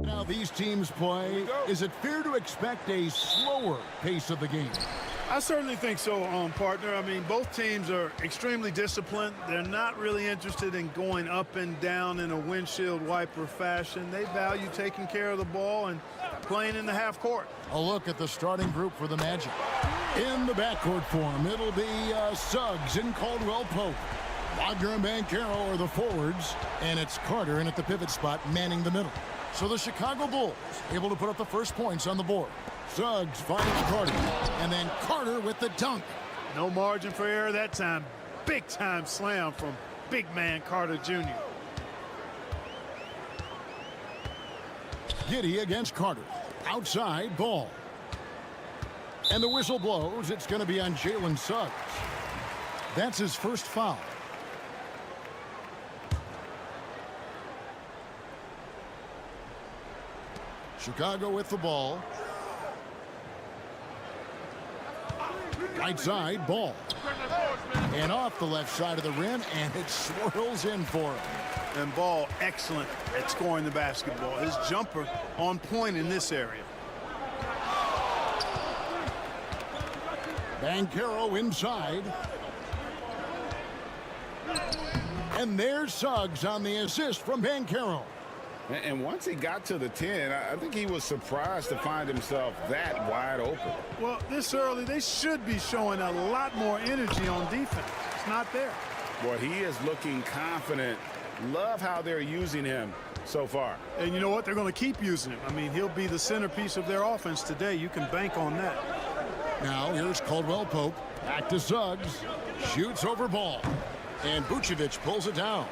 Now these teams play. Is it fair to expect a slower pace of the game? I certainly think so, partner. I mean, both teams are extremely disciplined. They're not really interested in going up and down in a windshield wiper fashion. They value taking care of the ball and playing in the half court. A look at the starting group for the Magic. In the backcourt form, it'll be Suggs and Caldwell Pope. Wagner and Banchero are the forwards, and it's Carter in at the pivot spot manning the middle. So the Chicago Bulls able to put up the first points on the board. Suggs finds Carter, and then Carter with the dunk. No margin for error that time. Big-time slam from big man Carter Jr. Giddey against Carter. Outside ball. And the whistle blows. It's going to be on Jalen Suggs. That's his first foul. Chicago with the ball. Right side, ball. And off the left side of the rim, and it swirls in for him. And Ball excellent at scoring the basketball. His jumper on point in this area. Banchero inside. And there's Suggs on the assist from Banchero. And once he got to the 10, I think he was surprised to find himself that wide open. Well, this early, they should be showing a lot more energy on defense. It's not there. Boy, he is looking confident. Love how they're using him so far. And you know what? They're going to keep using him. I mean, he'll be the centerpiece of their offense today. You can bank on that. Now here's Caldwell Pope. Back to Suggs. Shoots over ball. And Vucevic pulls it down.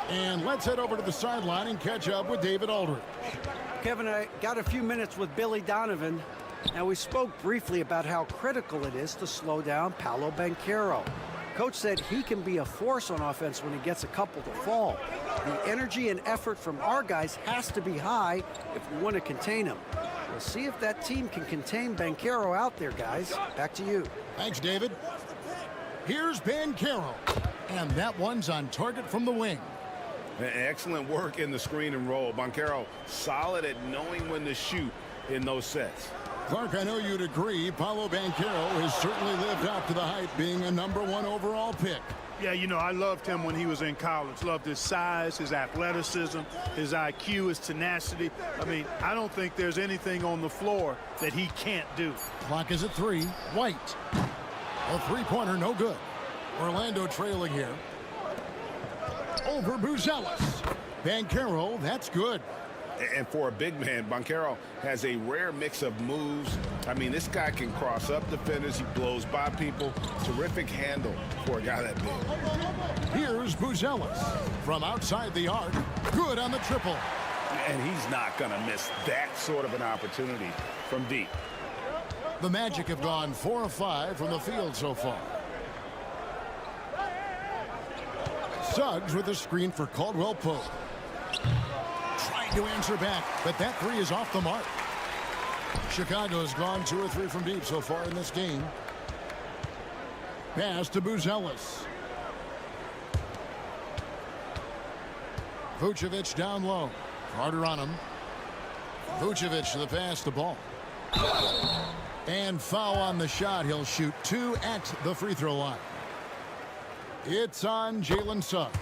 And let's head over to the sideline and catch up with David Aldridge. Kevin, I got a few minutes with Billy Donovan. Now, we spoke briefly about how critical it is to slow down Paolo Banchero. Coach said he can be a force on offense when he gets a couple to fall. The energy and effort from our guys has to be high if we want to contain him. We'll see if that team can contain Banchero out there, guys. Back to you. Thanks, David. Here's Banchero. And that one's on target from the wing. Excellent work in the screen and roll. Banchero solid at knowing when to shoot in those sets. Clark, I know you'd agree, Paolo Banchero has certainly lived up to the hype, being a #1 overall pick. Yeah, you know, I loved him when he was in college. Loved his size, his athleticism, his IQ, his tenacity. I mean, I don't think there's anything on the floor that he can't do. Clock is at 3. White. A three-pointer, no good. Orlando trailing here. Over Buzelis. Banchero, that's good. And for a big man, Banchero has a rare mix of moves. I mean, this guy can cross up defenders. He blows by people. Terrific handle for a guy that big. Here's Buzelis from outside the arc. Good on the triple. And he's not going to miss that sort of an opportunity from deep. The Magic have gone 4 of 5 from the field so far. Suggs with a screen for Caldwell Pope. Trying to answer back, but that three is off the mark. Chicago's gone 2 or 3 from deep so far in this game. Pass to Buzelis. Vucevic down low. Carter on him. Vucevic to the pass, the ball. And foul on the shot. He'll shoot 2 at the free throw line. It's on Jalen Suggs.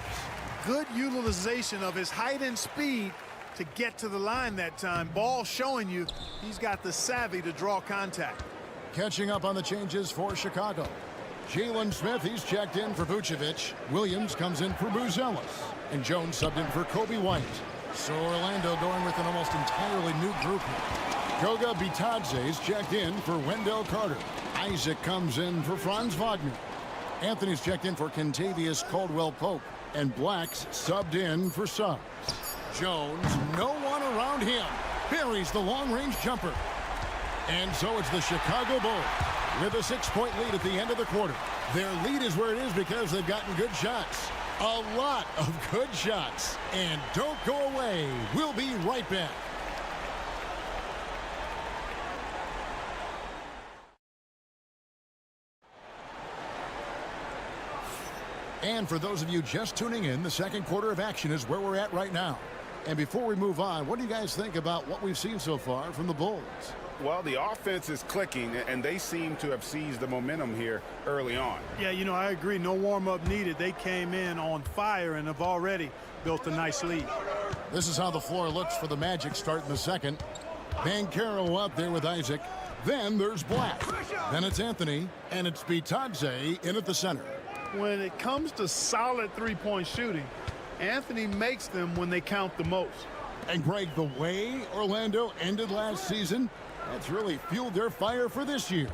Good utilization of his height and speed to get to the line that time. Ball showing you he's got the savvy to draw contact. Catching up on the changes for Chicago. Jalen Smith, he's checked in for Vucevic. Williams comes in for Buzelis. And Jones subbed in for Kobe White. So Orlando going with an almost entirely new group here. Goga Bitadze's checked in for Wendell Carter. Isaac comes in for Franz Wagner. Anthony's checked in for Kentavious Caldwell-Pope. And Black's subbed in for Suggs. Jones, no one around him. Buries the long-range jumper. And so it's the Chicago Bulls with a 6-point lead at the end of the quarter. Their lead is where it is because they've gotten good shots. A lot of good shots. And don't go away. We'll be right back. And for those of you just tuning in, the second quarter of action is where we're at right now. And before we move on, what do you guys think about what we've seen so far from the Bulls? Well, the offense is clicking, and they seem to have seized the momentum here early on. Yeah, you know, I agree. No warm-up needed. They came in on fire and have already built a nice lead. This is how the floor looks for the Magic starting the second. Banchero up there with Isaac. Then there's Black. Then it's Anthony, and it's Bitadze in at the center. When it comes to solid three-point shooting, Anthony makes them when they count the most. And Greg, the way Orlando ended last season, that's really fueled their fire for this year.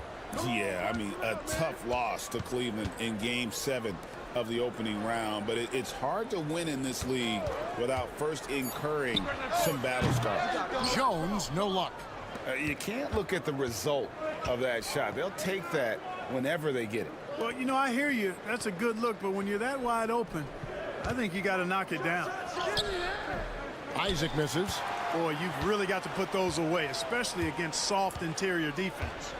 Yeah, I mean, a tough loss to Cleveland in Game 7 of the opening round, but it's hard to win in this league without first incurring some battle scars. Jones, no luck. You can't look at the result of that shot. They'll take that whenever they get it. Well, you know, I hear you. That's a good look, but when you're that wide open, I think you got to knock it down. Isaac misses. Boy, you've really got to put those away, especially against soft interior defense.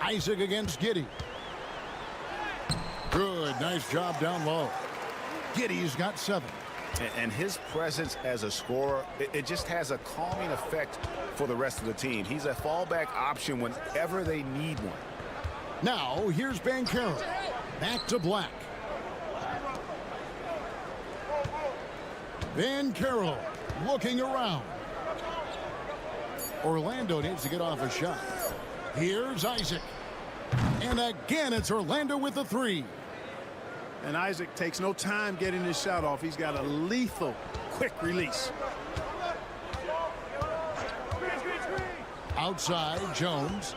Isaac against Giddey. Good, nice job down low. Giddey's got 7. And his presence as a scorer, it just has a calming effect for the rest of the team. He's a fallback option whenever they need one. Now, here's Banchero. Back to Black. Banchero looking around. Orlando needs to get off a shot. Here's Isaac. And again, it's Orlando with the 3. And Isaac takes no time getting his shot off. He's got a lethal, quick release. Outside, Jones.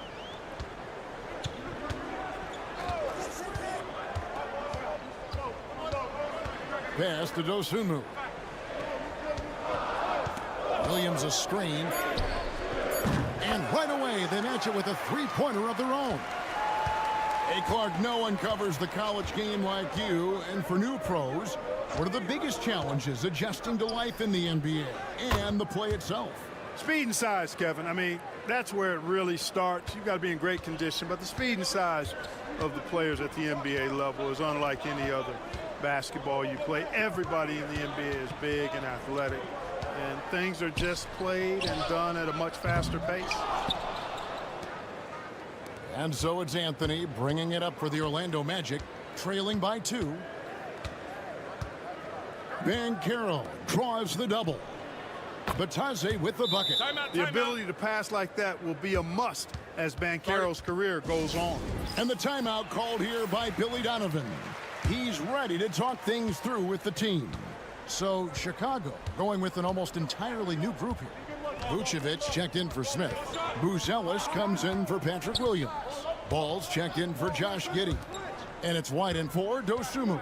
Pass to Dosunmu. Williams a screen. And right away, they match it with a three-pointer of their own. Hey, Clark, no one covers the college game like you. And for new pros, what are the biggest challenges adjusting to life in the NBA and the play itself? Speed and size, Kevin. I mean, that's where it really starts. You've got to be in great condition, but the speed and size of the players at the NBA level is unlike any other basketball you play. Everybody in the NBA is big and athletic, and things are just played and done at a much faster pace. And so it's Anthony bringing it up for the Orlando Magic, trailing by 2. Banchero draws the double. Bitadze with the bucket. The ability to pass like that will be a must as Banchero's career goes on. And the timeout called here by Billy Donovan. He's ready to talk things through with the team. So Chicago going with an almost entirely new group here. Vucevic checked in for Smith. Buzelis comes in for Patrick Williams. Ball's checked in for Josh Giddey. And it's White for Dosunmu.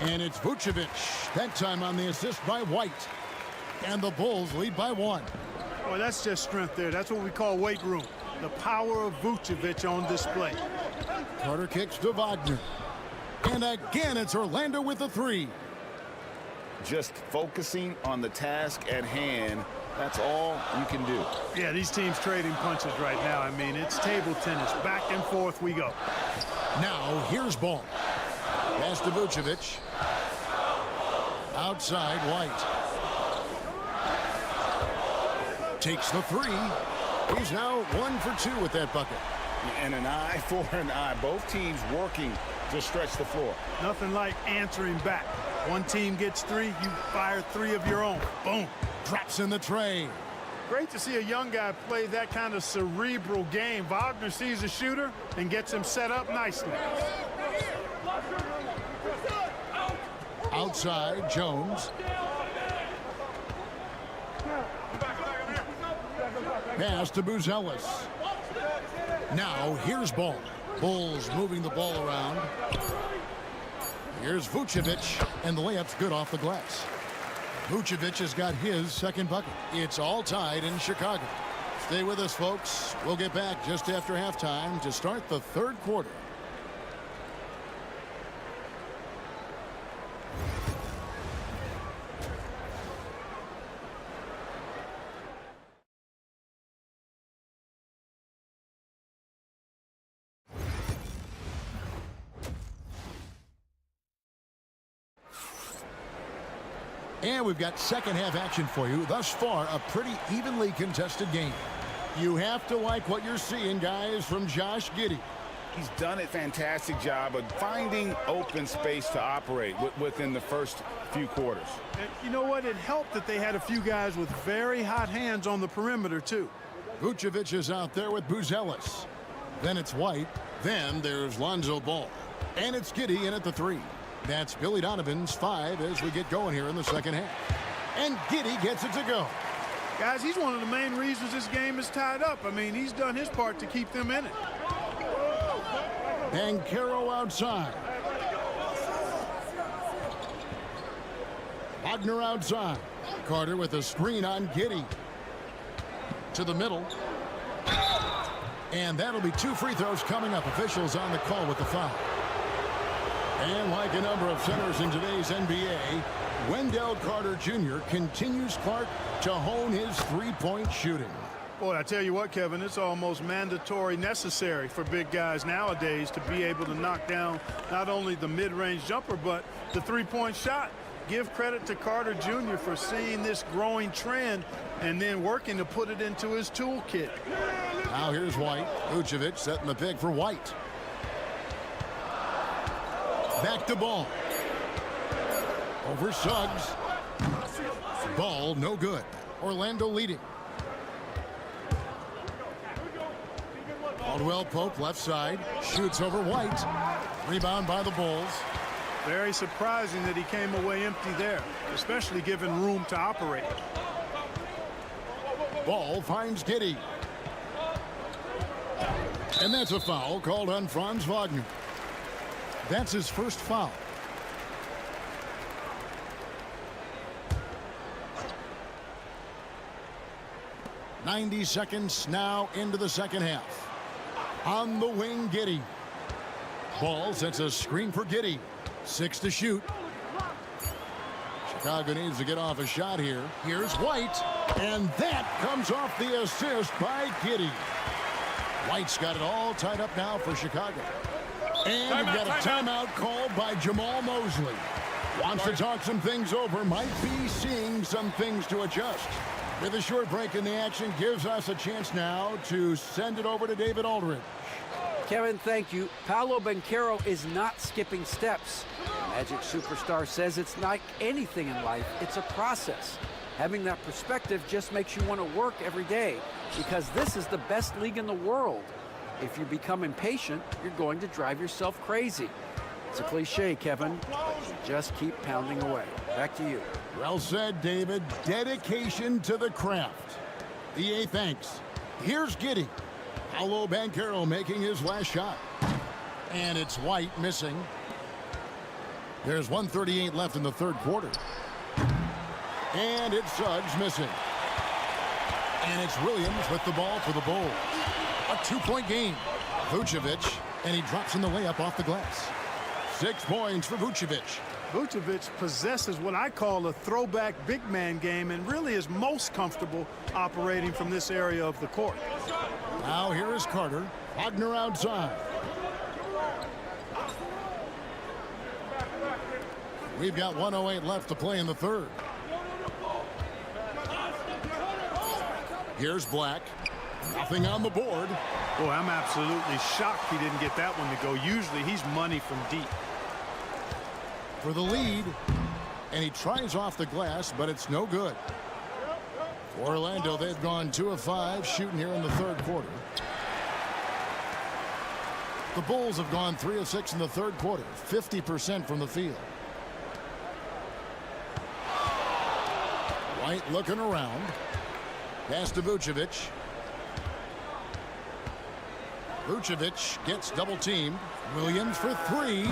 And it's Vucevic, that time on the assist by White. And the Bulls lead by 1. Boy, that's just strength there. That's what we call weight room. The power of Vucevic on display. Carter kicks to Wagner. And again, it's Orlando with the 3. Just focusing on the task at hand, that's all you can do. Yeah, these teams trading punches right now. I mean, it's table tennis. Back and forth we go. Now, here's Ball. Pass to Vucevic. Outside, White. Takes the 3. He's now 1 for 2 with that bucket. And an eye for an eye. Both teams working to stretch the floor. Nothing like answering back. One team gets 3, you fire 3 of your own. Boom. Drops in the tray. Great to see a young guy play that kind of cerebral game. Wagner sees a shooter and gets him set up nicely. Outside, Jones. Pass to Buzelis. Now, here's Ball. Bulls moving the ball around. Here's Vucevic, and the layup's good off the glass. Vucevic has got his second bucket. It's all tied in Chicago. Stay with us, folks. We'll get back just after halftime to start the third quarter. And we've got second half action for you. Thus far, a pretty evenly contested game. You have to like what you're seeing, guys, from Josh Giddey. He's done a fantastic job of finding open space to operate within the first few quarters. And you know what? It helped that they had a few guys with very hot hands on the perimeter, too. Vucevic is out there with Buzelis. Then it's White. Then there's Lonzo Ball. And it's Giddey in at the 3. That's Billy Donovan's 5 as we get going here in the second half. And Giddey gets it to go. Guys, he's one of the main reasons this game is tied up. I mean, he's done his part to keep them in it. Banchero outside. Wagner outside. Carter with a screen on Giddey. To the middle. And that'll be 2 free throws coming up. Officials on the call with the foul. And like a number of centers in today's NBA, Wendell Carter Jr. continues, Clark, to hone his three-point shooting. Boy, I tell you what, Kevin, it's almost mandatory necessary for big guys nowadays to be able to knock down not only the mid-range jumper, but the three-point shot. Give credit to Carter Jr. for seeing this growing trend and then working to put it into his toolkit. Now here's White. Vucevic setting the pick for White. Back to Ball. Over Suggs. Ball no good. Orlando leading. Caldwell Pope left side. Shoots over White. Rebound by the Bulls. Very surprising that he came away empty there, especially given room to operate. Ball finds Giddey. And that's a foul called on Franz Wagner. That's his first foul. "90 seconds now into the second half. On the wing, Giddey. Ball sets a screen for Giddey. 6 to shoot. Chicago needs to get off a shot here. Here's White. And that comes off the assist by Giddey. White's got it all tied up now for Chicago. And we've got a timeout called by Jamal Mosley. Wants to talk some things over. Might be seeing some things to adjust. With a short break in the action, gives us a chance now to send it over to David Aldridge. Kevin, thank you. Paolo Banchero is not skipping steps. The Magic superstar says it's like anything in life. It's a process. Having that perspective just makes you want to work every day because this is the best league in the world. If you become impatient, you're going to drive yourself crazy. It's a cliche, Kevin, but you just keep pounding away. Back to you. Well said, David. Dedication to the craft. EA thanks. Here's Giddey. Paolo Banchero making his last shot. And it's White missing. There's 1:38 left in the third quarter. And it's Suggs missing. And it's Williams with the ball for the Bulls. A 2-point game. Vucevic, and he drops in the layup off the glass. 6 points for Vucevic. Vucevic possesses what I call a throwback big man game and really is most comfortable operating from this area of the court. Now here is Carter. Wagner outside. We've got 1:08 left to play in the third. Here's Black. Nothing on the board. Boy, I'm absolutely shocked he didn't get that one to go. Usually he's money from deep. For the lead. And he tries off the glass, but it's no good. For Orlando, they've gone 2 of 5 shooting here in the third quarter. The Bulls have gone 3 of 6 in the third quarter, 50% from the field. White looking around. Pass to Vucevic. Vucevic gets double teamed. Williams for 3.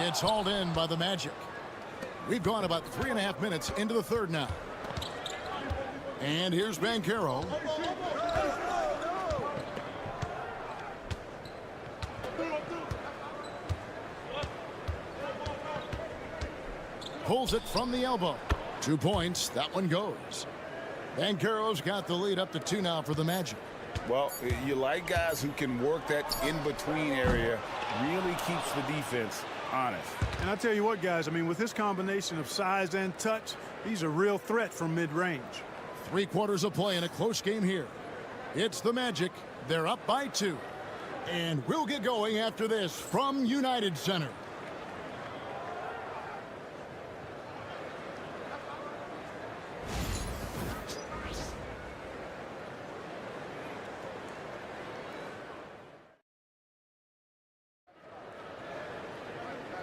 It's hauled in by the Magic. We've gone about 3.5 minutes into the third now. And here's Banchero. Pulls it from the elbow. 2 points. That one goes. Banchero's got the lead up to 2 now for the Magic. Well, you like guys who can work that in-between area, really keeps the defense honest. And I tell you what, guys, I mean, with his combination of size and touch, he's a real threat from mid-range. 3 quarters of play in a close game here. It's the Magic. They're up by 2. And we'll get going after this from United Center.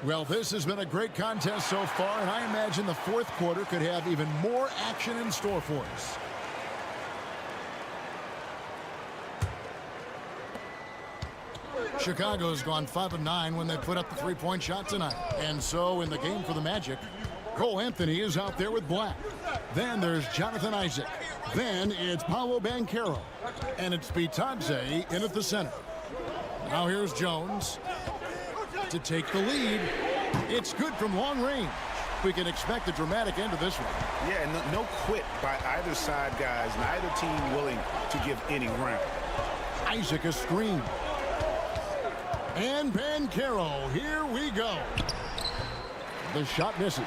Well, this has been a great contest so far, and I imagine the fourth quarter could have even more action in store for us. Chicago's gone 5 of 9 when they put up the three-point shot tonight. And so in the game for the Magic, Cole Anthony is out there with Black. Then there's Jonathan Isaac. Then it's Paolo Banchero. And it's Bitadze in at the center. Now here's Jones to take the lead. It's good from long range. We can expect a dramatic end to this one. Yeah, no quit by either side, guys. Neither team willing to give any ground. Isaac a screen. And Banchero, here we go. The shot misses.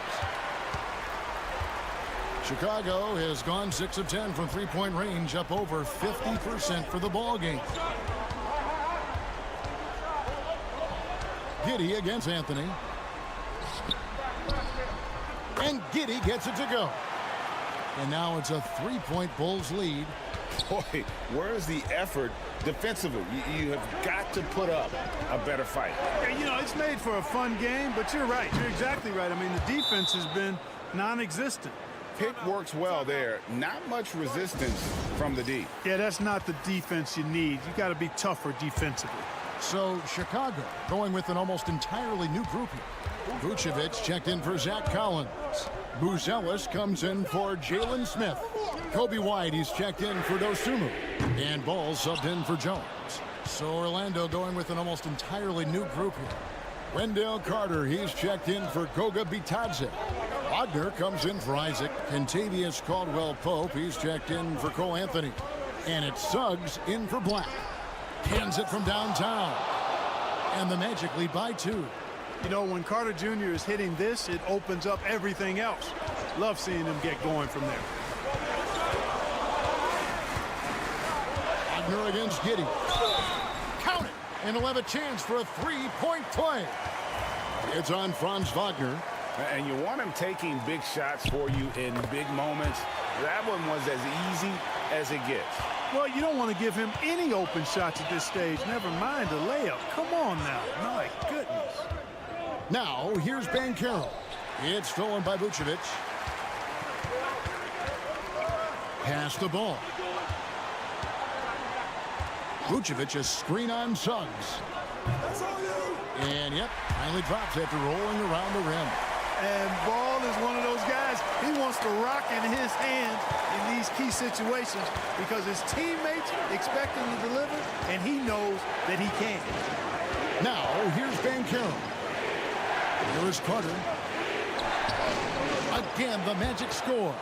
Chicago has gone 6 of 10 from three-point range, up over 50% for the ball game. Giddey against Anthony. And Giddey gets it to go. And now it's a 3-point Bulls lead. Boy, where's the effort defensively? You have got to put up a better fight. Yeah, you know, it's made for a fun game, but you're right. You're exactly right. I mean, the defense has been non-existent. Pick works well there. Not much resistance from the D. Yeah, that's not the defense you need. You got to be tougher defensively. So Chicago going with an almost entirely new group here. Vucevic checked in for Zach Collins. Buzelis comes in for Jalen Smith. Kobe White, he's checked in for Dosunmu. And Ball subbed in for Jones. So Orlando going with an almost entirely new group here. Wendell Carter, he's checked in for Goga Bitadze. Wagner comes in for Isaac. Kentavious Caldwell-Pope, he's checked in for Cole Anthony. And it's Suggs in for Black. Hands it from downtown. And the Magic lead by 2. You know, when Carter Jr. is hitting this, it opens up everything else. Love seeing him get going from there. Wagner against Giddey. Count it! And he'll have a chance for a 3-point play. It's on Franz Wagner. And you want him taking big shots for you in big moments. That one was as easy as it gets. Well, you don't want to give him any open shots at this stage. Never mind the layup. Come on now. My goodness. Now, here's Banchero. It's stolen by Vucevic. Pass the ball. Vucevic a screen on Suggs. And, yep, finally drops after rolling around the rim. And Ball is one of those guys, he wants the rock in his hand in these key situations because his teammates expect him to deliver, and he knows that he can. Now, here's Banchero. Here is Carter. Again, the Magic score.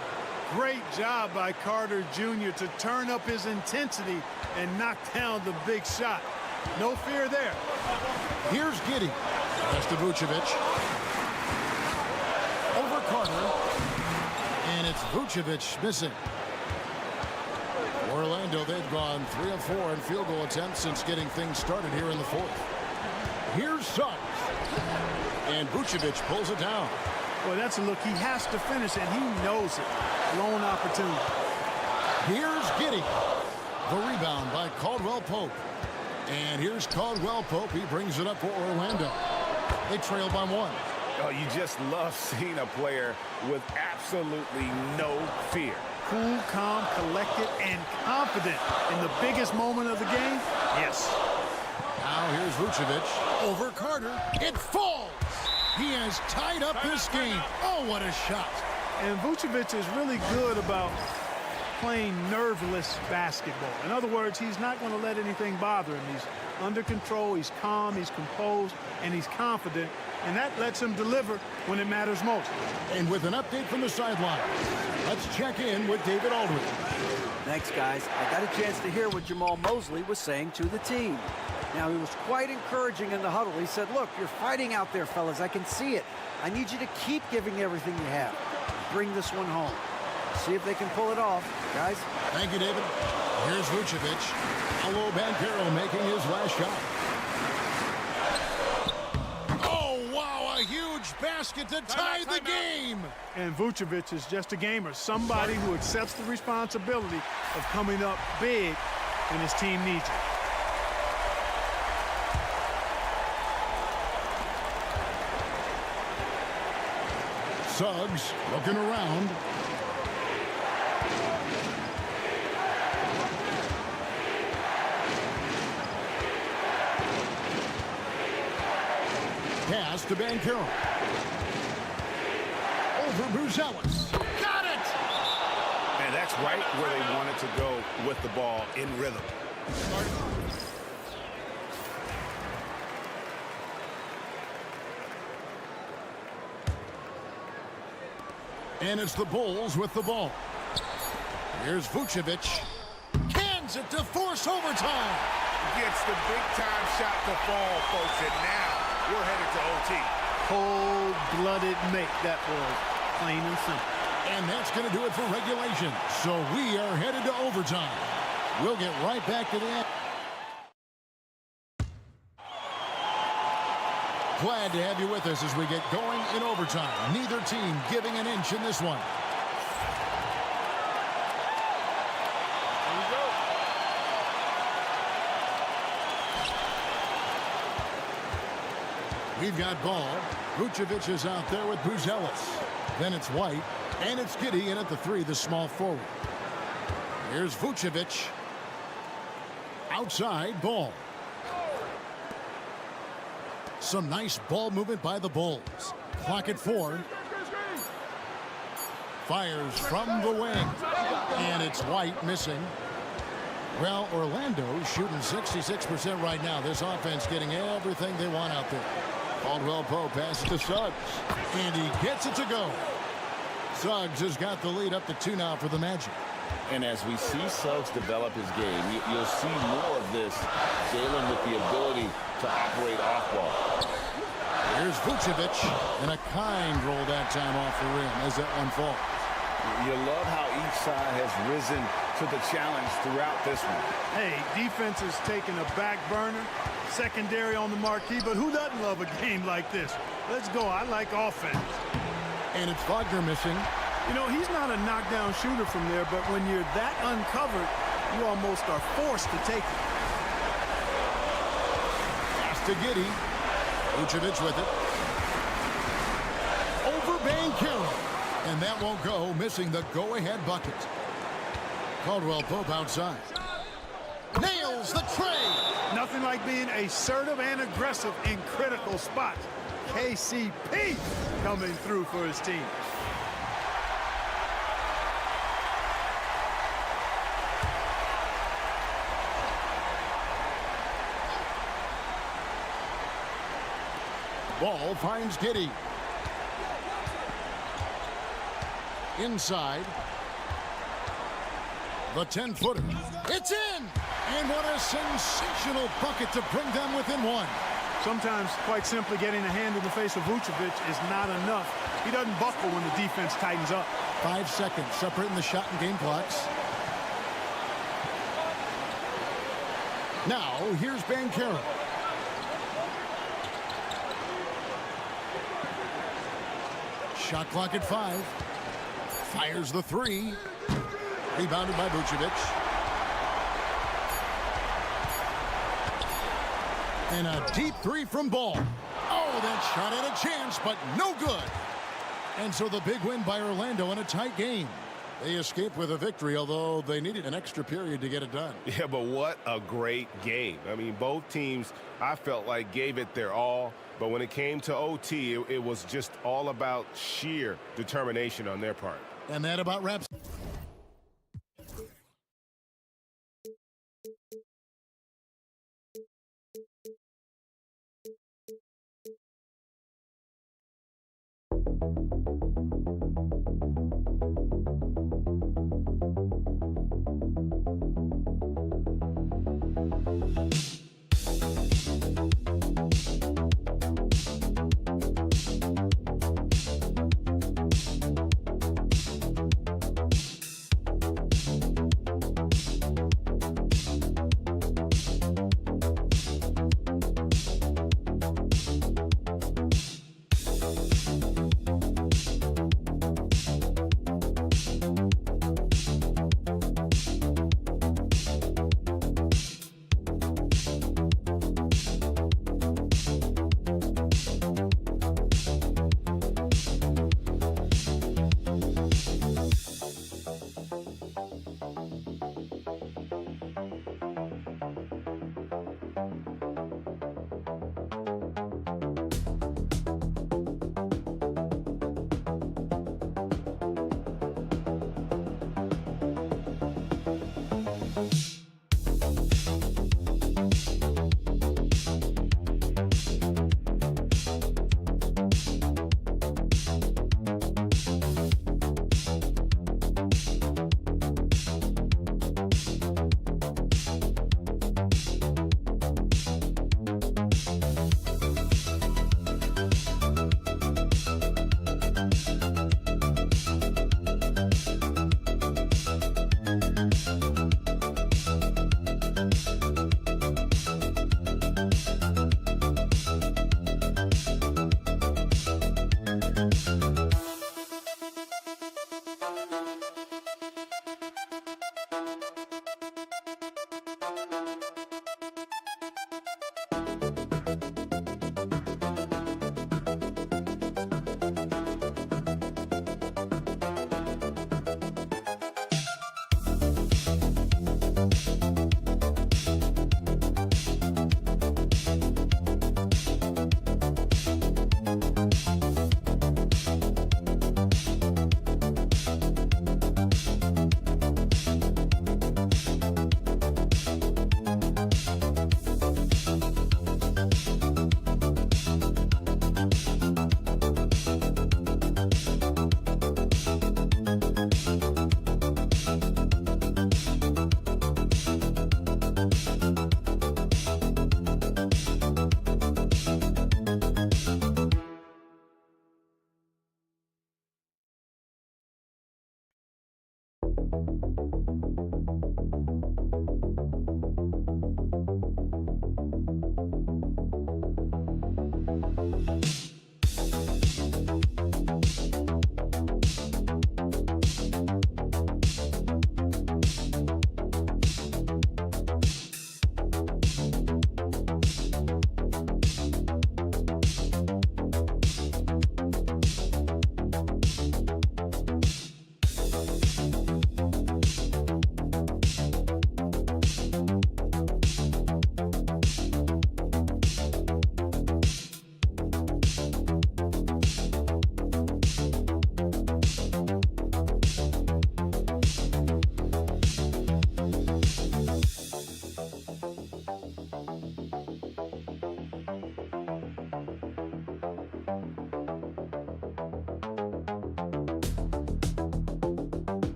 Great job by Carter Jr. to turn up his intensity and knock down the big shot. No fear there. Here's Giddey. Pass to Vucevic. Over Carter. And it's Vucevic missing. Orlando, they've gone 3 of 4 in field goal attempts since getting things started here in the fourth. Here's Suggs. And Vucevic pulls it down. Boy, that's a look he has to finish, and he knows it. Lone opportunity. Here's Giddey. The rebound by Caldwell-Pope. And here's Caldwell-Pope. He brings it up for Orlando. They trail by 1. Oh, you just love seeing a player with absolutely no fear. Cool, calm, collected, and confident in the biggest moment of the game. Yes. Now here's Vucevic. Over Carter. It falls. He has tied up this game. Oh, what a shot. And Vucevic is really good about playing nerveless basketball. In other words, he's not going to let anything bother him. He's under control, he's calm, he's composed, and he's confident. And that lets him deliver when it matters most. And with an update from the sideline, let's check in with David Aldridge. Thanks, guys. I got a chance to hear what Jamal Mosley was saying to the team. Now, he was quite encouraging in the huddle. He said, look, you're fighting out there, fellas. I can see it. I need you to keep giving everything you have. Bring this one home. See if they can pull it off, guys. Thank you, David. Here's Vucevic. Paolo Banchero making his last shot. Oh, wow, a huge basket to tie the game. And Vucevic is just a gamer, somebody who accepts the responsibility of coming up big when his team needs it. Suggs looking around. Pass to Banchero. Over Buzelis. Got it! And that's right where they wanted to go with the ball in rhythm. And it's the Bulls with the ball. Here's Vucevic. Cans it to force overtime. Gets the big-time shot to fall, folks, and now we're headed to OT. Cold-blooded make that was, plain and simple. And that's going to do it for regulation. So we are headed to overtime. We'll get right back to the end. Glad to have you with us as we get going in overtime. Neither team giving an inch in this one. We've got ball. Vucevic is out there with Buzelis. Then it's White. And it's Giddey in at the 3, the small forward. Here's Vucevic. Outside ball. Some nice ball movement by the Bulls. Clock at 4. Fires from the wing. And it's White missing. Well, Orlando's shooting 66% right now. This offense getting everything they want out there. Caldwell Pope passes to Suggs. And he gets it to go. Suggs has got the lead up to 2 now for the Magic. And as we see Suggs develop his game, you'll see more of this. Jalen with the ability to operate off ball. Here's Vucevic, and a kind roll that time off the rim as that one falls. You love how each side has risen to the challenge throughout this one. Hey, defense is taking a back burner, secondary on the marquee, but who doesn't love a game like this? Let's go. I like offense. And it's Wagner missing. You know, he's not a knockdown shooter from there, but when you're that uncovered, you almost are forced to take it. Pass to Giddey. Vucevic with it. Over Banchero. And that won't go, missing the go-ahead bucket. Caldwell Pope outside. Nails the tray. Nothing like being assertive and aggressive in critical spots. KCP coming through for his team. Ball finds Giddey. Inside. The 10-footer. It's in! And what a sensational bucket to bring them within 1. Sometimes, quite simply, getting a hand in the face of Vucevic is not enough. He doesn't buckle when the defense tightens up. 5 seconds separating the shot and game clocks. Now, here's Banchero. Shot clock at 5. Fires the 3. Rebounded by Vucevic. And a deep 3 from Ball. Oh, that shot had a chance, but no good. And so the big win by Orlando in a tight game. They escaped with a victory, although they needed an extra period to get it done. Yeah, but what a great game. I mean, both teams, I felt like, gave it their all. But when it came to OT, it was just all about sheer determination on their part. And that about wraps.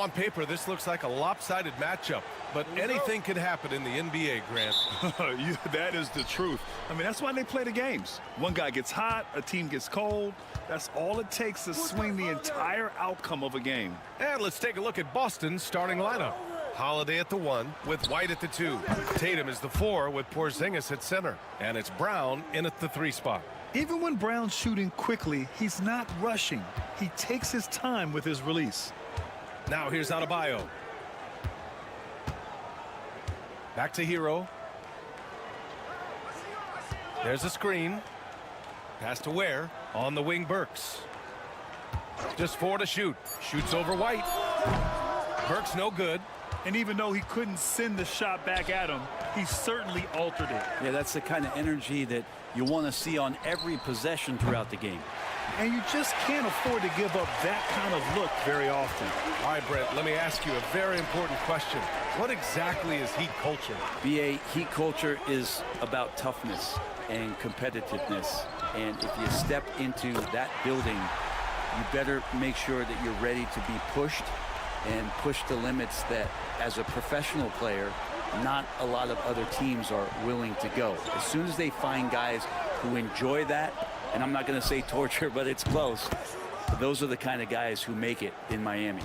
on paper, this looks like a lopsided matchup, but anything can happen in the NBA, Grant. That is the truth. I mean, that's why they play the games. One guy gets hot, a team gets cold. That's all it takes to swing the entire outcome of a game. And let's take a look at Boston's starting lineup. Holiday at the 1 with White at the 2. Tatum is the 4 with Porzingis at center. And it's Brown in at the 3 spot. Even when Brown's shooting quickly, he's not rushing. He takes his time with his release. Now here's Adebayo. Back to Hero. There's a screen. Pass to Ware. On the wing, Burks. Just 4 to shoot. Shoots over White. Burks no good. And even though he couldn't send the shot back at him, he certainly altered it. Yeah, that's the kind of energy that you want to see on every possession throughout the game. And you just can't afford to give up that kind of look very often. All right, Brent, let me ask you a very important question. What exactly is Heat culture? BA, Heat culture is about toughness and competitiveness. And if you step into that building, you better make sure that you're ready to be pushed and push the limits that, as a professional player, not a lot of other teams are willing to go. As soon as they find guys who enjoy that, and I'm not going to say torture, but it's close, Those are the kind of guys who make it in Miami.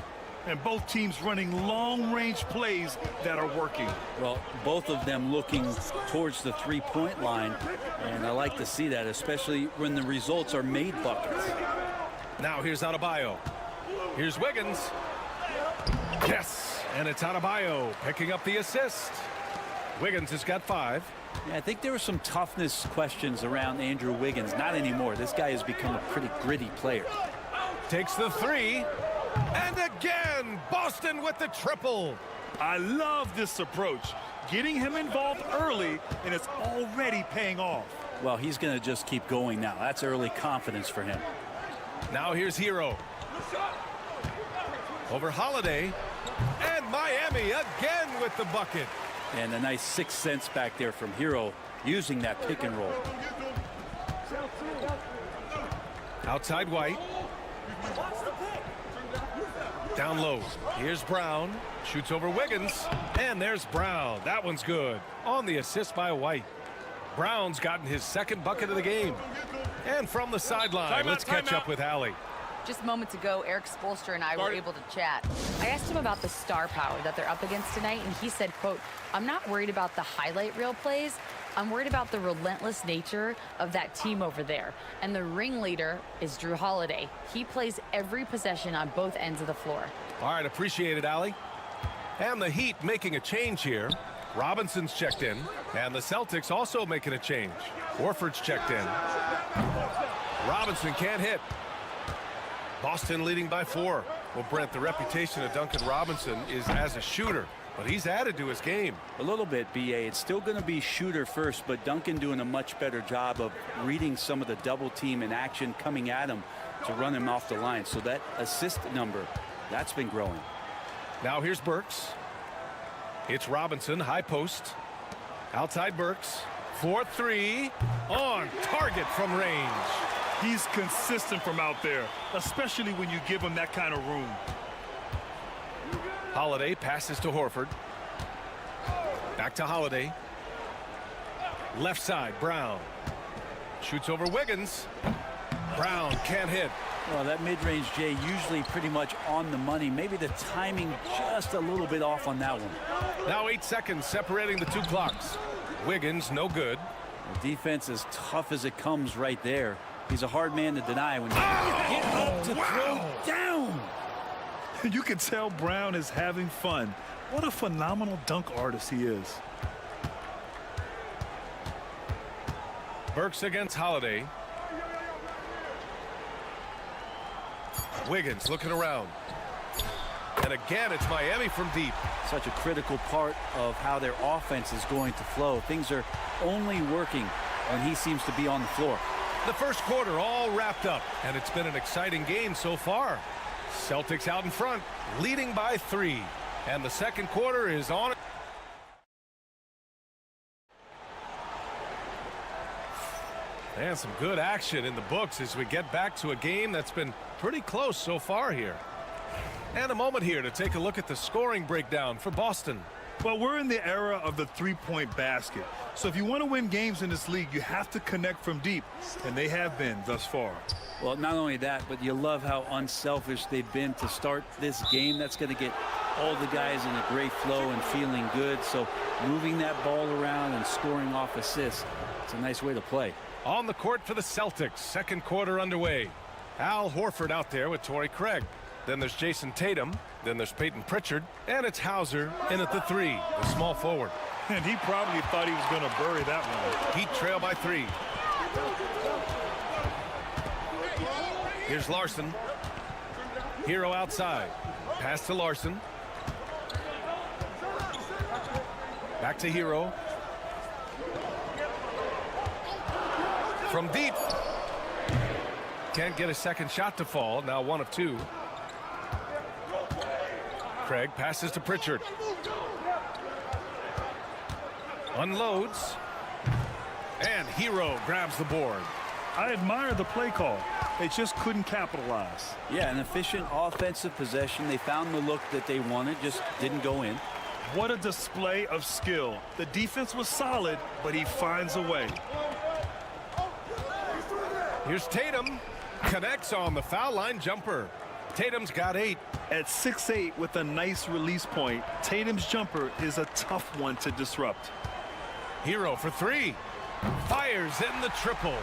And both teams running long-range plays that are working. Well, both of them looking towards the three-point line, and I like to see that, especially when the results are made buckets. Now here's Adebayo. Here's Wiggins. Yes, and it's Adebayo picking up the assist. Wiggins has got 5. Yeah, I think there were some toughness questions around Andrew Wiggins. Not anymore. This guy has become a pretty gritty player. Takes the 3. And again, Boston with the triple. I love this approach. Getting him involved early, and it's already paying off. Well, he's going to just keep going now. That's early confidence for him. Now here's Hero. Over Holiday. And Miami again with the bucket. And a nice 6 cents back there from Hero using that pick and roll. Outside White. Down low. Here's Brown. Shoots over Wiggins. And there's Brown. That one's good. On the assist by White. Brown's gotten his 2nd bucket of the game. And from the sideline, let's catch up with Allie. Just moments ago, Eric Spoelstra and I were able to chat. I asked him about the star power that they're up against tonight, and he said, quote, "I'm not worried about the highlight reel plays. I'm worried about the relentless nature of that team over there. And the ringleader is Drew Holiday. He plays every possession on both ends of the floor." All right, appreciate it, Allie. And the Heat making a change here. Robinson's checked in. And the Celtics also making a change. Horford's checked in. Robinson can't hit. Boston leading by 4. Well, Brent, the reputation of Duncan Robinson is as a shooter, but he's added to his game. A little bit, BA. It's still going to be shooter first, but Duncan doing a much better job of reading some of the double team in action coming at him to run him off the line. So that assist number, that's been growing. Now here's Burks. It's Robinson, high post. Outside Burks. 4-3 on target from range. He's consistent from out there, especially when you give him that kind of room. Holiday passes to Horford. Back to Holiday. Left side, Brown. Shoots over Wiggins. Brown can't hit. Well, that mid-range, Jay, usually pretty much on the money. Maybe the timing just a little bit off on that one. Now 8 seconds separating the 2 clocks. Wiggins, no good. The defense as tough as it comes right there. He's a hard man to deny when you get up to throw down. You can tell Brown is having fun. What a phenomenal dunk artist he is. Burks against Holiday. Wiggins looking around. And again, it's Miami from deep. Such a critical part of how their offense is going to flow. Things are only working when he seems to be on the floor. The first quarter all wrapped up, and it's been an exciting game so far. Celtics out in front, leading by 3. And the second quarter is on. And some good action in the books as we get back to a game that's been pretty close so far here. And a moment here to take a look at the scoring breakdown for Boston. Well, we're in the era of the three-point basket. So if you want to win games in this league, you have to connect from deep, and they have been thus far. Well, not only that, but you love how unselfish they've been to start this game. That's going to get all the guys in a great flow and feeling good. So moving that ball around and scoring off assists, it's a nice way to play. On the court for the Celtics, second quarter underway. Al Horford out there with Torrey Craig. Then there's Jason Tatum. Then there's Peyton Pritchard. And it's Hauser in at the 3, the small forward. And he probably thought he was going to bury that one. Heat trail by 3. Here's Larson. Hero outside. Pass to Larson. Back to Hero. From deep. Can't get a second shot to fall. Now 1 of 2. Craig passes to Pritchard. Unloads. And Hero grabs the board. I admire the play call. They just couldn't capitalize. Yeah, an efficient offensive possession. They found the look that they wanted, just didn't go in. What a display of skill. The defense was solid, but he finds a way. Here's Tatum. Connects on the foul line jumper. Tatum's got 8. At 6'8" with a nice release point, Tatum's jumper is a tough one to disrupt. Hero for 3. Fires in the triple.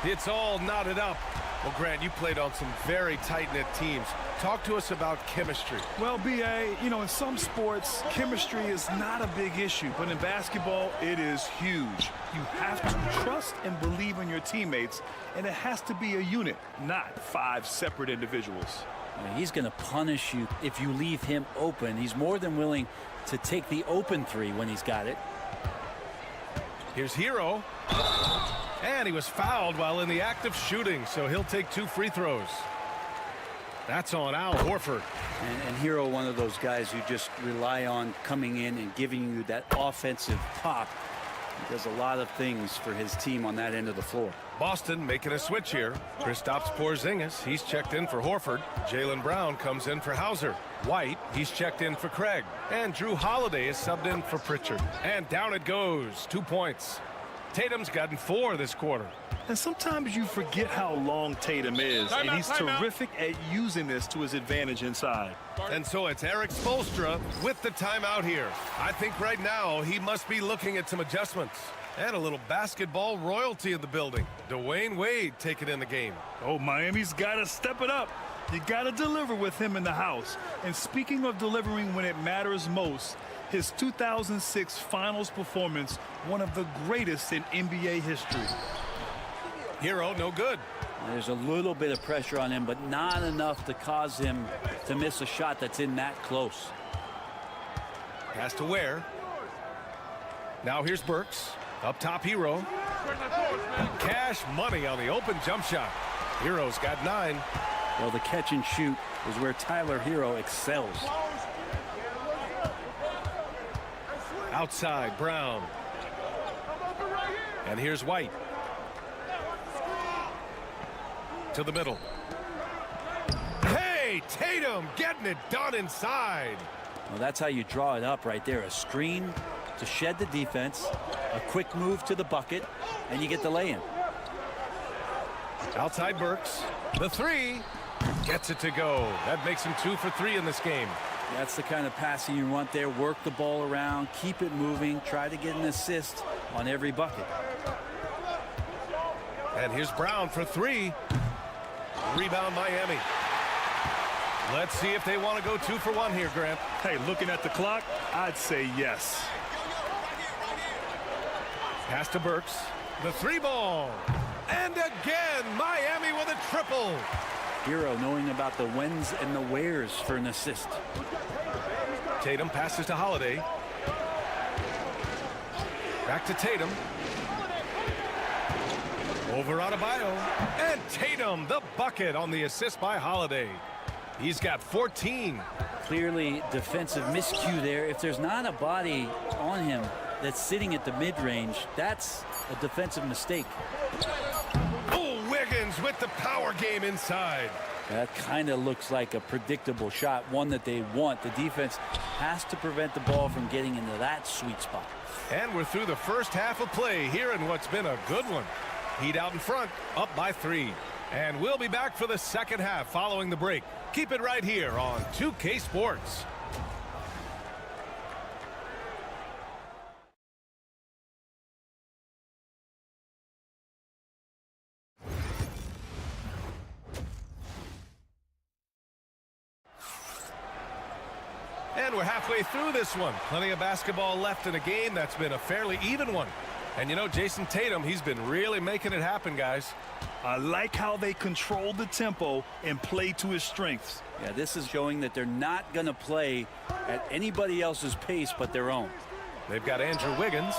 It's all knotted up. Well, Grant, you played on some very tight-knit teams. Talk to us about chemistry. Well, B.A., you know, in some sports, chemistry is not a big issue, but in basketball, it is huge. You have to trust and believe in your teammates, and it has to be a unit, not 5 separate individuals. He's going to punish you if you leave him open. He's more than willing to take the open 3 when he's got it. Here's Hero. And he was fouled while in the act of shooting, so he'll take 2 free throws. That's on Al Horford. And Hero, one of those guys who just rely on coming in and giving you that offensive pop. He does a lot of things for his team on that end of the floor. Boston making a switch here. Kristaps Porzingis, he's checked in for Horford. Jaylen Brown comes in for Hauser. White, he's checked in for Craig. And Drew Holiday is subbed in for Pritchard. And down it goes. 2 points. Tatum's gotten 4 this quarter. And sometimes you forget how long Tatum is, and he's terrific at using this to his advantage inside. And so it's Eric Spoelstra with the timeout here. I think right now he must be looking at some adjustments. And a little basketball royalty in the building. Dwayne Wade taking in the game. Oh, Miami's got to step it up. You got to deliver with him in the house. And speaking of delivering when it matters most, his 2006 Finals performance, one of the greatest in NBA history. Hero, no good. There's a little bit of pressure on him, but not enough to cause him to miss a shot that's in that close. Pass to Ware. Now here's Burks. Up top, Hero. Cash money on the open jump shot. Hero's got 9. Well, the catch and shoot is where Tyler Hero excels. Outside, Brown. And here's White. To the middle. Hey, Tatum getting it done inside. Well, that's how you draw it up right there. A screen to shed the defense, a quick move to the bucket, and you get the lay-in. Outside Burks. The 3 gets it to go. That makes him 2 for 3 in this game. That's the kind of passing you want there. Work the ball around, keep it moving, try to get an assist on every bucket. And here's Brown for 3. Rebound Miami. Let's see if they want to go 2 for 1 here, Grant. Hey, looking at the clock, I'd say yes. Pass to Burks. The 3 ball. And again, Miami with a triple. Hero knowing about the whens and the wheres for an assist. Tatum passes to Holiday. Back to Tatum. Over Adebayo. And Tatum, the bucket on the assist by Holiday. He's got 14. Clearly defensive miscue there. If there's not a body on him that's sitting at the mid-range, that's a defensive mistake. Oh, Wiggins with the power game inside. That kind of looks like a predictable shot, one that they want. The defense has to prevent the ball from getting into that sweet spot. And we're through the first half of play here in what's been a good one. Heat out in front, up by 3. And we'll be back for the second half following the break. Keep it right here on 2K Sports. And we're halfway through this one. Plenty of basketball left in a game that's been a fairly even one. And you know, Jason Tatum, he's been really making it happen, guys. I like how they control the tempo and play to his strengths. Yeah, this is showing that they're not going to play at anybody else's pace but their own. They've got Andrew Wiggins.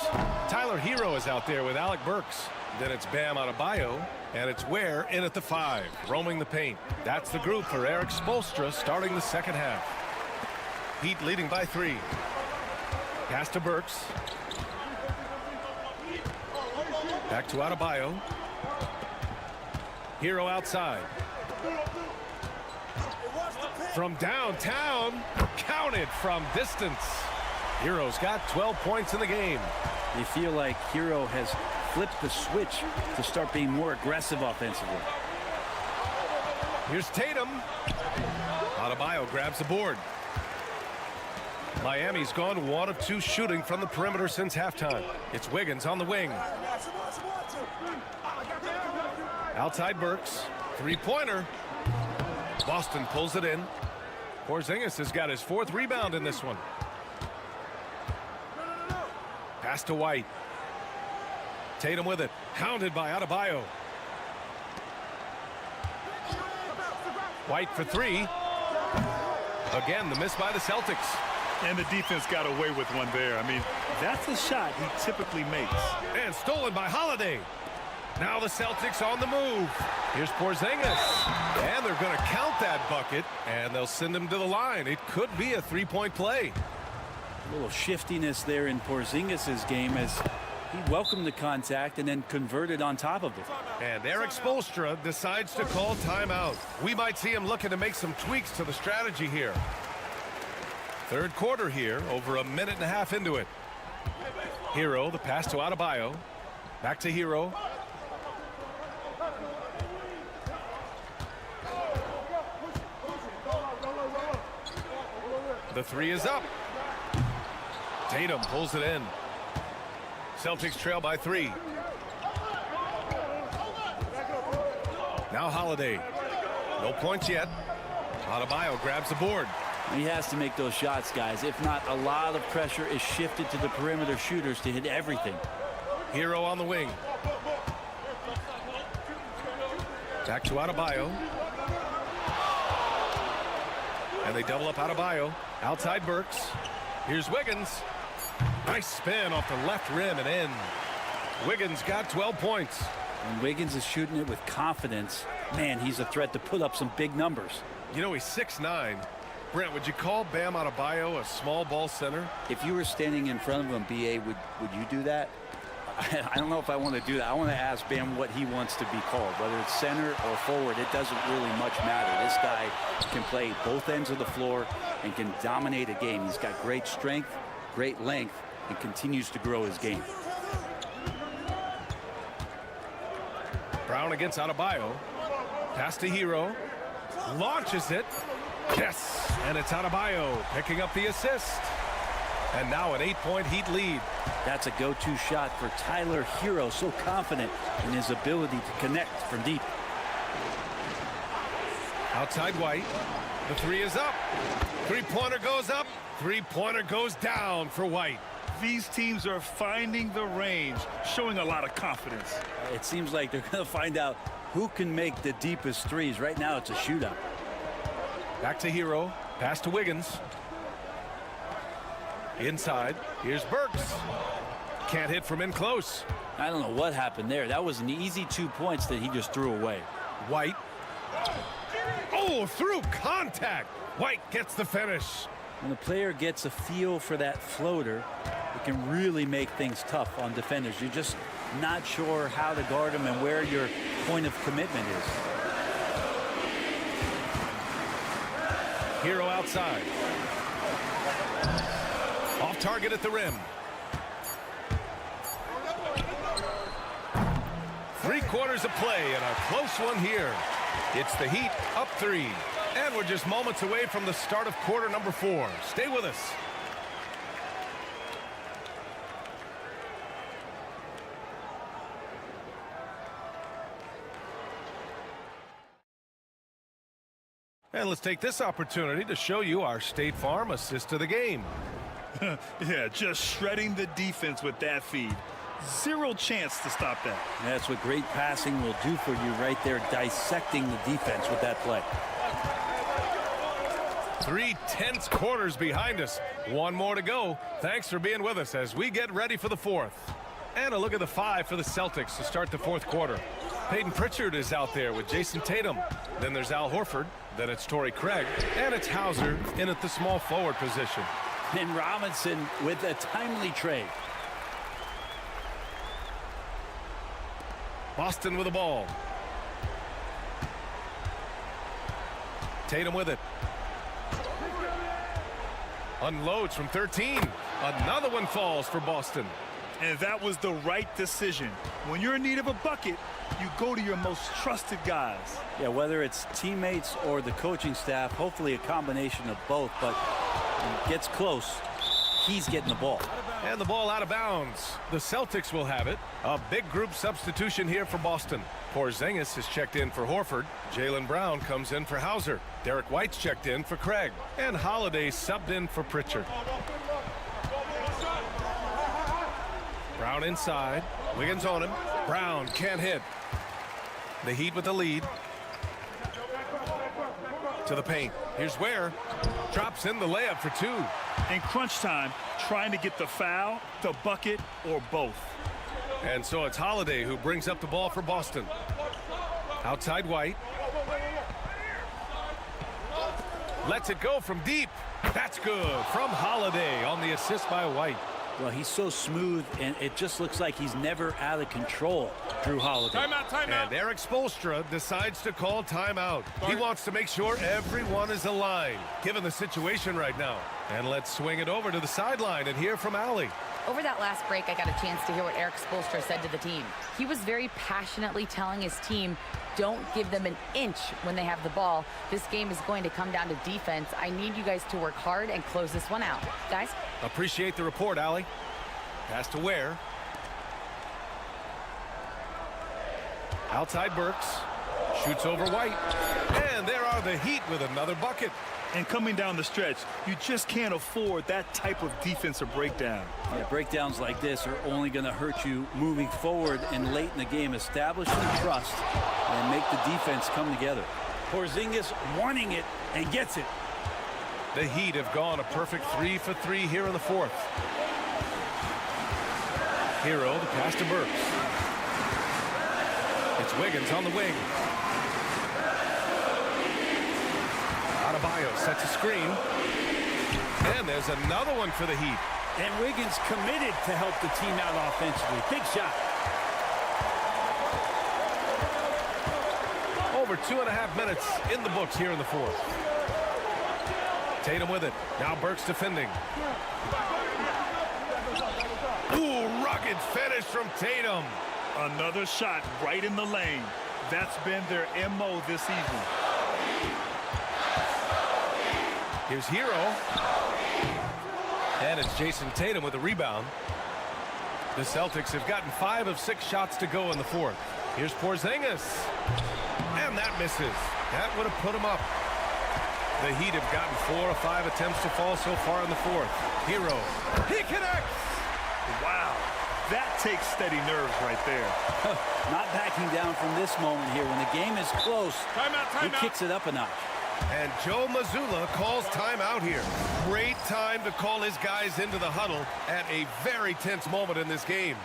Tyler Hero is out there with Alec Burks. Then it's Bam Adebayo, and it's Ware in at the 5, roaming the paint. That's the group for Eric Spoelstra starting the second half. Heat leading by 3. Pass to Burks. Back to Adebayo. Hero outside. From downtown, counted from distance. Hero's got 12 points in the game. They feel like Hero has flipped the switch to start being more aggressive offensively. Here's Tatum. Adebayo grabs the board. Miami's gone 1 of 2 shooting from the perimeter since halftime. It's Wiggins on the wing. Outside Burks. Three-pointer. Boston pulls it in. Porzingis has got his 4th rebound in this one. Pass to White. Tatum with it. Hounded by Adebayo. White for 3. Again, the miss by the Celtics. And the defense got away with one there. I mean, that's a shot he typically makes. And stolen by Holiday. Now the Celtics on the move. Here's Porzingis. And they're going to count that bucket. And they'll send him to the line. It could be a 3-point play. A little shiftiness there in Porzingis' game as he welcomed the contact and then converted on top of it. And Eric Spoelstra decides to call timeout. We might see him looking to make some tweaks to the strategy here. 3rd quarter here, over a minute and a half into it. Hero, the pass to Adebayo. Back to Hero. The 3 is up. Tatum pulls it in. Celtics trail by 3. Now Holiday. No points yet. Adebayo grabs the board. He has to make those shots, guys. If not, a lot of pressure is shifted to the perimeter shooters to hit everything. Hero on the wing. Back to Adebayo. And they double up Adebayo. Outside Burks. Here's Wiggins. Nice spin off the left rim and in. Wiggins got 12 points. And Wiggins is shooting it with confidence. Man, he's a threat to put up some big numbers. You know, he's 6'9". Brent, would you call Bam Adebayo a small ball center? If you were standing in front of him, B.A., would you do that? I don't know if I want to do that. I want to ask Bam what he wants to be called, whether it's center or forward. It doesn't really much matter. This guy can play both ends of the floor and can dominate a game. He's got great strength, great length, and continues to grow his game. Brown against Adebayo. Pass to Hero. Launches it. Yes, and it's Adebayo picking up the assist. And now an 8-point Heat lead. That's a go-to shot for Tyler Hero, so confident in his ability to connect from deep. Outside White. The 3 is up. Three-pointer goes up. Three-pointer goes down for White. These teams are finding the range, showing a lot of confidence. It seems like they're going to find out who can make the deepest threes. Right now, it's a shootout. Back to Hero. Pass to Wiggins. Inside. Here's Burks. Can't hit from in close. I don't know what happened there. That was an easy 2 points that he just threw away. White. Oh, through contact. White gets the finish. When the player gets a feel for that floater, it can really make things tough on defenders. You're just not sure how to guard them and where your point of commitment is. Hero outside. Off target at the rim. 3 quarters of play and a close one here. It's the Heat up 3. And we're just moments away from the start of quarter number 4. Stay with us. And let's take this opportunity to show you our State Farm assist to the game. Yeah, just shredding the defense with that feed. Zero chance to stop that. That's what great passing will do for you right there, dissecting the defense with that play. 3 tense quarters behind us. One more to go. Thanks for being with us as we get ready for the 4th. And a look at the 5 for the Celtics to start the 4th quarter. Peyton Pritchard is out there with Jason Tatum. Then there's Al Horford. Then it's Torrey Craig. And it's Hauser in at the small forward position. And Robinson with a timely trade. Boston with the ball. Tatum with it. Unloads from 13. Another one falls for Boston. And that was the right decision. When you're in need of a bucket, you go to your most trusted guys. Yeah, whether it's teammates or the coaching staff, hopefully a combination of both, but when it gets close, he's getting the ball. And the ball out of bounds. The Celtics will have it. A big group substitution here for Boston. Porzingis is checked in for Horford. Jaylen Brown comes in for Hauser. Derek White's checked in for Craig. And Holiday subbed in for Pritchard. Brown inside. Wiggins on him. Brown can't hit. The Heat with the lead. To the paint. Here's Ware. Drops in the layup for two. In crunch time, trying to get the foul, the bucket, or both. And so it's Holiday who brings up the ball for Boston. Outside White. Lets it go from deep. That's good from Holiday on the assist by White. Well, he's so smooth, and it just looks like he's never out of control, Drew Holiday. Timeout. And Eric Spoelstra decides to call timeout. He wants to make sure everyone is aligned, given the situation right now. And let's swing it over to the sideline and hear from Allie. Over that last break, I got a chance to hear what Eric Spoelstra said to the team. He was very passionately telling his team, don't give them an inch when they have the ball. This game is going to come down to defense. I need you guys to work hard and close this one out. Guys? Appreciate the report, Allie. Pass to Ware. Outside Burks. Shoots over White. And there are the Heat with another bucket. And coming down the stretch, you just can't afford that type of defensive breakdown. Yeah, breakdowns like this are only going to hurt you moving forward and late in the game. Establish the trust and make the defense come together. Porzingis wanting it and gets it. The Heat have gone a perfect 3 for 3 here in the fourth. Hero, the pass to Burks. It's Wiggins on the wing. Adebayo sets a screen. And there's another one for the Heat. And Wiggins committed to help the team out offensively. Big shot. Over 2.5 minutes in the books here in the fourth. Tatum with it. Now Burks defending. Ooh, rugged finish from Tatum. Another shot right in the lane. That's been their MO this season. Here's Hero. And it's Jason Tatum with a rebound. The Celtics have gotten 5 of 6 shots to go in the fourth. Here's Porzingis. And that misses. That would have put him up. The Heat have gotten 4 of 5 attempts to fall so far in the fourth. Hero. He connects. Wow. That takes steady nerves right there. Not backing down from this moment here. When the game is close, he kicks it up a notch. And Joe Mazzulla calls timeout here. Great time to call his guys into the huddle at a very tense moment in this game.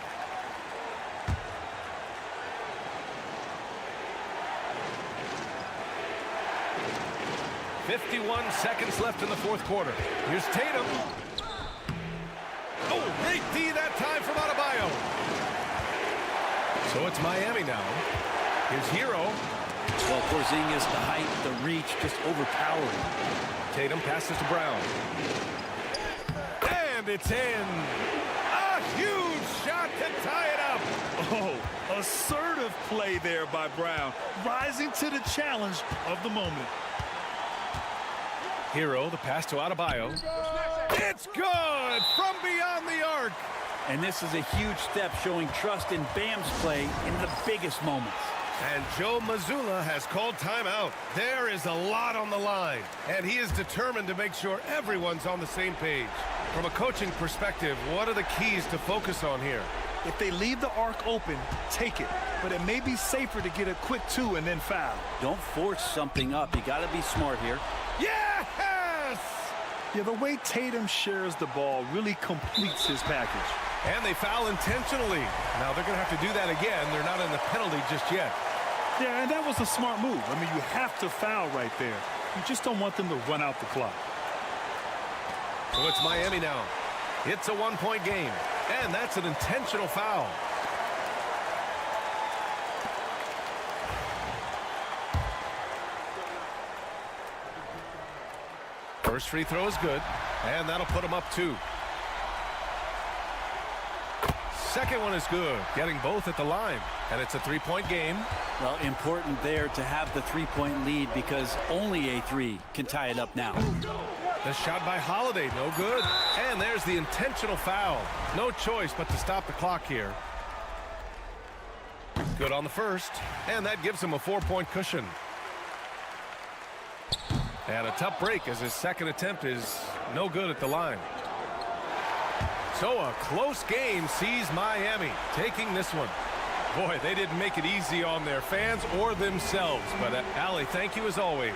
.51 seconds left in the fourth quarter. Here's Tatum. Oh, great D that time from Adebayo. So it's Miami now. Here's Hero. Well, Porzingis, the height, the reach, just overpowering. Tatum passes to Brown. And it's in. A huge shot to tie it up. Oh, assertive play there by Brown, rising to the challenge of the moment. Hero, the pass to Adebayo. It's good from beyond the arc. And this is a huge step showing trust in Bam's play in the biggest moments. And Joe Mazzulla has called timeout. There is a lot on the line, and he is determined to make sure everyone's on the same page. From a coaching perspective, what are the keys to focus on here? If they leave the arc open, take it. But it may be safer to get a quick 2 and then foul. Don't force something up. You got to be smart here. Yes! Yeah, the way Tatum shares the ball really completes his package. And they foul intentionally. Now they're going to have to do that again. They're not in the penalty just yet. Yeah, and that was a smart move. I mean, you have to foul right there. You just don't want them to run out the clock. So it's Miami now. It's a 1-point game. And that's an intentional foul. First free throw is good. And that'll put him up 2. Second one is good, getting both at the line. And it's a three-point game. Well, important there to have the three-point lead because only a three can tie it up now. The shot by Holiday, no good. And there's the intentional foul. No choice but to stop the clock here. Good on the first, and that gives him a 4-point cushion. And a tough break as his second attempt is no good at the line. So a close game sees Miami taking this one. Boy, they didn't make it easy on their fans or themselves. But Allie, thank you as always.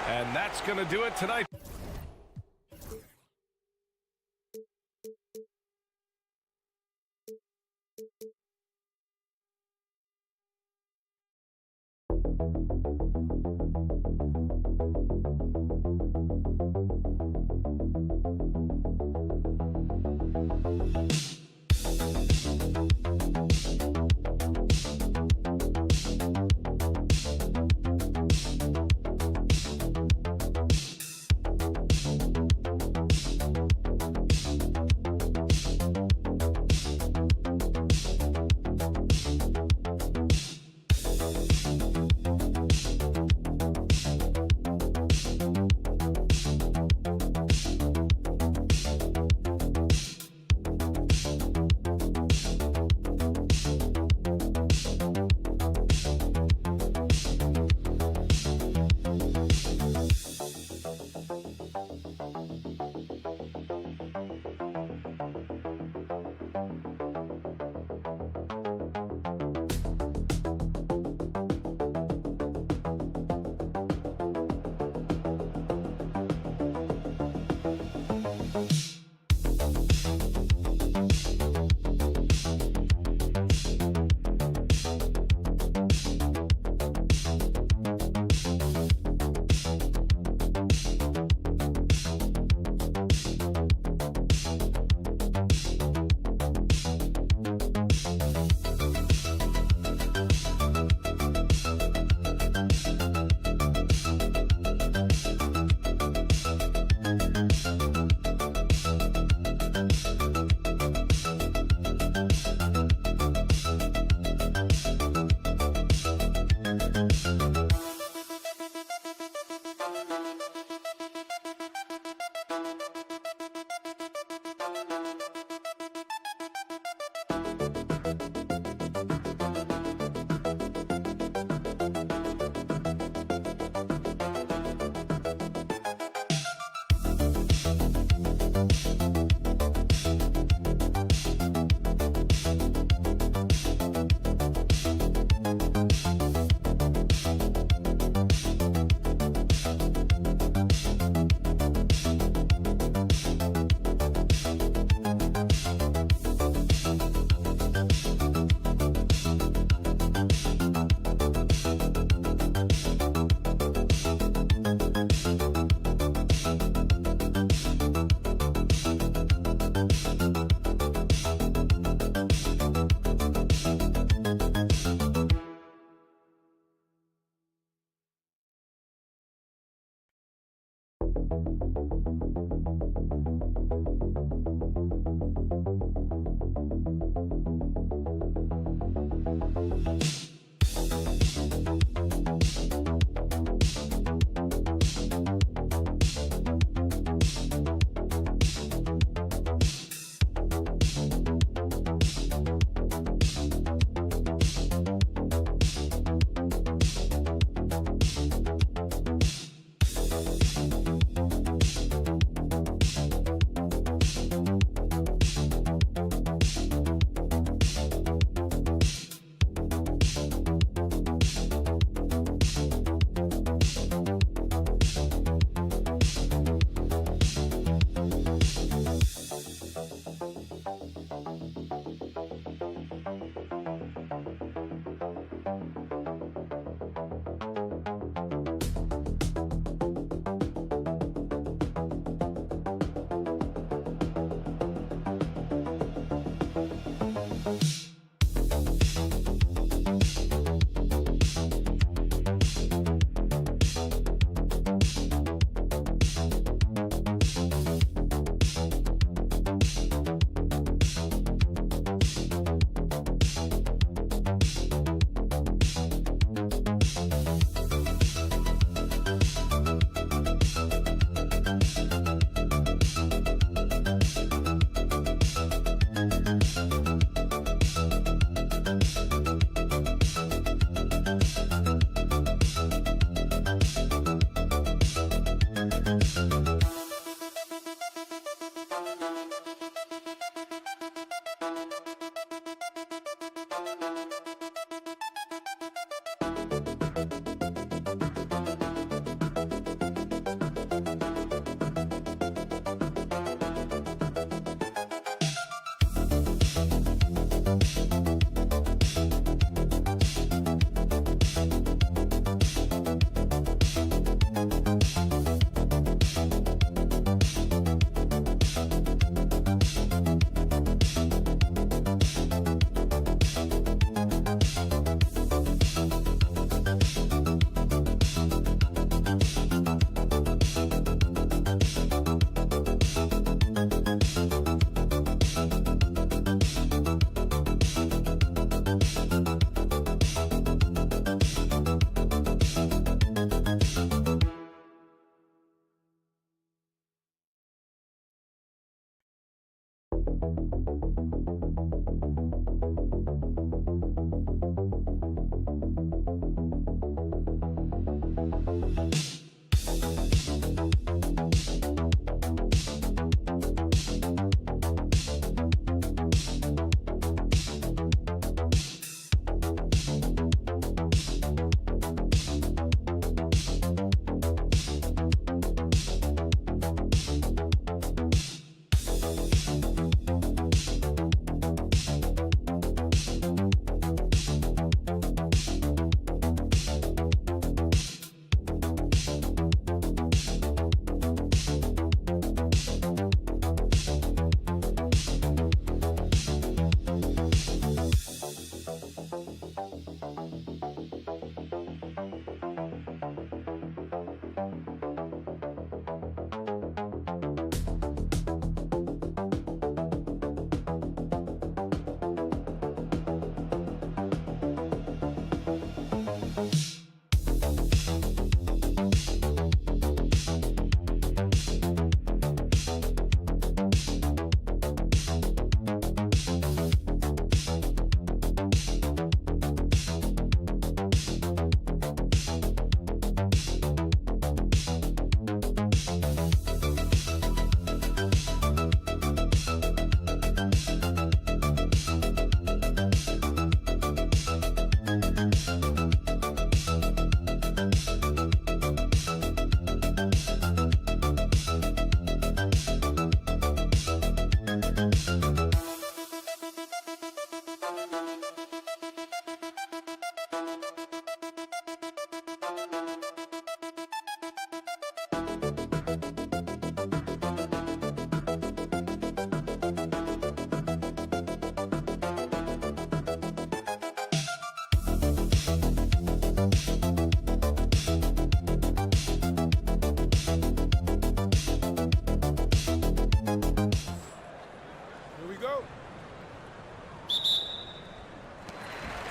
And that's going to do it tonight.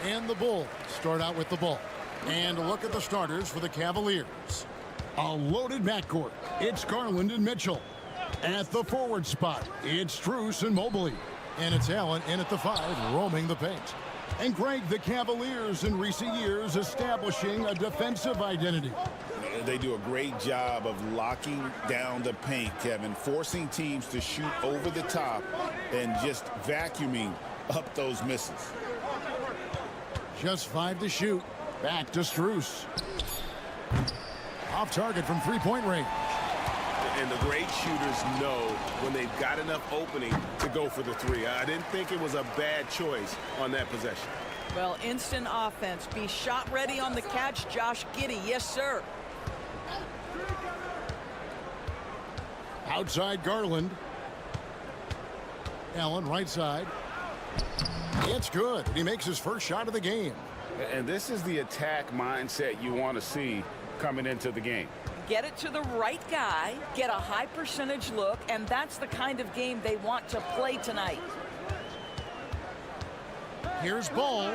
And the Bulls start out with the ball. And look at the starters for the Cavaliers. A loaded backcourt. It's Garland and Mitchell. At the forward spot, it's Strus and Mobley. And it's Allen in at the 5, roaming the paint. And Greg, the Cavaliers in recent years establishing a defensive identity. They do a great job of locking down the paint, Kevin, forcing teams to shoot over the top and just vacuuming up those misses. Just 5 to shoot. Back to Strus. Off target from three-point range. And the great shooters know when they've got enough opening to go for the three. I didn't think it was a bad choice on that possession. Well, instant offense. Be shot ready on the catch, Josh Giddey. Yes, sir. Outside Garland. Allen right side. It's good. He makes his first shot of the game. And this is the attack mindset you want to see coming into the game. Get it to the right guy, get a high percentage look, and that's the kind of game they want to play tonight. Here's Ball.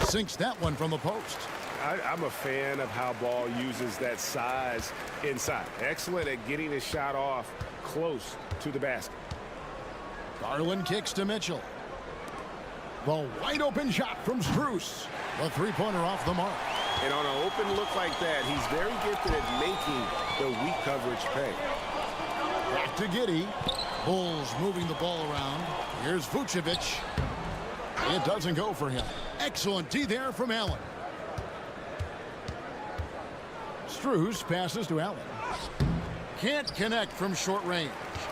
Sinks that one from the post. I'm a fan of how Ball uses that size inside. Excellent at getting his shot off close to the basket. Garland kicks to Mitchell. The wide open shot from Strus. The three-pointer off the mark. And on an open look like that, he's very gifted at making the weak coverage pay. Back to Giddey. Bulls moving the ball around. Here's Vucevic. It doesn't go for him. Excellent D there from Allen. Strus passes to Allen. Can't connect from short range.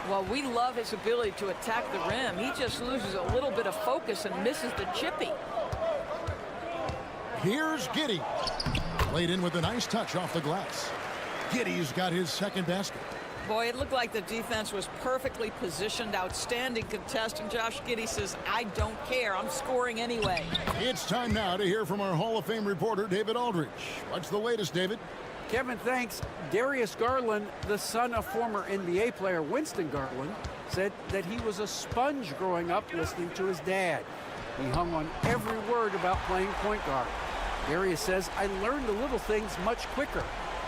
Well, we love his ability to attack the rim. He just loses a little bit of focus and misses the chippy. Here's Giddey. Played in with a nice touch off the glass. Giddey's got his second basket. Boy, it looked like the defense was perfectly positioned. Outstanding contest. And Josh Giddey says, I don't care. I'm scoring anyway. It's time now to hear from our Hall of Fame reporter, David Aldridge. What's the latest, David? Kevin, thanks. Darius Garland, the son of former NBA player Winston Garland, said that he was a sponge growing up listening to his dad. He hung on every word about playing point guard. Darius says, I learned the little things much quicker.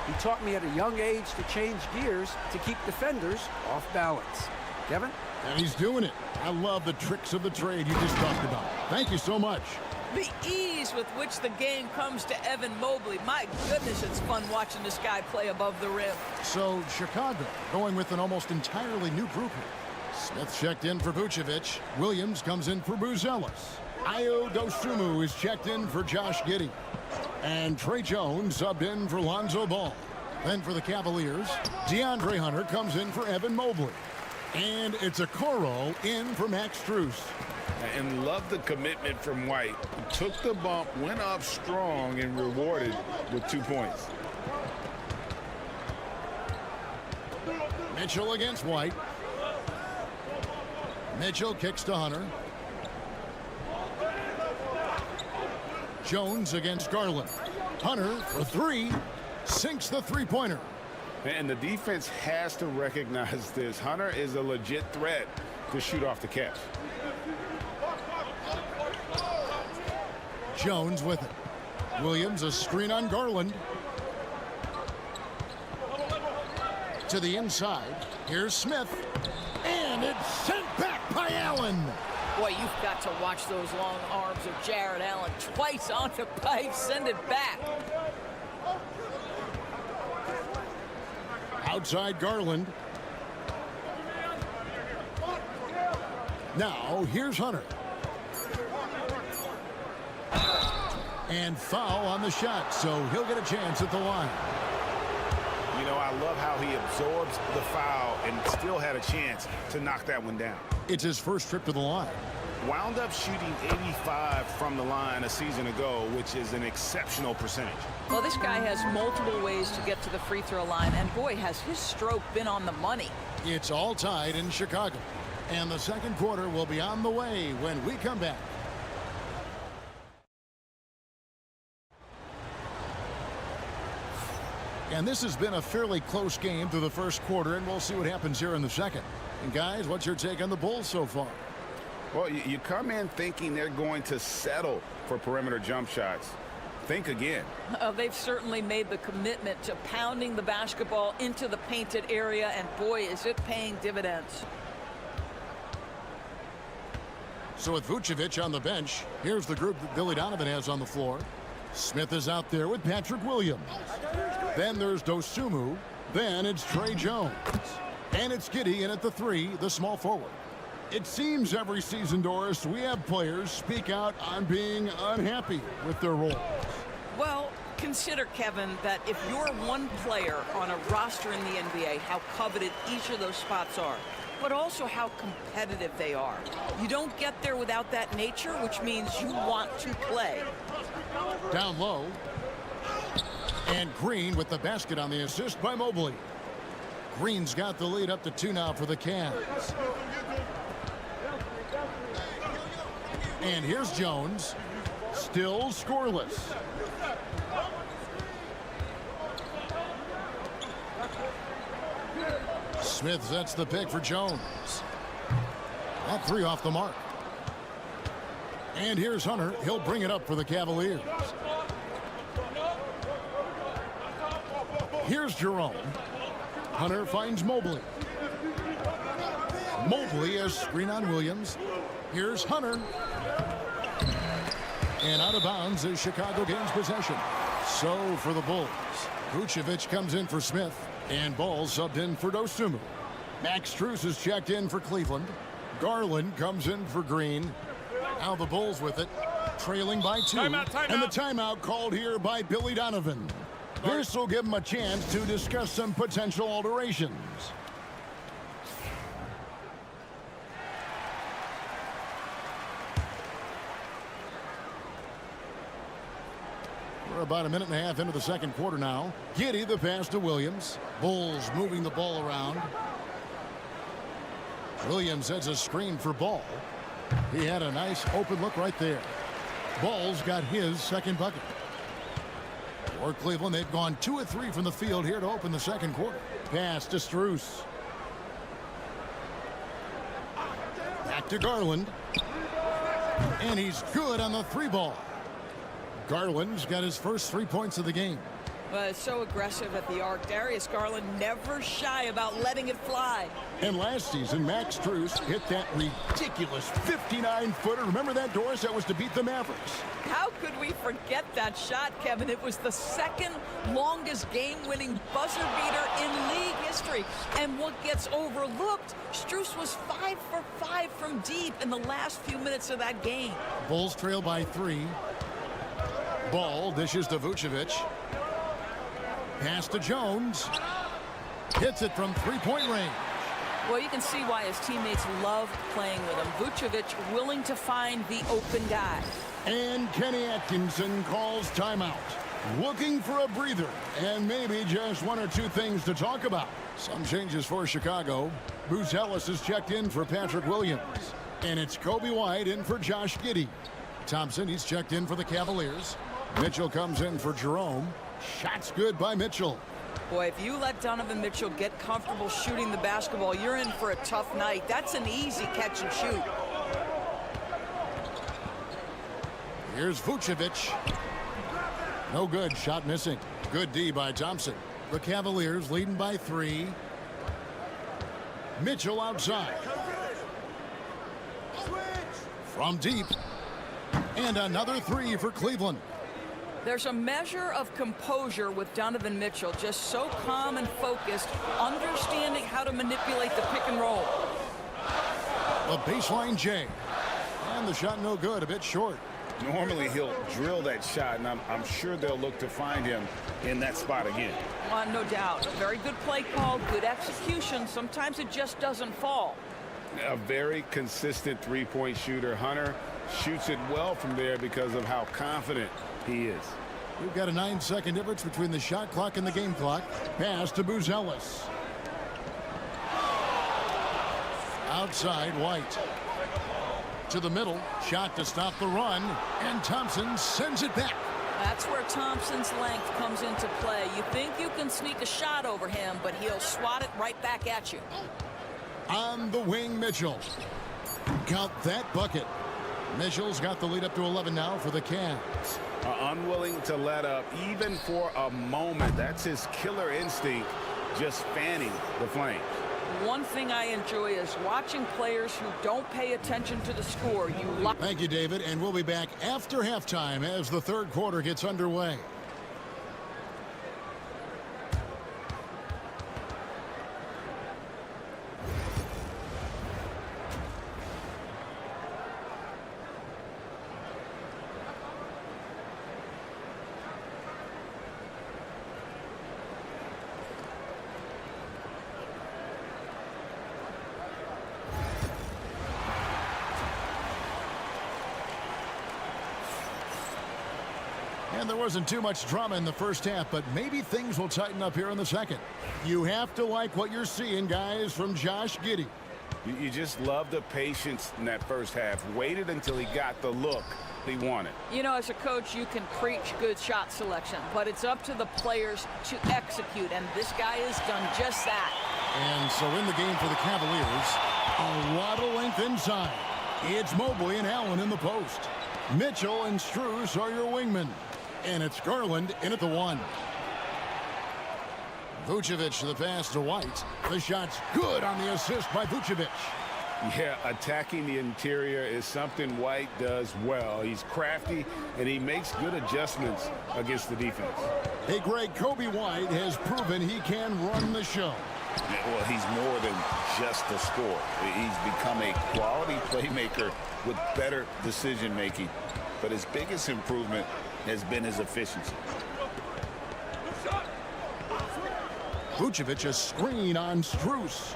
He taught me at a young age to change gears to keep defenders off balance. Kevin? And he's doing it. I love the tricks of the trade you just talked about. Thank you so much. The ease with which the game comes to Evan Mobley. My goodness, it's fun watching this guy play above the rim. So Chicago going with an almost entirely new group here. Smith checked in for Vucevic. Williams comes in for Buzelis. Ayo Dosunmu is checked in for Josh Giddey. And Trey Jones subbed in for Lonzo Ball. Then for the Cavaliers, DeAndre Hunter comes in for Evan Mobley. And it's Okoro in for Max Strus. And love the commitment from White. Took the bump, went up strong, and rewarded with 2 points. Mitchell against White. Mitchell kicks to Hunter. Jones against Garland. Hunter for three. Sinks the three-pointer. And the defense has to recognize this. Hunter is a legit threat to shoot off the catch. Jones with it. Williams a screen on Garland. To the inside. Here's Smith. And it's sent back by Allen. Boy, you've got to watch those long arms of Jared Allen. Twice on the pipe, send it back. Outside Garland. Now here's Hunter. And foul on the shot, so he'll get a chance at the line. You know, I love how he absorbs the foul and still had a chance to knock that one down. It's his first trip to the line. Wound up shooting 85 from the line a season ago, which is an exceptional percentage. Well, this guy has multiple ways to get to the free throw line, and boy, has his stroke been on the money. It's all tied in Chicago, and the second quarter will be on the way when we come back. And this has been a fairly close game through the first quarter, and we'll see what happens here in the second. And guys, what's your take on the Bulls so far? Well, you come in thinking they're going to settle for perimeter jump shots. Think again. They've certainly made the commitment to pounding the basketball into the painted area, and boy, is it paying dividends. So with Vucevic on the bench, here's the group that Billy Donovan has on the floor. Smith is out there with Patrick Williams. Then there's Dosunmu. Then it's Trey Jones. And it's Giddey in at the three, the small forward. It seems every season, Doris, we have players speak out on being unhappy with their roles. Well, consider, Kevin, that if you're one player on a roster in the NBA, how coveted each of those spots are, but also how competitive they are. You don't get there without that nature, which means you want to play. Down low. And Green with the basket on the assist by Mobley. Green's got the lead up to 2 now for the Cavs. And here's Jones. Still scoreless. Smith sets the pick for Jones. That three off the mark. And here's Hunter. He'll bring it up for the Cavaliers. Here's Jerome. Hunter finds Mobley. Mobley has screen on Williams. Here's Hunter. And out of bounds as Chicago gains possession. So for the Bulls, Vucevic comes in for Smith, and Ball subbed in for Dosunmu. Max Strus is checked in for Cleveland. Garland comes in for Green. Now the Bulls with it, trailing by 2. And the timeout called here by Billy Donovan. This will give him a chance to discuss some potential alterations. We're about a minute and a half into the second quarter now. Giddey the pass to Williams. Bulls moving the ball around. Williams sets a screen for Ball. He had a nice open look right there. Ball's got his second bucket. For Cleveland, they've gone 2 of 3 from the field here to open the second quarter. Pass to Strus. Back to Garland. And he's good on the 3-ball. Garland's got his first 3 points of the game. So aggressive at the arc. Darius Garland never shy about letting it fly. And last season, Max Strus hit that ridiculous 59-footer. Remember that, Doris? That was to beat the Mavericks. How could we forget that shot, Kevin? It was the second longest game-winning buzzer beater in league history. And what gets overlooked, Strus was 5 for 5 from deep in the last few minutes of that game. Bulls trail by 3. Ball dishes to Vucevic. Pass to Jones. Hits it from 3-point range. Well, you can see why his teammates love playing with him. Vucevic willing to find the open guy. And Kenny Atkinson calls timeout. Looking for a breather and maybe just 1 or 2 things to talk about. Some changes for Chicago. Bruce Ellis is checked in for Patrick Williams. And it's Kobe White in for Josh Giddey. Thompson, he's checked in for the Cavaliers. Mitchell comes in for Jerome. Shots good by Mitchell. Boy, if you let Donovan Mitchell get comfortable shooting the basketball, you're in for a tough night. That's an easy catch and shoot. Here's Vucevic. No good. Shot missing. Good D by Thompson. The Cavaliers leading by 3. Mitchell outside. From deep. And another 3 for Cleveland. There's a measure of composure with Donovan Mitchell, just so calm and focused, understanding how to manipulate the pick and roll. A baseline J. And the shot no good, a bit short. Normally he'll drill that shot, and I'm sure they'll look to find him in that spot again. No doubt. A very good play call, good execution. Sometimes it just doesn't fall. A very consistent 3-point shooter. Hunter shoots it well from there because of how confident he is. We've got a 9-second difference between the shot clock and the game clock. Pass to Booz Ellis. Outside, White. To the middle. Shot to stop the run. And Thompson sends it back. That's where Thompson's length comes into play. You think you can sneak a shot over him, but he'll swat it right back at you. On the wing, Mitchell. Got that bucket. Mitchell's got the lead up to 11 now for the Cavs. Unwilling to let up even for a moment. That's his killer instinct, just fanning the flames. One thing I enjoy is watching players who don't pay attention to the score. Thank you, David, and we'll be back after halftime as the third quarter gets underway. And there wasn't too much drama in the first half, but maybe things will tighten up here in the second. You have to like what you're seeing, guys, from Josh Giddey. You just love the patience in that first half. Waited until he got the look he wanted. You know, as a coach, you can preach good shot selection, but it's up to the players to execute, and this guy has done just that. And so in the game for the Cavaliers, a lot of length inside. It's Mobley and Allen in the post. Mitchell and Strus are your wingmen. And it's Garland in at the 1. Vucevic the pass to White. The shot's good on the assist by Vucevic. Yeah, attacking the interior is something White does well. He's crafty, and he makes good adjustments against the defense. Hey, Greg, Kobe White has proven he can run the show. Well, he's more than just a scorer. He's become a quality playmaker with better decision-making. But his biggest improvement has been his efficiency. Vucevic, a screen on Strus.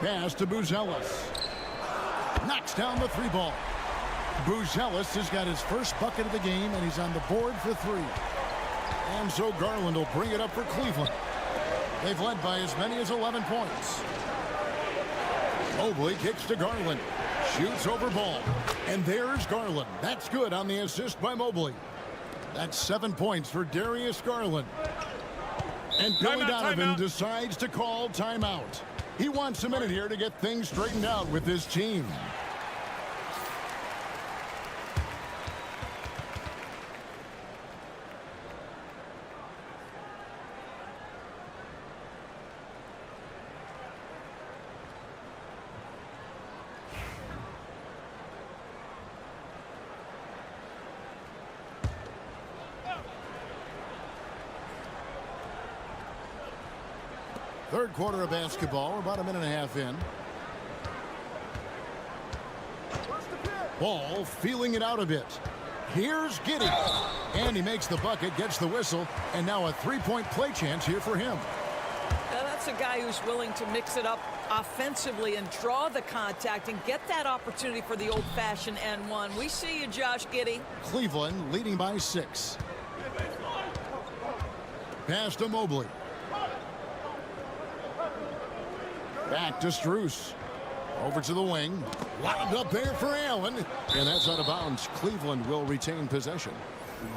Pass to Buzelis. Knocks down the three ball. Buzelis has got his first bucket of the game, and he's on the board for three. And so Garland will bring it up for Cleveland. They've led by as many as 11 points. Mobley kicks to Garland. Shoots over ball. And there's Garland. That's good on the assist by Mobley. That's 7 points for Darius Garland. And Billy Donovan decides to call timeout. He wants a minute here to get things straightened out with his team. Third quarter of basketball. We're about a minute and a half in. Ball feeling it out a bit. Here's Giddey. And he makes the bucket, gets the whistle, and now a three-point play chance here for him. Now that's a guy who's willing to mix it up offensively and draw the contact and get that opportunity for the old-fashioned N1. We see you, Josh Giddey. Cleveland leading by 6. Pass to Mobley. Back to Strus. Over to the wing. Lined up there for Allen. And that's out of bounds. Cleveland will retain possession.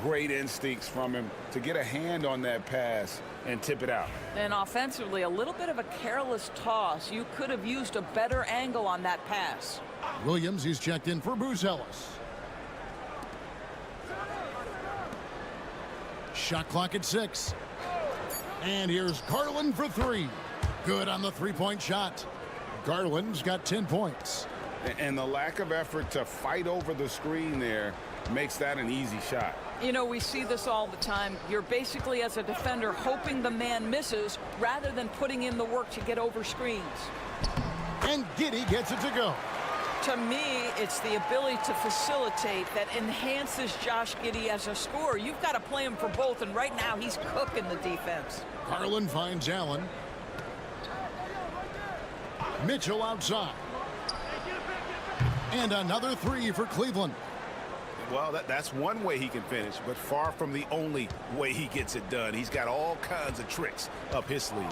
Great instincts from him to get a hand on that pass and tip it out. And offensively, a little bit of a careless toss. You could have used a better angle on that pass. Williams, he's checked in for Buzelis. Shot clock at 6. And here's Garland for 3. Good on the three-point shot. Garland's got 10 points. And the lack of effort to fight over the screen there makes that an easy shot. You know, we see this all the time. You're basically, as a defender, hoping the man misses rather than putting in the work to get over screens. And Giddey gets it to go. To me, it's the ability to facilitate that enhances Josh Giddey as a scorer. You've got to play him for both, and right now he's cooking the defense. Garland finds Allen. Mitchell outside. And another 3 for Cleveland. Well, that's one way he can finish, but far from the only way he gets it done. He's got all kinds of tricks up his sleeve.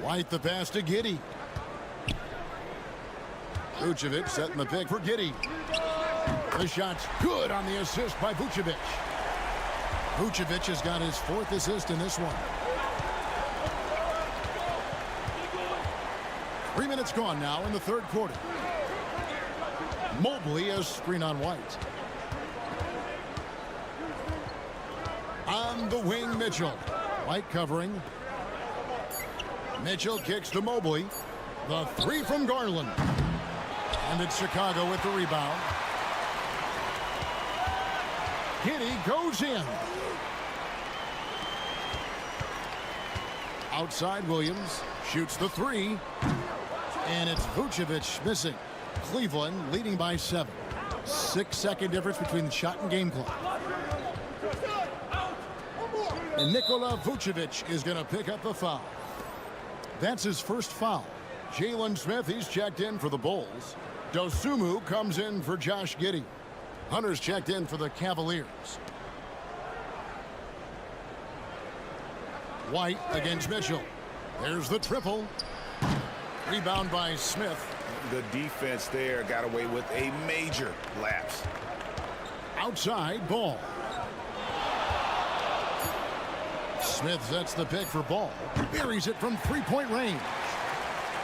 White the pass to Giddey. Vucevic setting the pick for Giddey. The shot's good on the assist by Vucevic. Vucevic has got his 4th assist in this one. 3 minutes gone now in the third quarter. Mobley a screen on White. On the wing, Mitchell. White covering. Mitchell kicks to Mobley. The 3 from Garland. And it's Chicago with the rebound. Giddey goes in. Outside, Williams shoots the 3. And it's Vucevic missing. Cleveland leading by 7. 6-second difference between the shot and game clock. And Nikola Vucevic is going to pick up the foul. That's his first foul. Jalen Smith, he's checked in for the Bulls. Dosunmu comes in for Josh Giddey. Hunter's checked in for the Cavaliers. White against Mitchell. There's the triple. Rebound by Smith. The defense there got away with a major lapse. Outside, Ball. Smith sets the pick for Ball. Buries it from three-point range.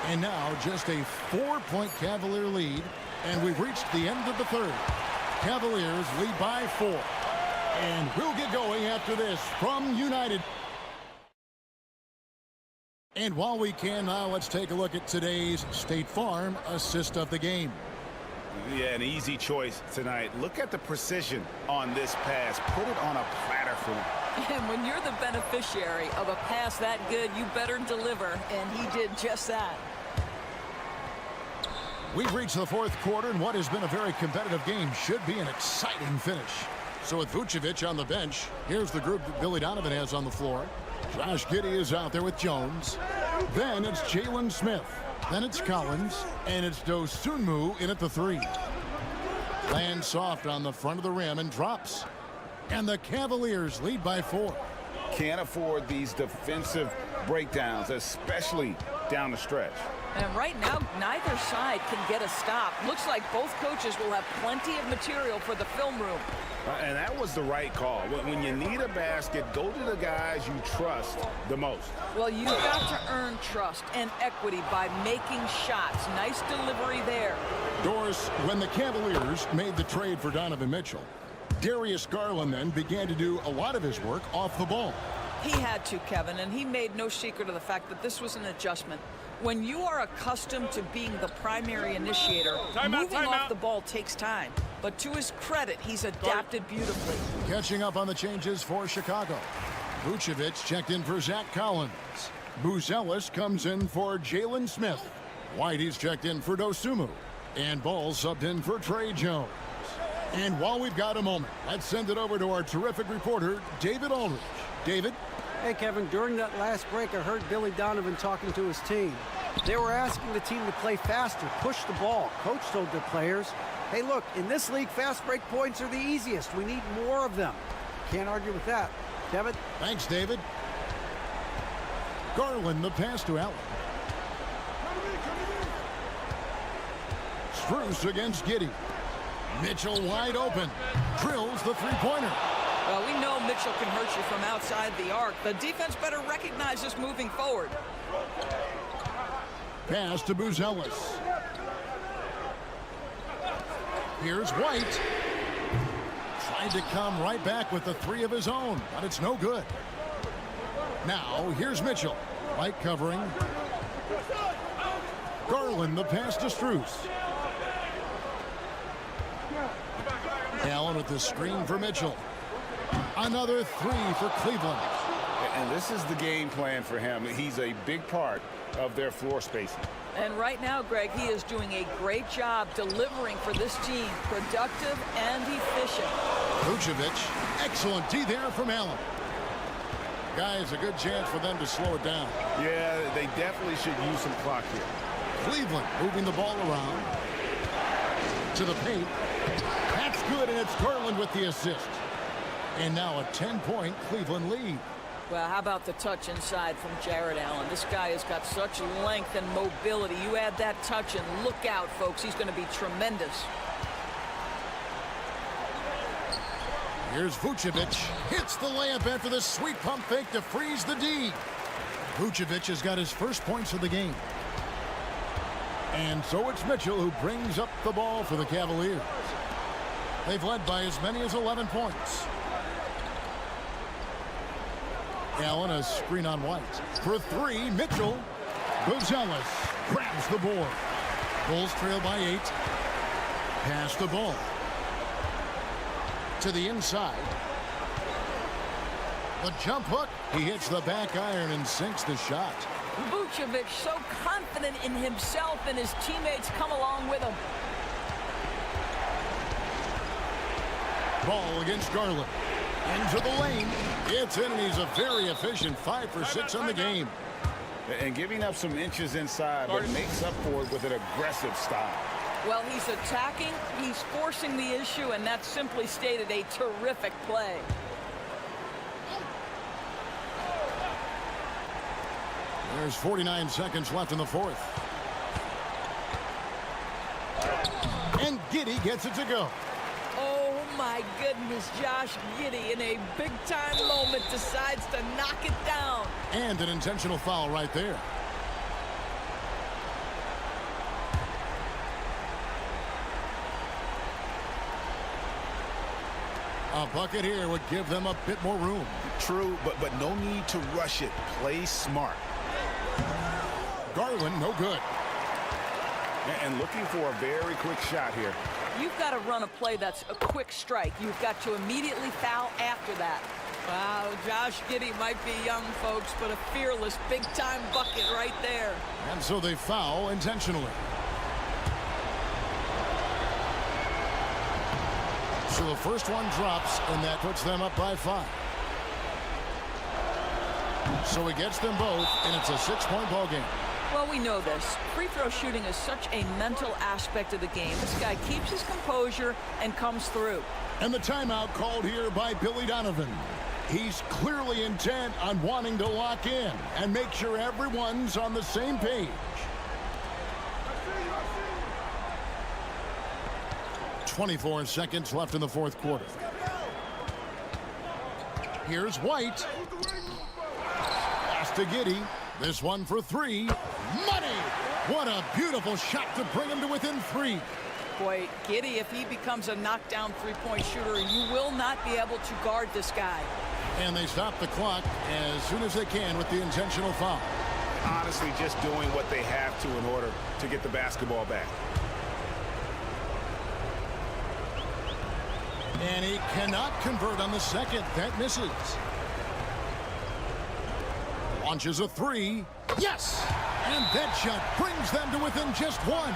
And now just a 4-point Cavalier lead. And we've reached the end of the third. Cavaliers lead by 4. And we'll get going after this from United. And while we can now, let's take a look at today's State Farm assist of the game. Yeah, an easy choice tonight. Look at the precision on this pass. Put it on a platter for him. And when you're the beneficiary of a pass that good, you better deliver, and he did just that. We've reached the fourth quarter, and what has been a very competitive game should be an exciting finish. So with Vucevic on the bench, here's the group that Billy Donovan has on the floor. Josh Giddey is out there with Jones. Then it's Jalen Smith. Then it's Collins. And it's Dosunmu in at the 3. Lands soft on the front of the rim and drops. And the Cavaliers lead by 4. Can't afford these defensive breakdowns, especially down the stretch. And right now, neither side can get a stop. Looks like both coaches will have plenty of material for the film room. And that was the right call. When you need a basket, go to the guys you trust the most. Well, you've got to earn trust and equity by making shots. Nice delivery there. Doris, when the Cavaliers made the trade for Donovan Mitchell, Darius Garland then began to do a lot of his work off the ball. He had to, Kevin, and he made no secret of the fact that this was an adjustment. When you are accustomed to being the primary initiator, moving off the ball takes time. But to his credit, he's adapted beautifully. Catching up on the changes for Chicago. Vucevic checked in for Zach Collins. Buzelis comes in for Jalen Smith. Whitey's checked in for Dosunmu. And Ball subbed in for Trey Jones. And while we've got a moment, let's send it over to our terrific reporter, David Aldridge. David? Hey, Kevin, during that last break, I heard Billy Donovan talking to his team. They were asking the team to play faster, push the ball. Coach told their players, hey, look, in this league, fast break points are the easiest. We need more of them. Can't argue with that. Kevin? Thanks, David. Garland, the pass to Allen. Strus against Giddey. Mitchell wide open. Drills the three-pointer. Well, we know Mitchell can hurt you from outside the arc. The defense better recognize this moving forward. Pass to Buzelis. Here's White. Tried to come right back with the 3 of his own, but it's no good. Now, here's Mitchell. White covering. Garland, the pass to Strus. Allen with the screen for Mitchell. Another 3 for Cleveland. And this is the game plan for him. He's a big part of their floor spacing. And right now, Greg, he is doing a great job delivering for this team. Productive and efficient. Vucevic, excellent D there from Allen. Guys, a good chance for them to slow it down. Yeah, they definitely should use some clock here. Cleveland moving the ball around. To the paint. That's good, and it's Garland with the assist. And now a 10-point Cleveland lead. Well, how about the touch inside from Jared Allen? This guy has got such length and mobility. You add that touch and look out, folks. He's going to be tremendous. Here's Vucevic. Hits the layup after the sweet pump fake to freeze the D. Vucevic has got his first points of the game. And so it's Mitchell who brings up the ball for the Cavaliers. They've led by as many as 11 points. Allen, a screen on White. For 3, Mitchell. Buzelis grabs the board. Bulls trail by 8. Pass the ball. To the inside. The jump hook. He hits the back iron and sinks the shot. Vucevic so confident in himself, and his teammates come along with him. Ball against Garland. Into the lane. It's in, and he's a very efficient 5 for 6 on the game. And giving up some inches inside, but makes up for it with an aggressive style. Well, he's attacking, he's forcing the issue, and that's simply stated a terrific play. There's 49 seconds left in the fourth. And Giddey gets it to go. Oh, my goodness, Josh Giddey in a big-time moment decides to knock it down. And an intentional foul right there. A bucket here would give them a bit more room. True, but no need to rush it. Play smart. Jalen, no good. And looking for a very quick shot here. You've got to run a play that's a quick strike. You've got to immediately foul after that. Wow, Josh Giddey might be young, folks, but a fearless big-time bucket right there. And so they foul intentionally. So the first one drops, and that puts them up by 5. So he gets them both, and it's a 6-point ball game. Well, we know this. Free throw shooting is such a mental aspect of the game. This guy keeps his composure and comes through. And the timeout called here by Billy Donovan. He's clearly intent on wanting to lock in and make sure everyone's on the same page. 24 seconds left in the fourth quarter. Here's White. Pass to Giddey. This one for 3. Money! What a beautiful shot to bring him to within 3. Boy, Giddey, if he becomes a knockdown three-point shooter, you will not be able to guard this guy. And they stop the clock as soon as they can with the intentional foul. Honestly, just doing what they have to in order to get the basketball back. And he cannot convert on the second. That misses. Launches a 3. Yes! And that shot brings them to within just 1.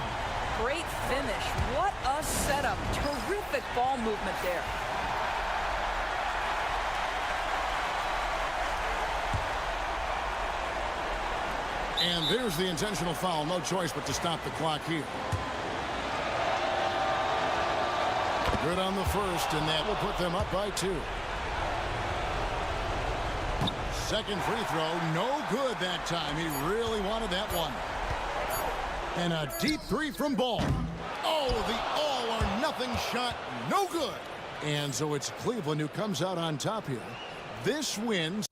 Great finish. What a setup. Terrific ball movement there. And there's the intentional foul. No choice but to stop the clock here. Good on the first, and that will put them up by 2. Second free throw, no good that time. He really wanted that one. And a deep 3 from Ball. Oh, the all-or-nothing shot, no good. And so it's Cleveland who comes out on top here. This wins.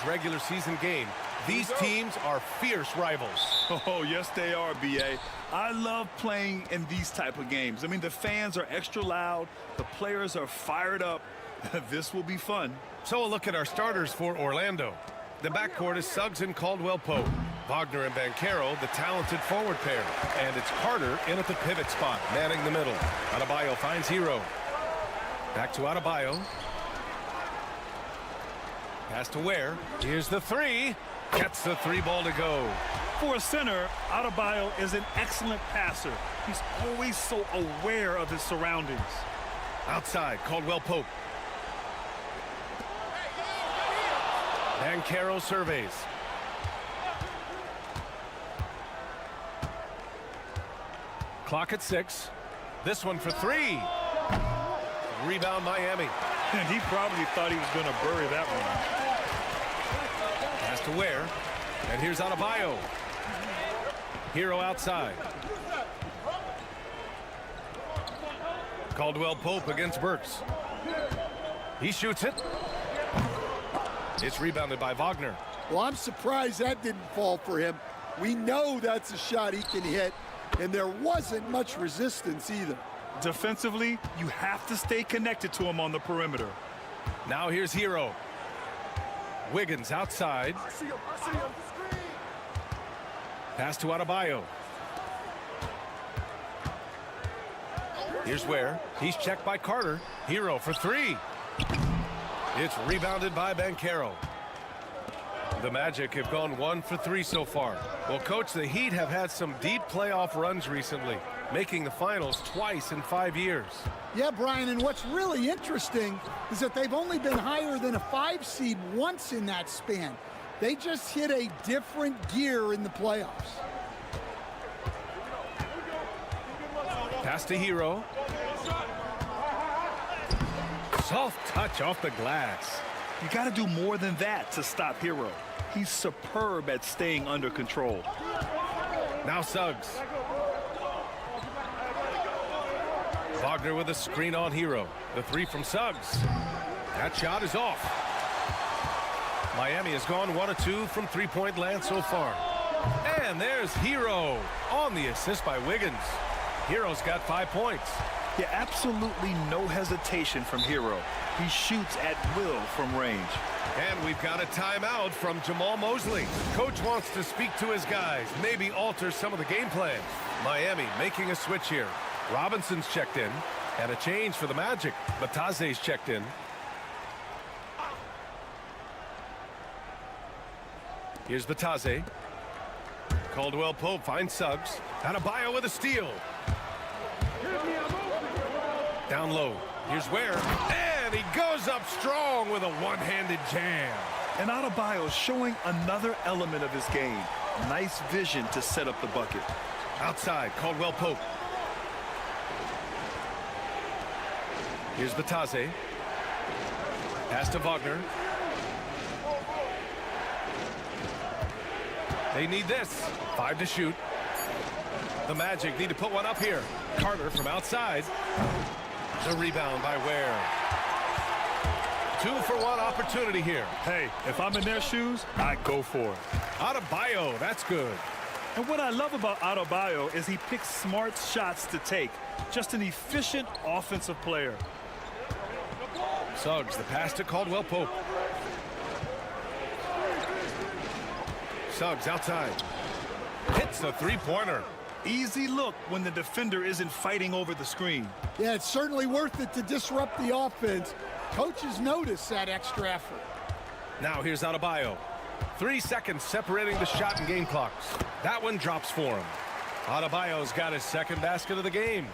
Regular season game. These teams are fierce rivals. Oh, yes, they are, B.A. I love playing in these type of games. I mean, the fans are extra loud. The players are fired up. This will be fun. So a look at our starters for Orlando. The backcourt is Suggs and Caldwell-Pope. Wagner and Banchero, the talented forward pair. And it's Carter in at the pivot spot, manning the middle. Adebayo finds Hero. Back to Adebayo. Pass to Ware. Here's the three. Gets the three ball to go. For a center, Adebayo is an excellent passer. He's always so aware of his surroundings. Outside, Caldwell-Pope. Banchero surveys. Clock at 6. This one for 3. Rebound Miami. And he probably thought he was going to bury that one. Pass to Ware. And here's Adebayo. Hero outside. Caldwell-Pope against Burks. He shoots it. It's rebounded by Wagner. Well, I'm surprised that didn't fall for him. We know that's a shot he can hit, and there wasn't much resistance either. Defensively, you have to stay connected to him on the perimeter. Now here's Hero. Wiggins outside. Pass to Adebayo. Here's where he's checked by Carter. Hero for three. It's rebounded by Banchero. The Magic have gone 1 for 3 so far. Well, Coach, the Heat have had some deep playoff runs recently, making the finals twice in 5 years. Yeah, Brian, and what's really interesting is that they've only been higher than a 5 seed once in that span. They just hit a different gear in the playoffs. Pass to Hero. Soft touch off the glass. You got to do more than that to stop Hero. He's superb at staying under control. Now Suggs. Wagner with a screen on Hero. The three from Suggs. That shot is off. Miami has gone 1 of 2 from three-point land so far. And there's Hero on the assist by Wiggins. Hero's got 5 points. Yeah, absolutely no hesitation from Hero. He shoots at will from range. And we've got a timeout from Jamal Mosley. Coach wants to speak to his guys, maybe alter some of the game plan. Miami making a switch here. Robinson's checked in, and a change for the Magic. Batase's checked in. Here's Batase. Caldwell Pope finds Suggs. Adebayo with a steal. Down low. Here's Ware. And he goes up strong with a one-handed jam. And Adebayo showing another element of his game. Nice vision to set up the bucket. Outside, Caldwell Pope. Here's Batase. Pass to Wagner. They need this. 5 to shoot. The Magic need to put one up here. Carter from outside. The rebound by Ware. 2-for-1 opportunity here. Hey, if I'm in their shoes, I go for it. Adebayo, that's good. And what I love about Adebayo is he picks smart shots to take. Just an efficient offensive player. Suggs, the pass to Caldwell Pope. Suggs outside. Hits a three-pointer. Easy look when the defender isn't fighting over the screen. Yeah, it's certainly worth it to disrupt the offense. Coaches notice that extra effort. Now here's Adebayo. 3 seconds separating the shot and game clocks. That one drops for him. Adebayo's got his second basket of the game.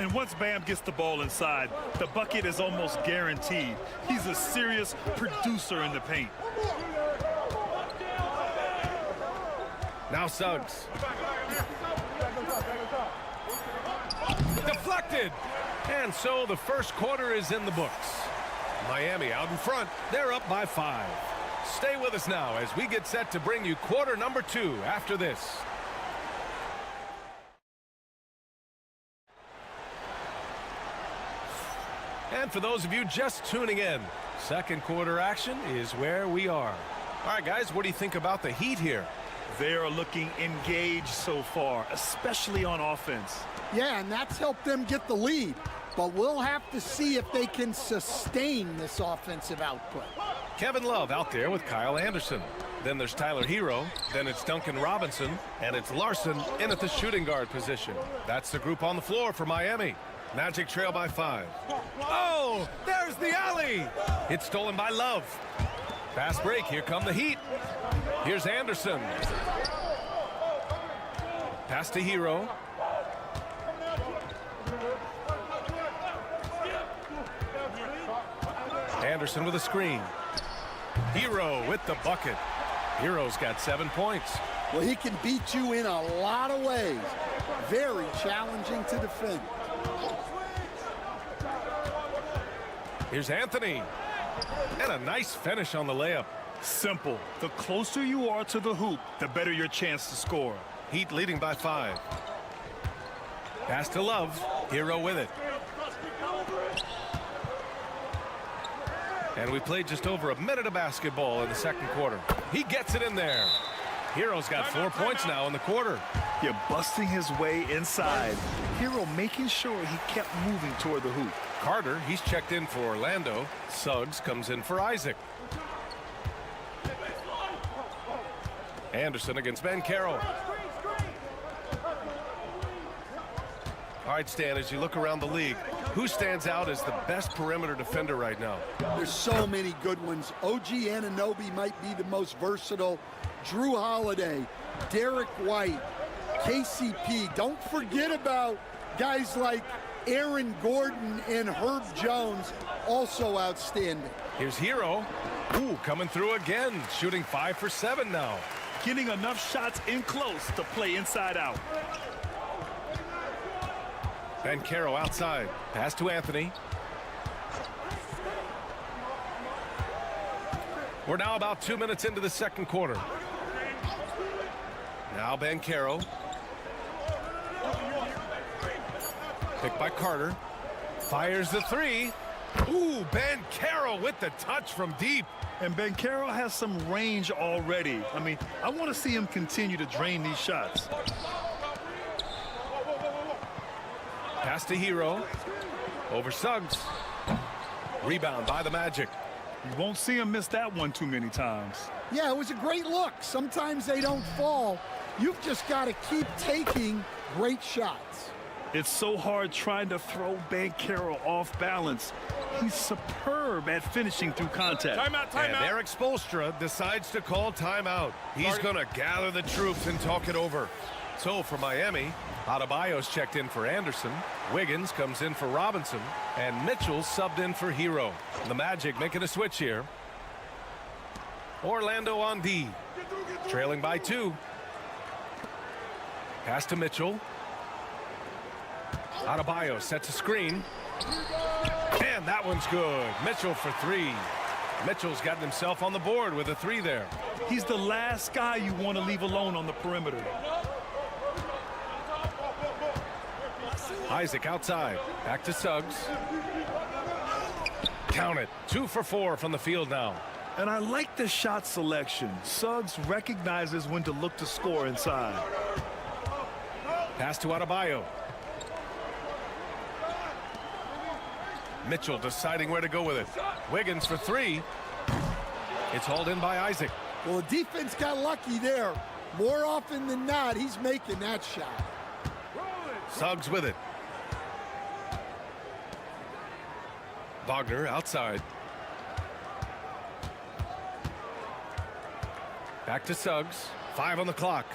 And once Bam gets the ball inside, the bucket is almost guaranteed. He's a serious producer in the paint. Now Suggs. Deflected. And so the first quarter is in the books. Miami out in front. They're up by 5. Stay with us now as we get set to bring you quarter number 2 after this. And for those of you just tuning in, second quarter action is where we are. All right, guys, what do you think about the Heat here? They are looking engaged so far, especially on offense. Yeah, and that's helped them get the lead. But we'll have to see if they can sustain this offensive output. Kevin Love out there with Kyle Anderson. Then there's Tyler Hero. Then it's Duncan Robinson. And it's Larson in at the shooting guard position. That's the group on the floor for Miami. Magic trail by 5. Oh, there's the alley. It's stolen by Love. Fast break. Here come the Heat. Here's Anderson. Pass to Hero. Anderson with a screen. Hero with the bucket. Hero's got 7 points. Well, he can beat you in a lot of ways. Very challenging to defend. Here's Anthony. And a nice finish on the layup. Simple. The closer you are to the hoop, the better your chance to score. Heat leading by 5. Pass to Love. Hero with it. And we played just over a minute of basketball in the second quarter. He gets it in there. Hero's got 4 points now in the quarter. You're busting his way inside. Hero making sure he kept moving toward the hoop. Carter, he's checked in for Orlando. Suggs comes in for Isaac. Anderson against Banchero. All right, Stan, as you look around the league, who stands out as the best perimeter defender right now? There's so many good ones. OG Anunoby might be the most versatile. Drew Holiday, Derek White, KCP. Don't forget about guys like Aaron Gordon and Herb Jones, also outstanding. Here's Hero. Ooh, coming through again, shooting 5 for 7 now. Getting enough shots in close to play inside out. Banchero outside. Pass to Anthony. We're now about 2 minutes into the second quarter. Now Banchero. Picked by Carter. Fires the three. Ooh, Banchero with the touch from deep. And Banchero has some range already. I mean, I want to see him continue to drain these shots. Pass to Hero. Over Suggs. Rebound by the Magic. You won't see him miss that one too many times. Yeah, it was a great look. Sometimes they don't fall. You've just got to keep taking great shots. It's so hard trying to throw Banchero off balance. He's superb at finishing through contact. Timeout. And Eric Spoelstra decides to call timeout. He's going to gather the troops and talk it over. So for Miami, Adebayo's checked in for Anderson. Wiggins comes in for Robinson. And Mitchell subbed in for Hero. The Magic making a switch here. Orlando on D. Trailing by 2. Pass to Mitchell. Adebayo sets a screen. And that one's good. Mitchell for 3. Mitchell's gotten himself on the board with a 3 there. He's the last guy you want to leave alone on the perimeter. Isaac outside. Back to Suggs. Count it. 2 for 4 from the field now. And I like the shot selection. Suggs recognizes when to look to score inside. Pass to Adebayo. Mitchell deciding where to go with it. Wiggins for 3. It's hauled in by Isaac. Well, the defense got lucky there. More often than not, he's making that shot. Suggs with it. Wagner outside. Back to Suggs. 5 on the clock.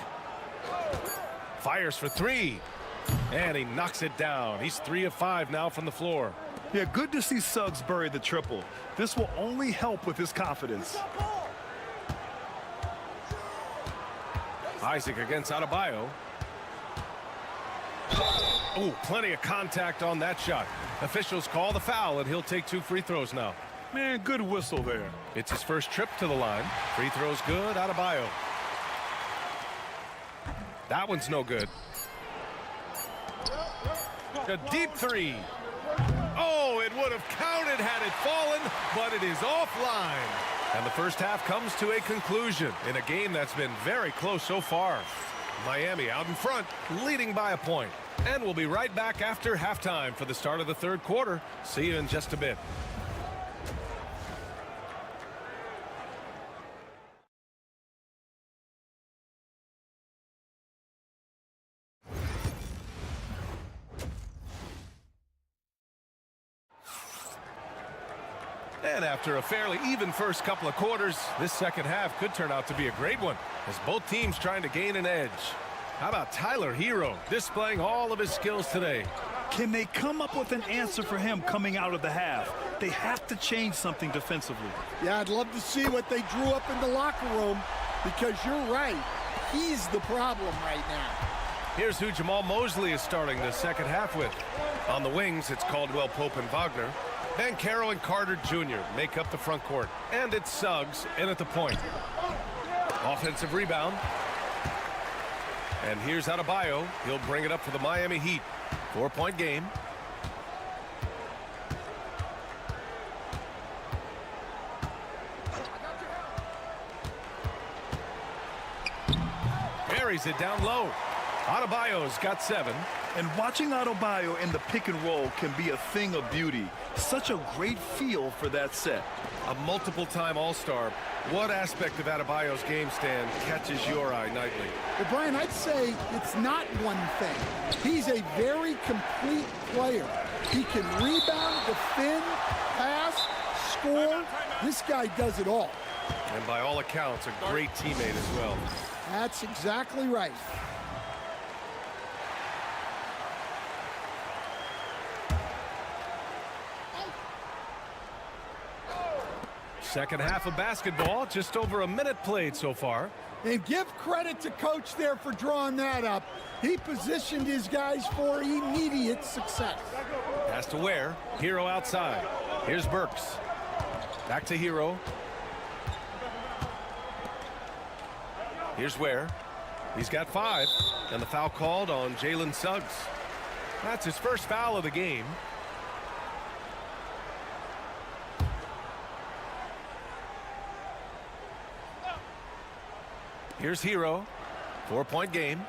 Fires for 3. And he knocks it down. He's 3 of 5 now from the floor. Yeah, good to see Suggs bury the triple. This will only help with his confidence. Isaac against Adebayo. Oh, plenty of contact on that shot. Officials call the foul, and he'll take 2 free throws now. Man, good whistle there. It's his first trip to the line. Free throws good. Adebayo. That one's no good. A deep 3. Oh, it would have counted had it fallen, but it is offline. And the first half comes to a conclusion in a game that's been very close so far. Miami out in front, leading by a point. And we'll be right back after halftime for the start of the third quarter. See you in just a bit. And after a fairly even first couple of quarters, this second half could turn out to be a great one as both teams trying to gain an edge. How about Tyler Hero displaying all of his skills today? Can they come up with an answer for him coming out of the half? They have to change something defensively. Yeah, I'd love to see what they drew up in the locker room because you're right. He's the problem right now. Here's who Jamal Mosley is starting the second half with. On the wings, it's Caldwell Pope and Wagner. Banchero and Carter Jr. make up the front court. And it's Suggs in at the point. Offensive rebound. And here's Adebayo. He'll bring it up for the Miami Heat. 4-point game. Buries it down low. Adebayo's got 7. And watching Adebayo in the pick and roll can be a thing of beauty. Such a great feel for that set. A multiple-time All-Star. What aspect of Adebayo's game, Stan, catches your eye nightly? Well, Brian, I'd say it's not one thing. He's a very complete player. He can rebound, defend, pass, score. This guy does it all. And by all accounts, a great teammate as well. That's exactly right. Second half of basketball, just over a minute played so far. And give credit to coach there for drawing that up. He positioned his guys for immediate success. Has to Ware. Hero outside. Here's Burks. Back to Hero. Here's Ware. He's got 5. And the foul called on Jalen Suggs. That's his first foul of the game. Here's Hero. 4-point game.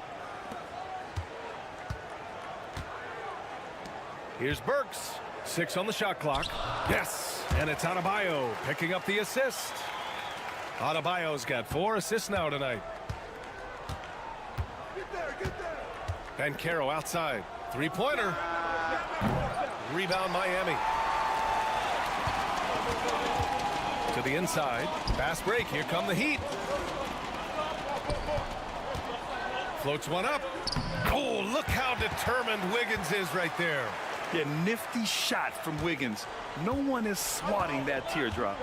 Here's Burks. 6 on the shot clock. Yes. And it's Adebayo picking up the assist. Adebayo's got 4 assists now tonight. Banchero outside. 3-pointer. Rebound Miami. To the inside. Fast break. Here come the Heat. Floats one up. Oh, look how determined Wiggins is right there. Yeah, nifty shot from Wiggins. No one is swatting that teardrop.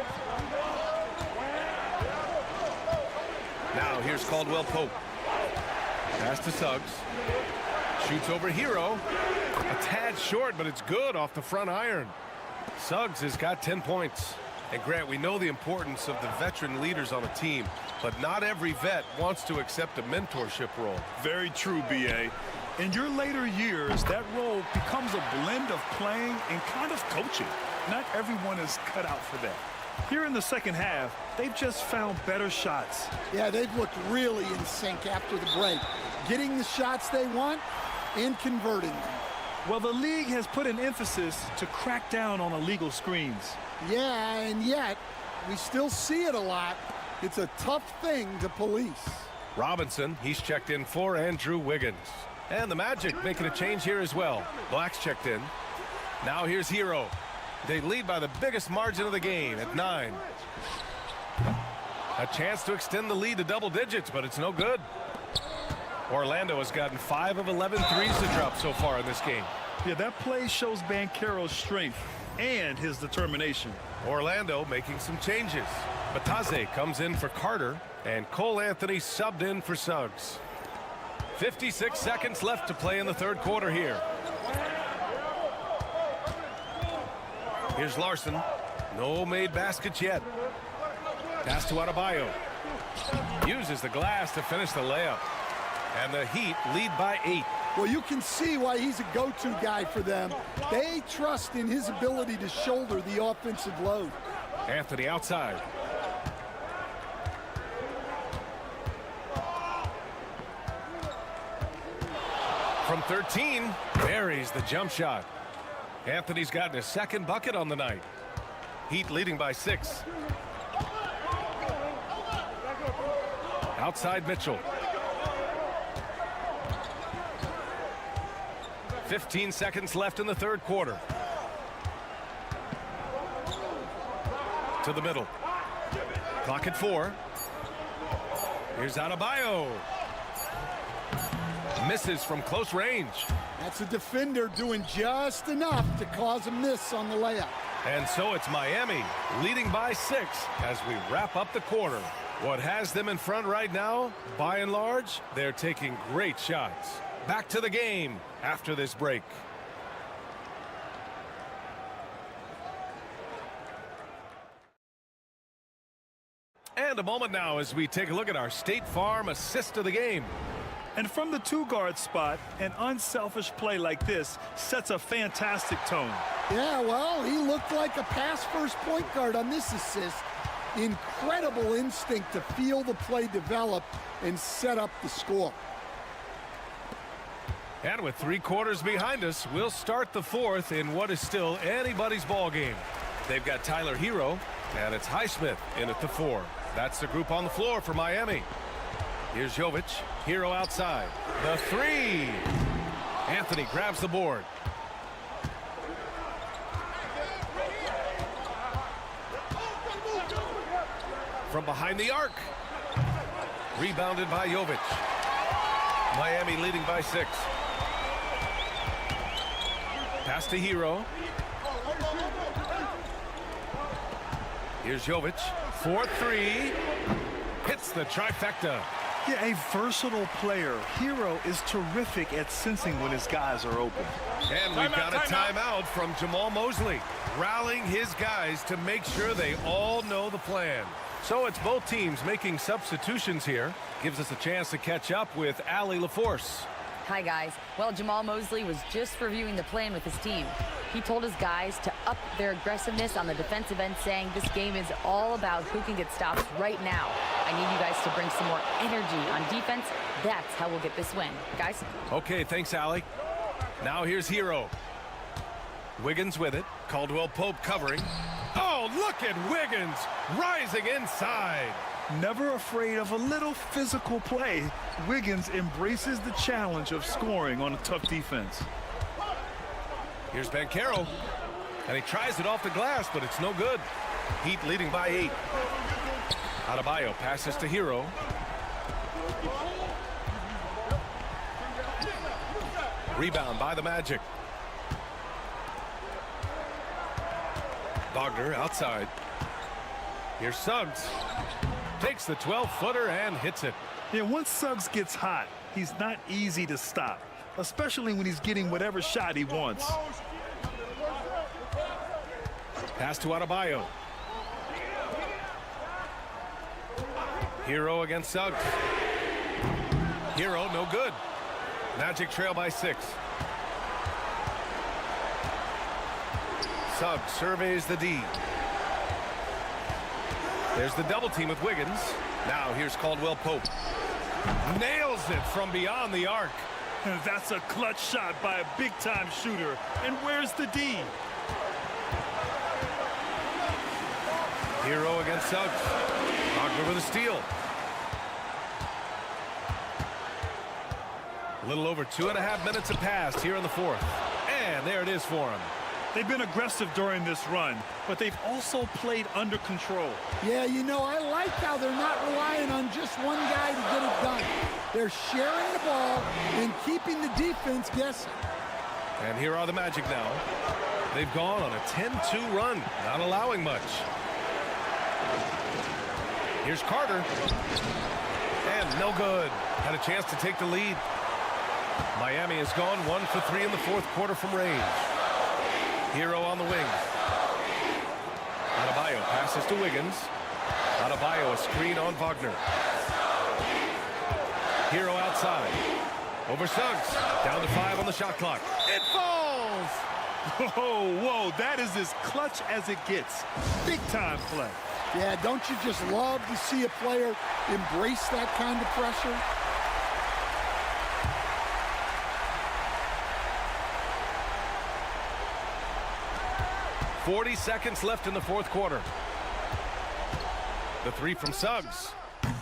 Now here's Caldwell Pope. Pass to Suggs. Shoots over Hero. A tad short, but it's good off the front iron. Suggs has got 10 points. And Grant, we know the importance of the veteran leaders on a team, but not every vet wants to accept a mentorship role. Very true, B.A. In your later years, that role becomes a blend of playing and kind of coaching. Not everyone is cut out for that. Here in the second half, they've just found better shots. Yeah, they've looked really in sync after the break. Getting the shots they want and converting them. Well, the league has put an emphasis to crack down on illegal screens. Yeah, and yet, we still see it a lot. It's a tough thing to police. Robinson, he's checked in for Andrew Wiggins. And the Magic making a change here as well. Black's checked in. Now here's Hero. They lead by the biggest margin of the game at 9. A chance to extend the lead to double digits, but it's no good. Orlando has gotten 5 of 11 threes to drop so far in this game. Yeah, that play shows Banchero's strength and his determination. Orlando making some changes. Bataze comes in for Carter, and Cole Anthony subbed in for Suggs. 56 seconds left to play in the third quarter here. Here's Larson. No made baskets yet. Pass to Adebayo. Uses the glass to finish the layup. And the Heat lead by 8. Well, you can see why he's a go-to guy for them. They trust in his ability to shoulder the offensive load. Anthony outside. From 13, buries the jump shot. Anthony's gotten his second bucket on the night. Heat leading by 6. Outside Mitchell. 15 seconds left in the third quarter. To the middle. Clock at 4. Here's Adebayo. Misses from close range. That's a defender doing just enough to cause a miss on the layup. And so it's Miami leading by 6 as we wrap up the quarter. What has them in front right now, by and large, they're taking great shots. Back to the game after this break. And a moment now as we take a look at our State Farm assist of the game. And from the 2-guard spot, an unselfish play like this sets a fantastic tone. Yeah, well, he looked like a pass-first point guard on this assist. Incredible instinct to feel the play develop and set up the score. And with 3 quarters behind us, we'll start the 4th in what is still anybody's ball game. They've got Tyler Hero, and it's Highsmith in at the 4. That's the group on the floor for Miami. Here's Jovic. Hero outside. The 3. Anthony grabs the board. From behind the arc. Rebounded by Jovic. Miami leading by 6. Pass to Hero. Here's Jovic. 4-3. Hits the trifecta. Yeah, a versatile player. Hero is terrific at sensing when his guys are open. And we've got a timeout from Jamal Mosley, rallying his guys to make sure they all know the plan. So it's both teams making substitutions here. Gives us a chance to catch up with Allie LaForce. Hi, guys. Well, Jamal Mosley was just reviewing the plan with his team. He told his guys to up their aggressiveness on the defensive end, saying this game is all about who can get stops right now. I need you guys to bring some more energy on defense. That's how we'll get this win. Guys? Okay, thanks, Allie. Now here's Hero. Wiggins with it. Caldwell Pope covering. Oh, look at Wiggins rising inside. Never afraid of a little physical play, Wiggins embraces the challenge of scoring on a tough defense. Here's Banchero, and he tries it off the glass, but it's no good. Heat leading by 8. Adebayo passes to Hero. Rebound by the Magic. Wagner outside. Here's Suggs. Takes the 12-footer and hits it. Yeah, once Suggs gets hot, he's not easy to stop, especially when he's getting whatever shot he wants. Pass to Adebayo. Hero against Suggs. Hero, no good. Magic trail by 6. Suggs surveys the D. There's the double team with Wiggins. Now here's Caldwell Pope. Nails it from beyond the arc. That's a clutch shot by a big-time shooter. And where's the D? Hero against Suggs. Wagner with a steal. A little over 2.5 minutes have passed here in the 4th. And there it is for him. They've been aggressive during this run, but they've also played under control. Yeah, you know, I like how they're not relying on just one guy to get it done. They're sharing the ball and keeping the defense guessing. And here are the Magic now. They've gone on a 10-2 run, not allowing much. Here's Carter. And no good. Had a chance to take the lead. Miami has gone 1 for 3 in the 4th quarter from range. Hero on the wing. Adebayo passes to Wiggins. Adebayo a screen on Wagner. Hero outside. Over Suggs. Down to 5 on the shot clock. It falls! Whoa, that is as clutch as it gets. Big-time play. Yeah, don't you just love to see a player embrace that kind of pressure? .40 seconds left in the 4th quarter. The 3 from Suggs.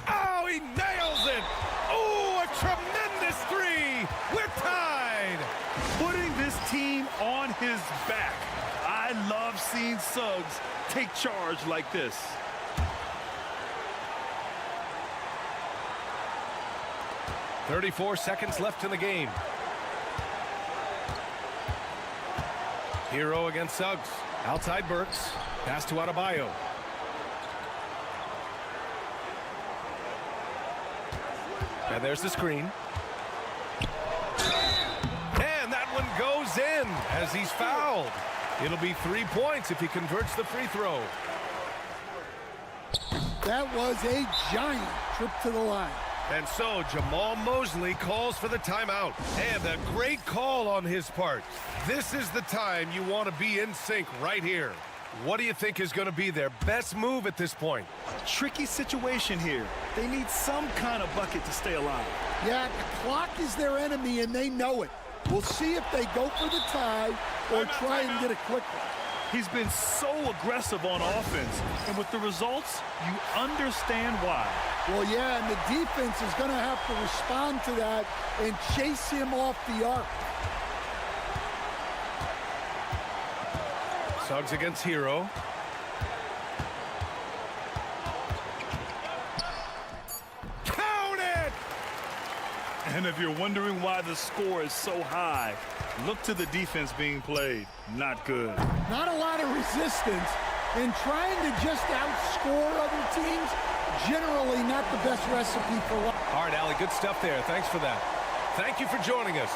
Oh, he nails it! Oh, a tremendous 3! We're tied! Putting this team on his back. I love seeing Suggs take charge like this. .34 seconds left in the game. Hero against Suggs. Outside Burks. Pass to Adebayo. And there's the screen. And that one goes in as he's fouled. It'll be 3 points if he converts the free throw. That was a giant trip to the line. And so Jamal Mosley calls for the timeout. And a great call on his part. This is the time you want to be in sync right here. What do you think is going to be their best move at this point? Tricky situation here. They need some kind of bucket to stay alive. Yeah, the clock is their enemy, and they know it. We'll see if they go for the tie or try and get a quick one. He's been so aggressive on offense, and with the results, you understand why. Well, yeah, and the defense is going to have to respond to that and chase him off the arc. Suggs against Hero. Count it! And if you're wondering why the score is so high, look to the defense being played. Not good. Not a lot of resistance, and trying to just outscore other teams, generally not the best recipe for life. All right, Allie, good stuff there. Thanks for that. Thank you for joining us.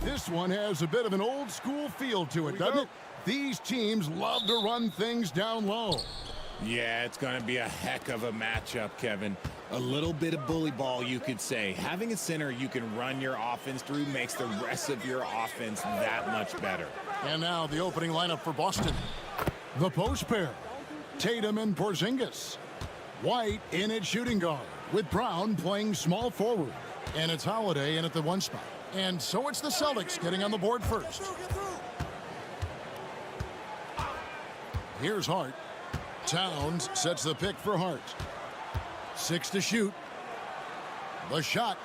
This one has a bit of an old school feel to it, doesn't it? These teams love to run things down low. Yeah, it's going to be a heck of a matchup, Kevin. A little bit of bully ball, you could say. Having a center you can run your offense through makes the rest of your offense that much better. And now the opening lineup for Boston. The post pair, Tatum and Porzingis. White in at shooting guard, with Brown playing small forward. And it's Holiday in at the 1 spot. And so it's the Celtics getting on the board first. Here's Hart. Towns sets the pick for Hart. 6 to shoot. The shot.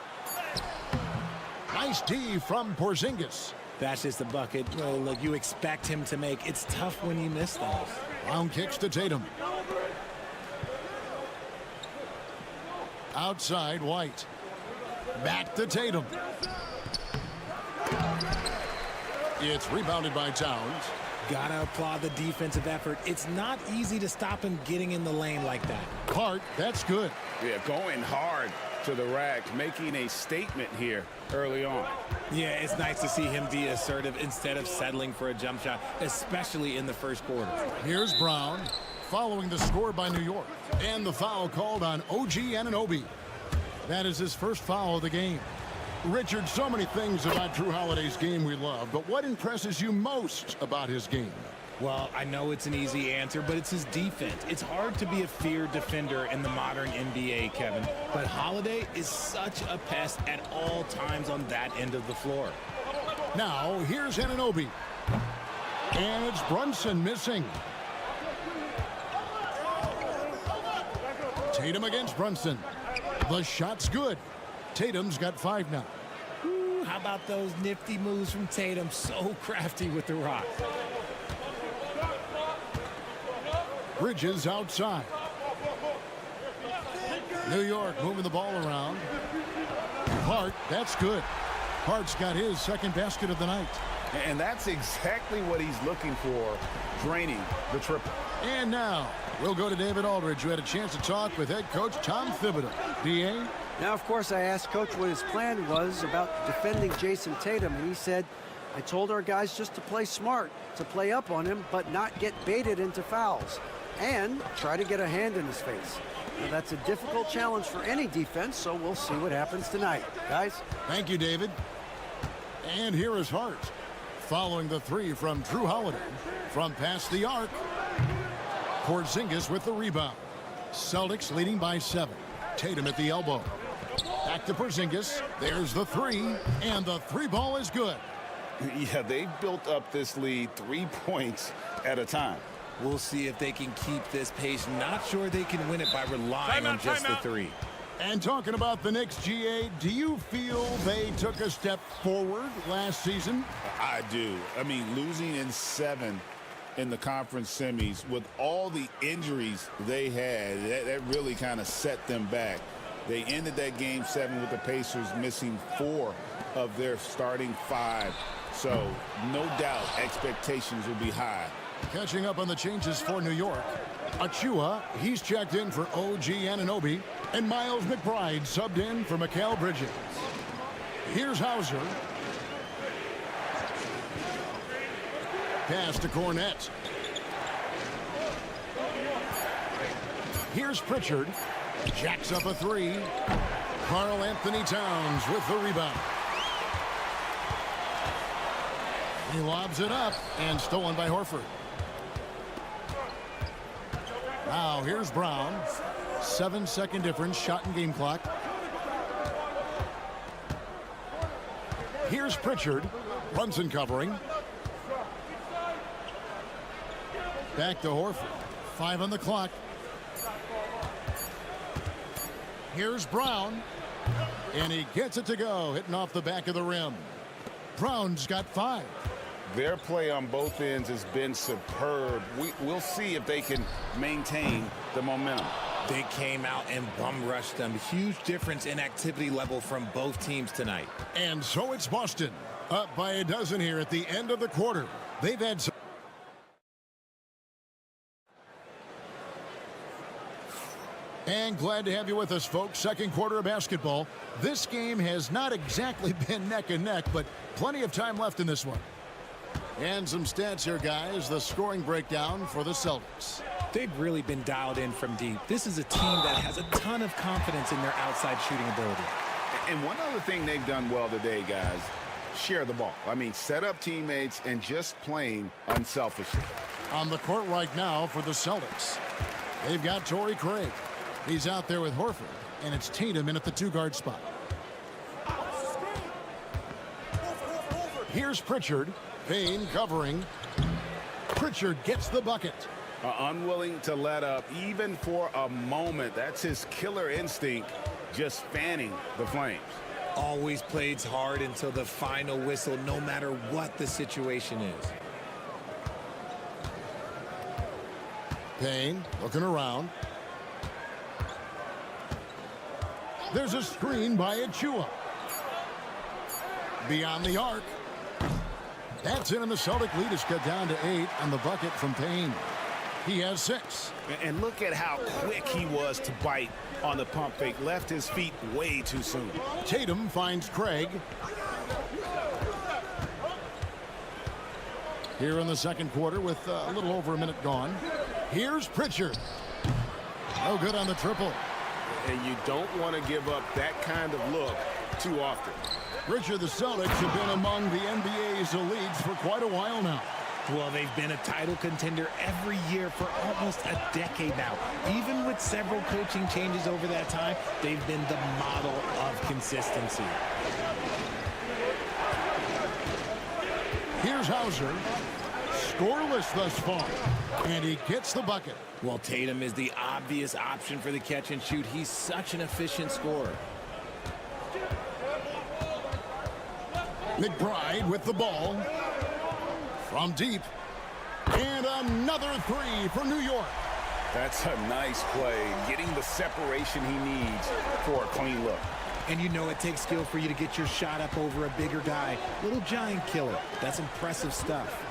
Nice D from Porzingis. That's just a bucket. Look, you expect him to make. It's tough when you miss those. Brown kicks to Tatum. Outside, White. Back to Tatum. It's rebounded by Towns. Gotta applaud the defensive effort. It's not easy to stop him getting in the lane like that. Hart, that's good. Yeah, going hard to the rack, making a statement here early on. Yeah, it's nice to see him be assertive instead of settling for a jump shot, especially in the first quarter. Here's Brown, following the score by New York. And the foul called on OG Anunoby. That is his first foul of the game. Richard, so many things about Drew Holiday's game we love, but what impresses you most about his game? Well, I know it's an easy answer, but it's his defense. It's hard to be a feared defender in the modern NBA, Kevin. But Holiday is such a pest at all times on that end of the floor. Now, here's Anunoby. And it's Brunson missing. Tatum against Brunson. The shot's good. Tatum's got 5 now. Ooh, how about those nifty moves from Tatum? So crafty with the rock. Bridges outside. New York moving the ball around. Hart, that's good. Hart's got his second basket of the night. And that's exactly what he's looking for, draining the triple. And now, we'll go to David Aldridge, who had a chance to talk with head coach Tom Thibodeau. D.A.? Now, of course, I asked Coach what his plan was about defending Jason Tatum, and he said, I told our guys just to play smart, to play up on him, but not get baited into fouls, and try to get a hand in his face. Now, that's a difficult challenge for any defense, so we'll see what happens tonight. Guys? Thank you, David. And here is Hart, following the 3 from Drew Holiday from past the arc. Porzingis with the rebound. Celtics leading by 7. Tatum at the elbow. Back to Porzingis. There's the 3, and the 3 ball is good. Yeah, they've built up this lead 3 points at a time. We'll see if they can keep this pace. Not sure they can win it by relying on just the 3. And talking about the Knicks, GA, do you feel they took a step forward last season? I do. I mean, losing in 7 in the conference semis with all the injuries they had, that really kind of set them back. They ended that game 7 with the Pacers missing 4 of their starting 5. So no doubt expectations will be high. Catching up on the changes for New York. Achua, he's checked in for OG Anunoby, and Miles McBride subbed in for Mikal Bridges. Here's Hauser. Pass to Cornette. Here's Pritchard. Jacks up a 3. Karl Anthony Towns with the rebound. He lobs it up and stolen by Horford. Now here's Brown. 7-second difference, shot and game clock. Here's Pritchard. Brunson covering. Back to Horford. 5 on the clock. Here's Brown. And he gets it to go, hitting off the back of the rim. Brown's got 5. Their play on both ends has been superb. We'll see if they can maintain the momentum. They came out and bum rushed them. Huge difference in activity level from both teams tonight. And so it's Boston, up by a dozen here at the end of the quarter. They've had some... And glad to have you with us, folks. Second quarter of basketball. This game has not exactly been neck and neck, but plenty of time left in this one. And some stats here, guys. The scoring breakdown for the Celtics. They've really been dialed in from deep. This is a team that has a ton of confidence in their outside shooting ability. And one other thing they've done well today, guys, share the ball. I mean, set up teammates and just playing unselfishly. On the court right now for the Celtics, they've got Torrey Craig. He's out there with Horford, and it's Tatum in at the 2-guard spot. Here's Pritchard. Payne covering. Pritchard gets the bucket. Unwilling to let up even for a moment. That's his killer instinct, just fanning the flames. Always plays hard until the final whistle, no matter what the situation is. Payne looking around. There's a screen by Achua. Beyond the arc. That's in, and the Celtic lead is cut down to 8 on the bucket from Payne. He has 6. And look at how quick he was to bite on the pump fake. Left his feet way too soon. Tatum finds Craig. Here in the second quarter with a little over a minute gone. Here's Pritchard. No good on the triple. And you don't want to give up that kind of look too often. Richard, the Celtics have been among the NBA's elites for quite a while now. Well, they've been a title contender every year for almost a decade now. Even with several coaching changes over that time, they've been the model of consistency. Here's Hauser. Scoreless thus far. And he gets the bucket. Well, Tatum is the obvious option for the catch and shoot. He's such an efficient scorer. McBride with the ball. From deep. And another 3 for New York. That's a nice play. Getting the separation he needs for a clean look. And you know it takes skill for you to get your shot up over a bigger guy. Little giant killer. That's impressive stuff.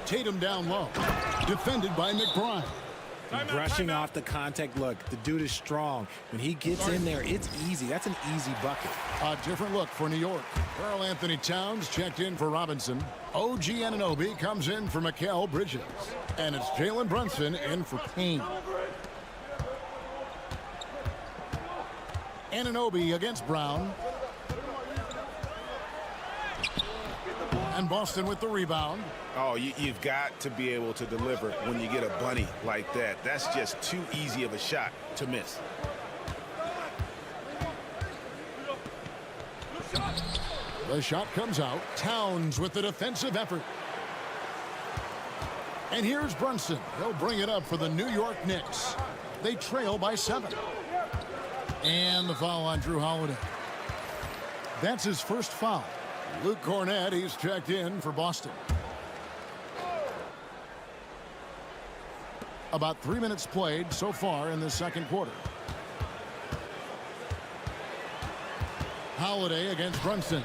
Tatum down low. Defended by McBride. Brushing off the contact. Look, the dude is strong. When he gets in there, it's easy. That's an easy bucket. A different look for New York. Karl Anthony Towns checked in for Robinson. OG Anunoby comes in for Mikal Bridges. And it's Jalen Brunson in for Payne. Anunoby against Brown. And Boston with the rebound. Oh, you've got to be able to deliver when you get a bunny like that. That's just too easy of a shot to miss. The shot comes out. Towns with the defensive effort. And here's Brunson. He'll bring it up for the New York Knicks. They trail by 7. And the foul on Drew Holiday. That's his first foul. Luke Cornett, he's checked in for Boston. About 3 minutes played so far in the second quarter. Holiday against Brunson.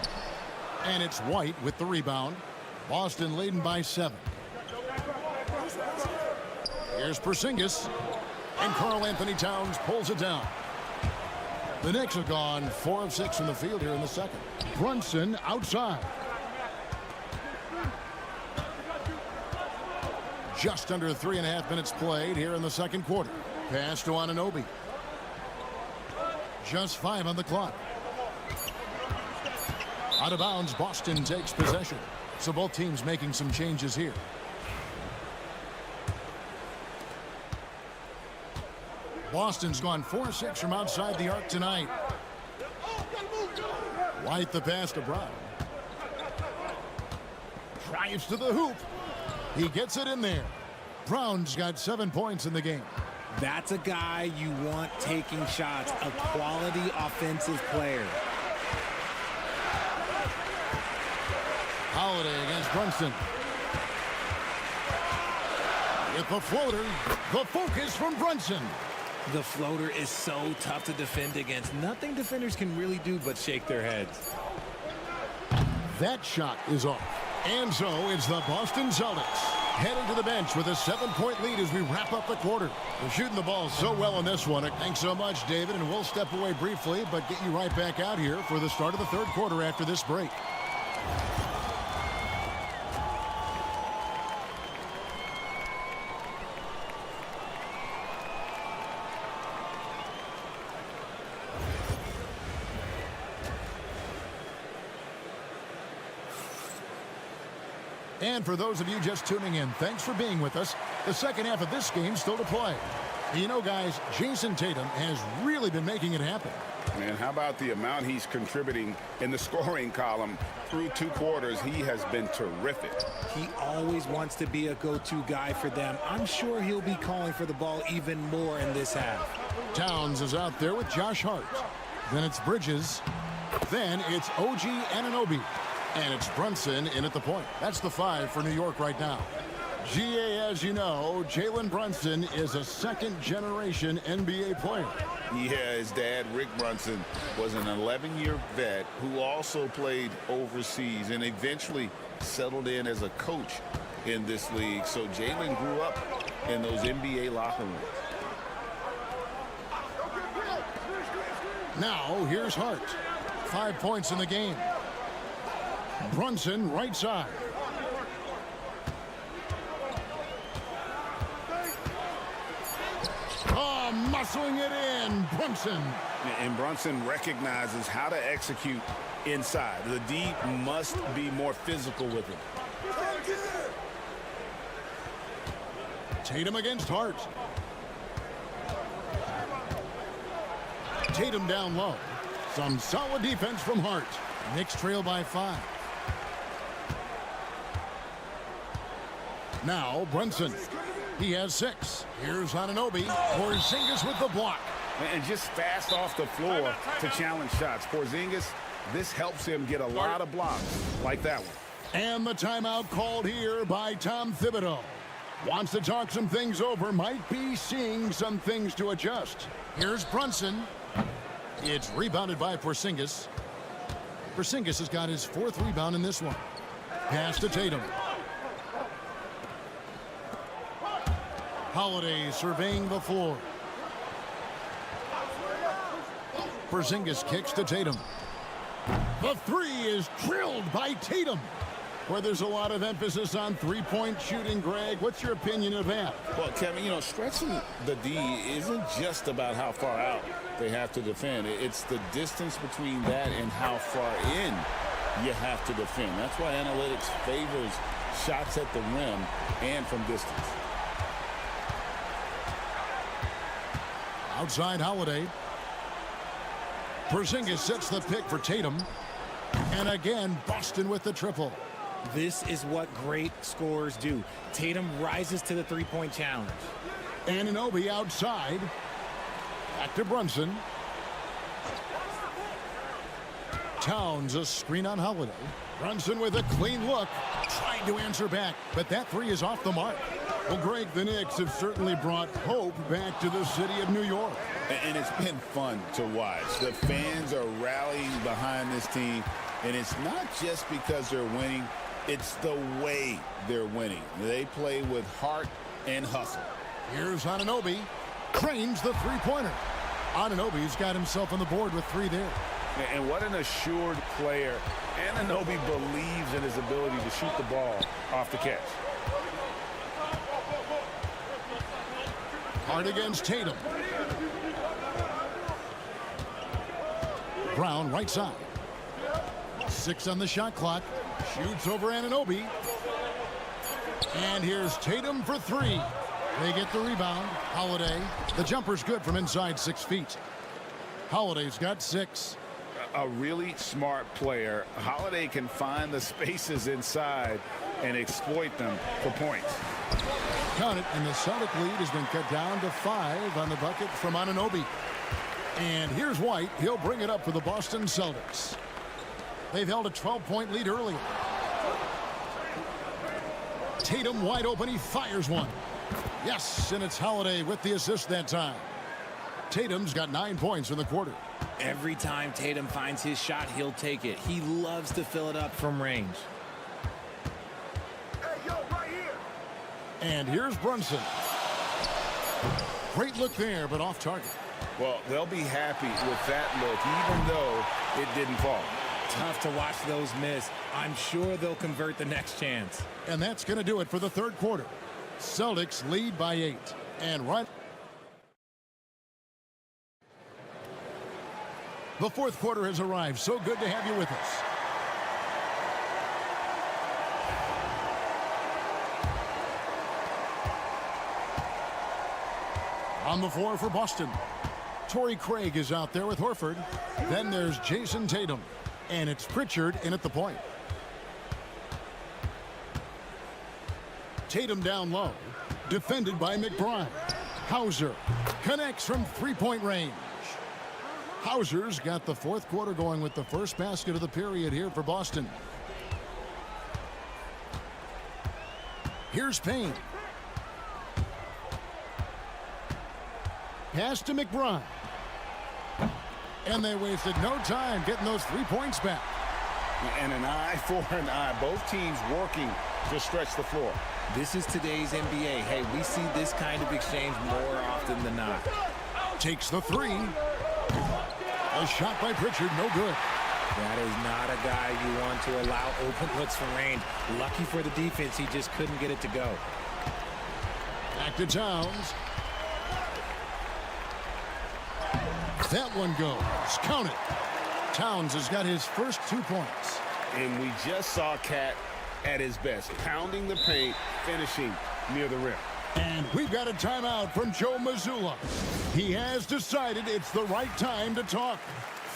And it's White with the rebound. Boston leading by 7. Here's Porzingis. And Karl Anthony Towns pulls it down. The Knicks have gone 4 of 6 from the field here in the second. Brunson outside. Just under 3.5 minutes played here in the second quarter. Pass to Anunoby. Just 5 on the clock. Out of bounds, Boston takes possession. So both teams making some changes here. Boston's gone 4-6 from outside the arc tonight. White the pass to Brown. Drives to the hoop. He gets it in there. Brown's got 7 points in the game. That's a guy you want taking shots, a quality offensive player. Holiday against Brunson. With the floater, the focus from Brunson. The floater is so tough to defend against. Nothing defenders can really do but shake their heads. That shot is off. And so it's the Boston Celtics heading to the bench with a 7-point lead as we wrap up the quarter. They're shooting the ball so well in this one. Thanks so much, David, and we'll step away briefly, but get you right back out here for the start of the third quarter after this break. And for those of you just tuning in, thanks for being with us. The second half of this game still to play. You know, guys, Jason Tatum has really been making it happen. Man, how about the amount he's contributing in the scoring column through 2 quarters? He has been terrific. He always wants to be a go-to guy for them. I'm sure he'll be calling for the ball even more in this half. Towns is out there with Josh Hart. Then it's Bridges. Then it's OG Anunoby. And it's Brunson in at the point. That's the 5 for New York right now. GA, as you know, Jalen Brunson is a second-generation NBA player. Yeah, his dad, Rick Brunson, was an 11-year vet who also played overseas and eventually settled in as a coach in this league. So Jalen grew up in those NBA locker rooms. Now, here's Hart. 5 points in the game. Brunson, right side. Oh, muscling it in, Brunson. And Brunson recognizes how to execute inside. The D must be more physical with him. Tatum against Hart. Tatum down low. Some solid defense from Hart. Knicks trail by 5. Now Brunson. He has 6. Here's Anunoby. Porzingis with the block. And just fast off the floor to challenge shots. Porzingis, this helps him get a lot of blocks like that one. And the timeout called here by Tom Thibodeau. Wants to talk some things over. Might be seeing some things to adjust. Here's Brunson. It's rebounded by Porzingis. Porzingis has got his 4th rebound in this one. Pass to Tatum. Holiday surveying the floor. Porzingis kicks to Tatum. The 3 is drilled by Tatum. Where there's a lot of emphasis on three-point shooting, Greg. What's your opinion of that? Well, Kevin, you know, stretching the D isn't just about how far out they have to defend. It's the distance between that and how far in you have to defend. That's why analytics favors shots at the rim and from distance. Outside Holiday. Porzingis sets the pick for Tatum. And again, Boston with the triple. This is what great scorers do. Tatum rises to the three-point challenge. Anunoby outside. Back to Brunson. Towns a screen on Holiday. Brunson with a clean look. Tried to answer back, but that 3 is off the mark. Well, Greg, the Knicks have certainly brought hope back to the city of New York. And it's been fun to watch. The fans are rallying behind this team, and it's not just because they're winning. It's the way they're winning. They play with heart and hustle. Here's Anunoby. Trains the three-pointer. Anunoby's got himself on the board with 3 there. And what an assured player. Anunoby believes in his ability to shoot the ball off the catch. Hart against Tatum. Brown right side. 6 on the shot clock. Shoots over Anunoby. And here's Tatum for 3. They get the rebound. Holiday. The jumper's good from inside 6 feet. Holiday's got 6. A really smart player. Holiday can find the spaces inside and exploit them for points. Count it, and the Celtic lead has been cut down to 5 on the bucket from Anunoby. And here's White. He'll bring it up for the Boston Celtics. They've held a 12-point lead earlier. Tatum wide open. He fires one. Yes, and it's Holiday with the assist that time. Tatum's got 9 points in the quarter. Every time Tatum finds his shot, he'll take it. He loves to fill it up from range. And here's Brunson. Great look there, but off target. Well, they'll be happy with that look, even though it didn't fall. Tough to watch those miss. I'm sure they'll convert the next chance. And that's going to do it for the third quarter. Celtics lead by 8. And right. The fourth quarter has arrived. So good to have you with us. On the floor for Boston, Torrey Craig is out there with Horford. Then there's Jason Tatum. And it's Pritchard in at the point. Tatum down low. Defended by McBride. Hauser connects from three-point range. Hauser's got the fourth quarter going with the first basket of the period here for Boston. Here's Payne. Pass to McBride. And they wasted no time getting those 3 points back. And an eye for an eye. Both teams working to stretch the floor. This is today's NBA. Hey, we see this kind of exchange more often than not. Takes the three. A shot by Pritchard, no good. That is not a guy you want to allow open looks from range. Lucky for the defense, he just couldn't get it to go. Back to Towns. That one goes. Count it. Towns has got his first 2 points. And we just saw Cat at his best, pounding the paint, finishing near the rim. And we've got a timeout from Joe Mazzulla. He has decided it's the right time to talk.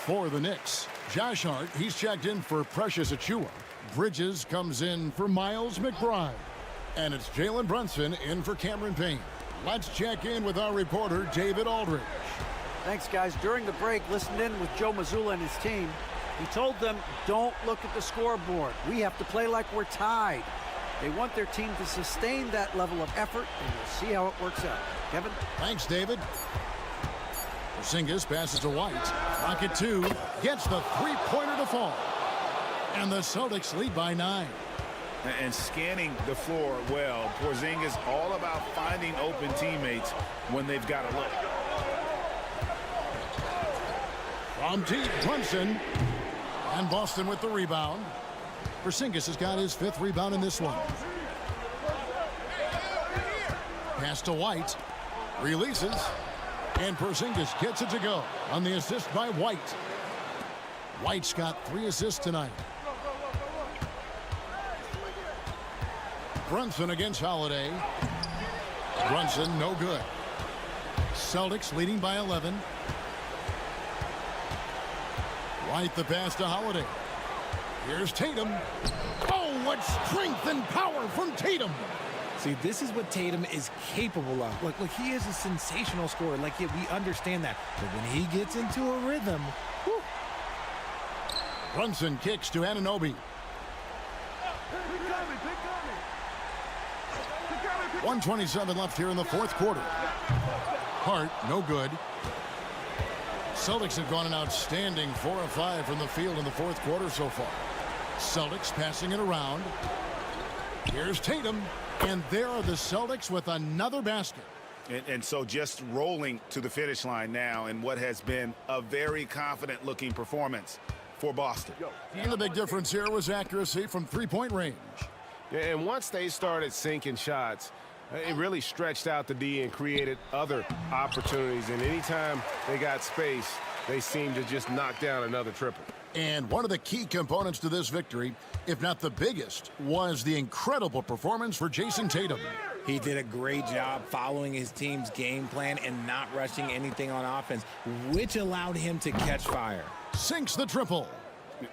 For the Knicks, Josh Hart, he's checked in for Precious Achiuwa. Bridges comes in for Miles McBride. And it's Jalen Brunson in for Cameron Payne. Let's check in with our reporter, David Aldridge. Thanks, guys. During the break, listened in with Joe Mazzulla and his team. He told them, don't look at the scoreboard. We have to play like we're tied. They want their team to sustain that level of effort, and we'll see how it works out. Kevin? Thanks, David. Porzingis passes to White. Rocket 2 gets the three-pointer to fall. And the Celtics lead by 9. And scanning the floor well, Porzingis all about finding open teammates when they've got a look. From deep, Brunson. And Boston with the rebound. Porzingis has got his 5th rebound in this one. Pass to White. Releases. And Porzingis gets it to go on the assist by White. White's got 3 assists tonight. Brunson against Holiday. Brunson, no good. Celtics leading by 11. White the pass to Holiday. Here's Tatum. Oh, what strength and power from Tatum. See, this is what Tatum is capable of. Look, he is a sensational scorer. Like, yeah, we understand that. But when he gets into a rhythm, whew. Brunson kicks to Anunoby. 1:27 left here in the fourth quarter. Hart, no good. Celtics have gone an outstanding 4 of 5 from the field in the fourth quarter so far. Celtics passing it around. Here's Tatum. And there are the Celtics with another basket. And so just rolling to the finish line now in what has been a very confident-looking performance for Boston. And the big difference here was accuracy from three-point range. Yeah, and once they started sinking shots, it really stretched out the D and created other opportunities. And anytime they got space, they seemed to just knock down another triple. And one of the key components to this victory, if not the biggest, was the incredible performance for Jason Tatum. He did a great job following his team's game plan and not rushing anything on offense, which allowed him to catch fire. Sinks the triple.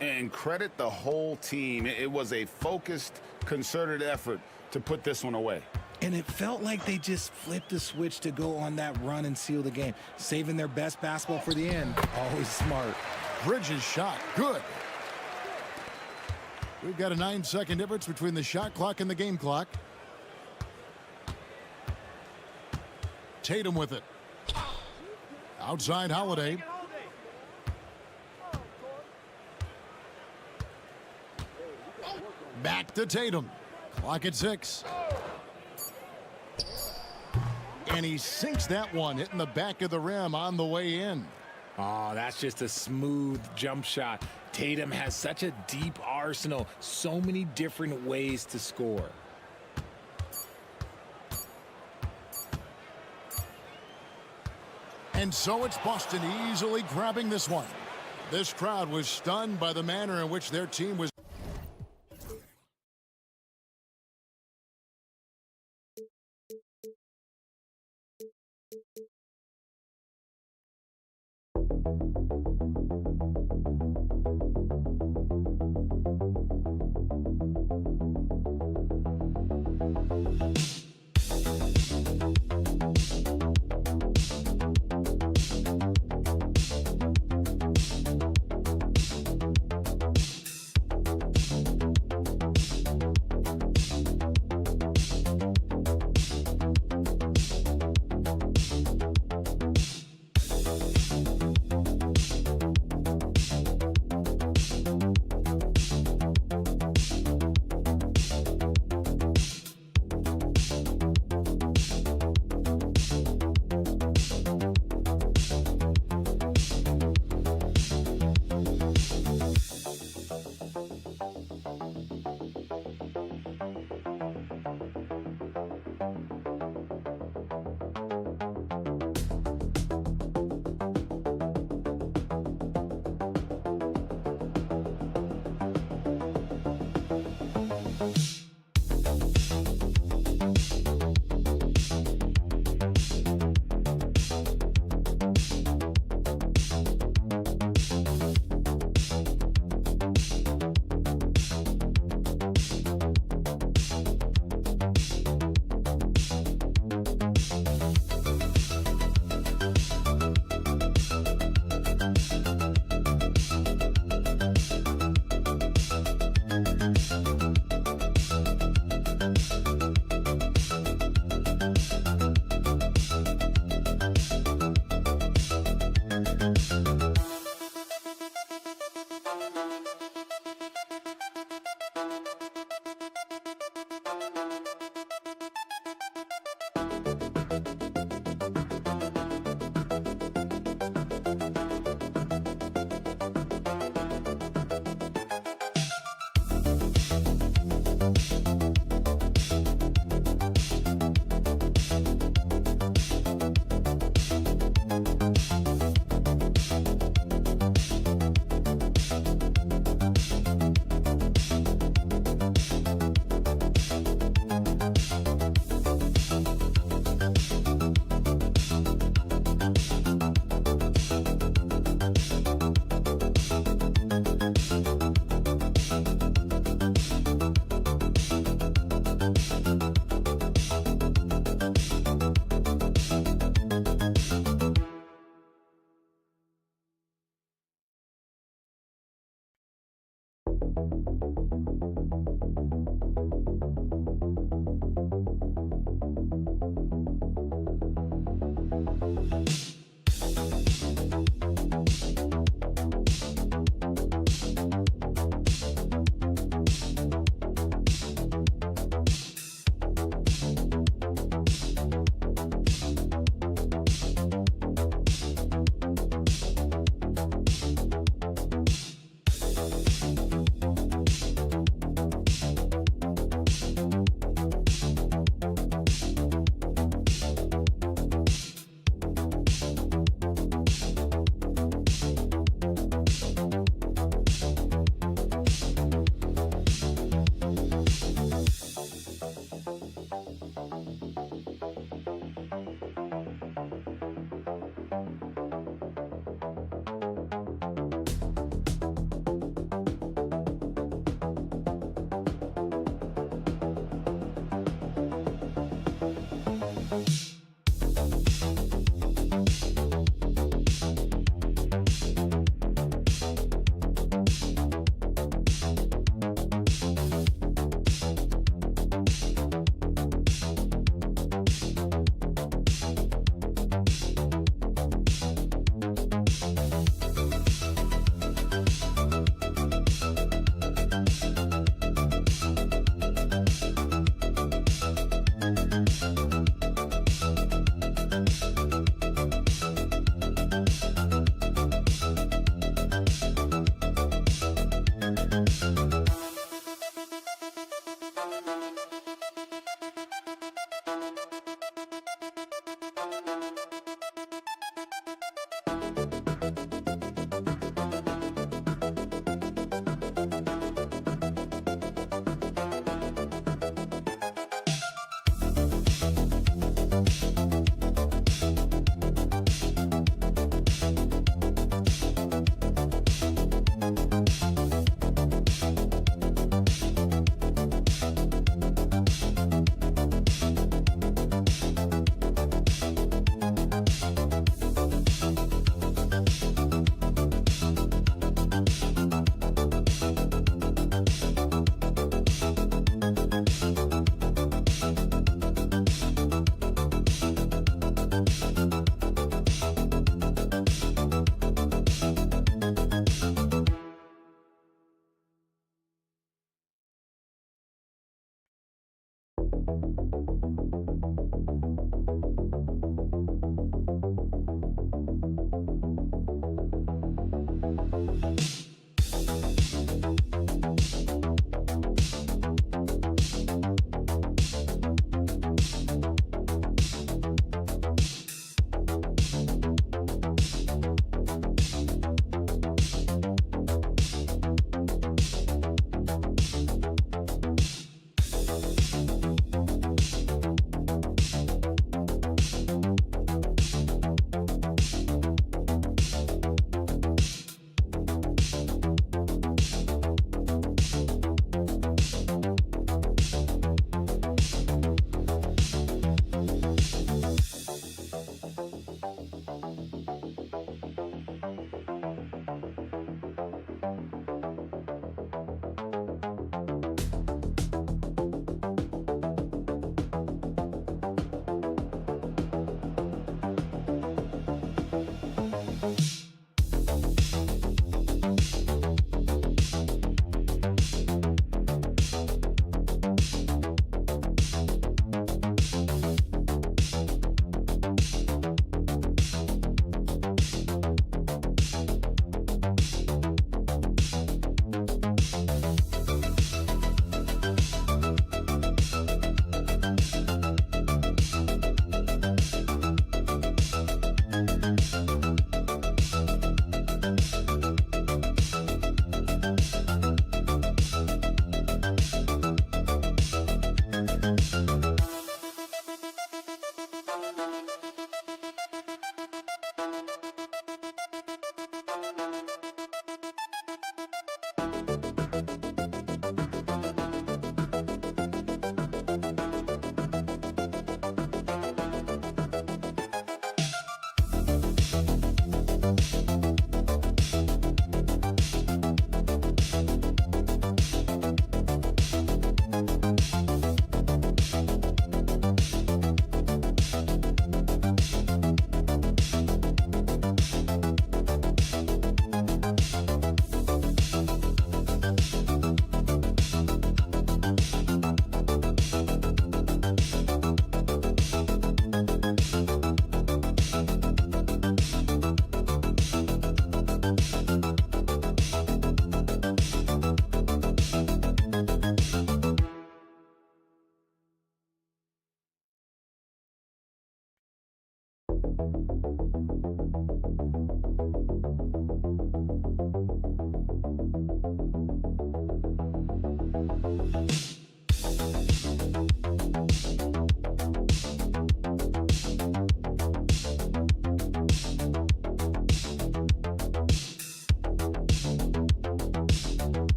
And credit the whole team. It was a focused, concerted effort to put this one away. And it felt like they just flipped the switch to go on that run and seal the game, saving their best basketball for the end. Always smart. Bridges shot, good. We've got a 9-second difference between the shot clock and the game clock. Tatum with it. Outside Holiday. Back to Tatum. Clock at 6. And he sinks that one, hitting the back of the rim on the way in. Oh, that's just a smooth jump shot. Tatum has such a deep arsenal, so many different ways to score. And so it's Boston easily grabbing this one. This crowd was stunned by the manner in which their team was.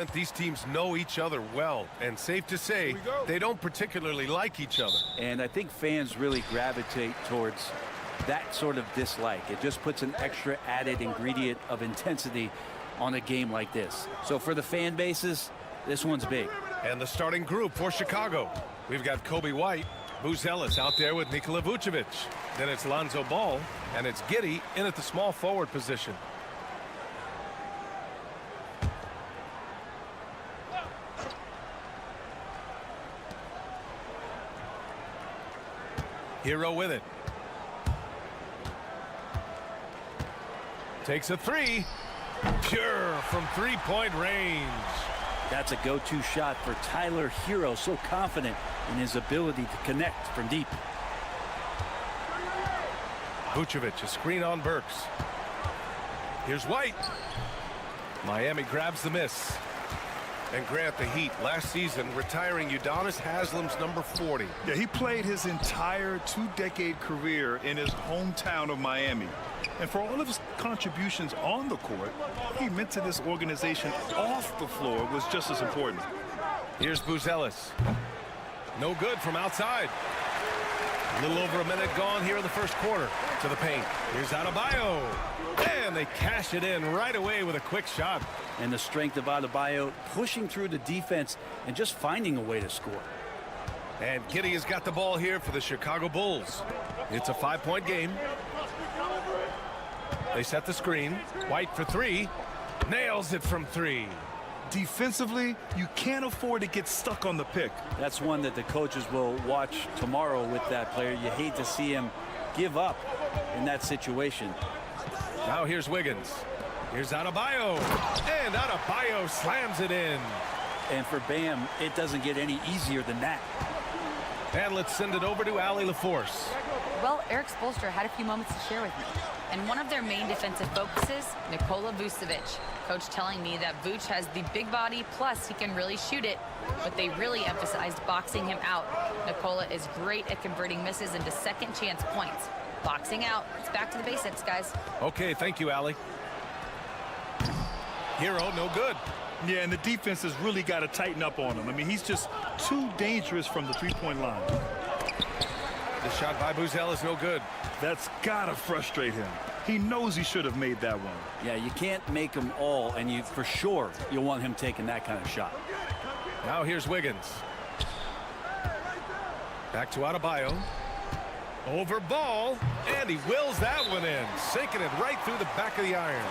Brent, these teams know each other well, and safe to say they don't particularly like each other. And I think fans really gravitate towards that sort of dislike. It just puts an extra added ingredient of intensity on a game like this. So for the fan bases, this one's big. And the starting group for Chicago. We've got Kobe White, Buzelis out there with Nikola Vucevic. Then it's Lonzo Ball, and it's Giddey in at the small forward position. Hero with it. Takes a three. Pure from three-point range. That's a go-to shot for Tyler Hero, so confident in his ability to connect from deep. Vucevic, a screen on Burks. Here's White. Miami grabs the miss. And Grant, the Heat last season retiring Udonis Haslam's number 40. Yeah, he played his entire two-decade career in his hometown of Miami. And for all of his contributions on the court, what he meant to this organization off the floor was just as important. Here's Buzelis. No good from outside. A little over a minute gone here in the first quarter. To the paint. Here's Adebayo. And they cash it in right away with a quick shot. And the strength of Adebayo pushing through the defense and just finding a way to score. And Giddey has got the ball here for the Chicago Bulls. It's a 5-point game. They set the screen. White for three. Nails it from three. Defensively, you can't afford to get stuck on the pick. That's one that the coaches will watch tomorrow with that player. You hate to see him give up in that situation. Now here's Wiggins. Here's Adebayo. And Adebayo slams it in. And for Bam, it doesn't get any easier than that. And let's send it over to Allie LaForce. Well, Eric Spoelstra had a few moments to share with me. And one of their main defensive focuses, Nikola Vucevic. Coach telling me that Vuce has the big body, plus he can really shoot it, but they really emphasized boxing him out. Nikola is great at converting misses into second chance points. Boxing out. It's back to the basics, guys. Okay, thank you, Allie. Hero, no good. Yeah, and the defense has really got to tighten up on him. I mean, he's just too dangerous from the three-point line. The shot by Buzelis is no good. That's got to frustrate him. He knows he should have made that one. Yeah, you can't make them all, and you for sure you'll want him taking that kind of shot. Now here's Wiggins. Back to Adebayo. Over Ball, and he wills that one in, sinking it right through the back of the iron.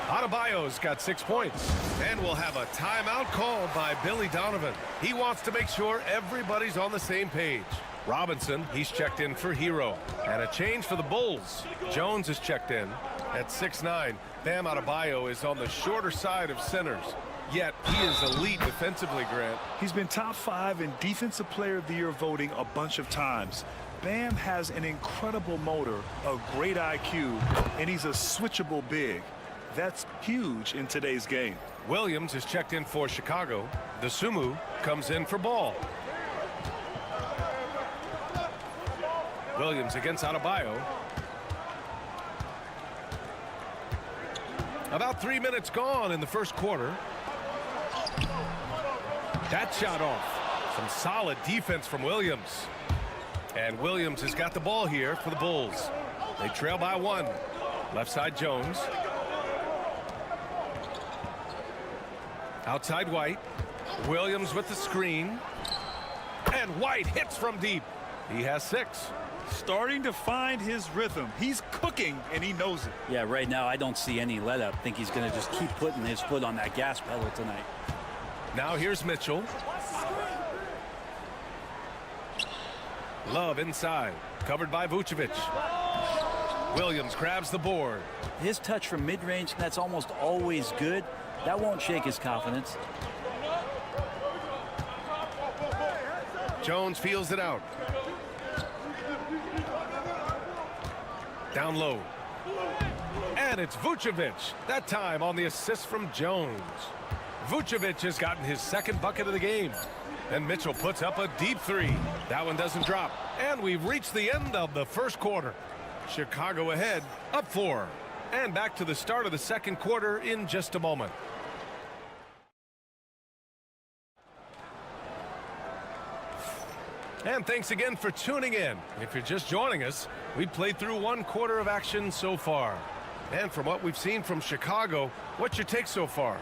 Adebayo's got 6 points, and we'll have a timeout called by Billy Donovan. He wants to make sure everybody's on the same page. Robinson, he's checked in for Hero. And a change for the Bulls. Jones is checked in at 6'9". Bam Adebayo is on the shorter side of centers. Yet he is elite defensively, Grant. He's been top 5 in Defensive Player of the Year voting a bunch of times. Bam has an incredible motor, a great IQ, and he's a switchable big. That's huge in today's game. Williams is checked in for Chicago. The Sumu comes in for Ball. Williams against Adebayo. About 3 minutes gone in the first quarter. That shot off. Some solid defense from Williams. And Williams has got the ball here for the Bulls. They trail by 1. Left side Jones. Outside White. Williams with the screen. And White hits from deep. He has 6. Starting to find his rhythm. He's cooking, and he knows it. Yeah, right now I don't see any let up. I think he's going to just keep putting his foot on that gas pedal tonight. Now here's Mitchell. Love inside. Covered by Vucevic. Williams grabs the board. His touch from mid-range, that's almost always good. That won't shake his confidence. Jones feels it out. Down low. And it's Vucevic. That time on the assist from Jones. Vucevic has gotten his 2nd bucket of the game. And Mitchell puts up a deep 3. That one doesn't drop. And we've reached the end of the first quarter. Chicago ahead, up 4. And back to the start of the second quarter in just a moment. And thanks again for tuning in. If you're just joining us, we played through 1 quarter of action so far. And from what we've seen from Chicago, what's your take so far?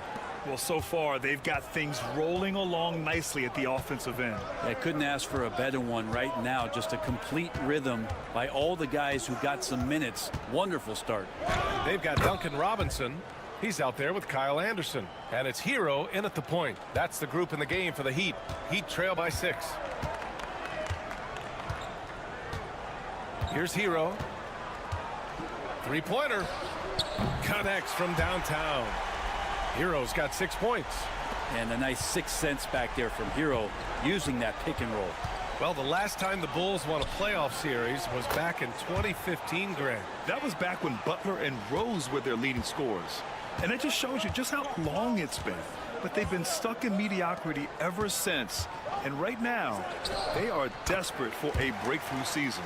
Well, so far, they've got things rolling along nicely at the offensive end. I couldn't ask for a better one right now. Just a complete rhythm by all the guys who got some minutes. Wonderful start. They've got Duncan Robinson. He's out there with Kyle Anderson. And it's Hero in at the point. That's the group in the game for the Heat. Heat trail by 6. Here's Hero. Three-pointer. Connects from downtown. Hero's got 6 points. And a nice 6 cents back there from Hero using that pick and roll. Well, the last time the Bulls won a playoff series was back in 2015, Grant. That was back when Butler and Rose were their leading scorers. And it just shows you just how long it's been. But they've been stuck in mediocrity ever since. And right now, they are desperate for a breakthrough season.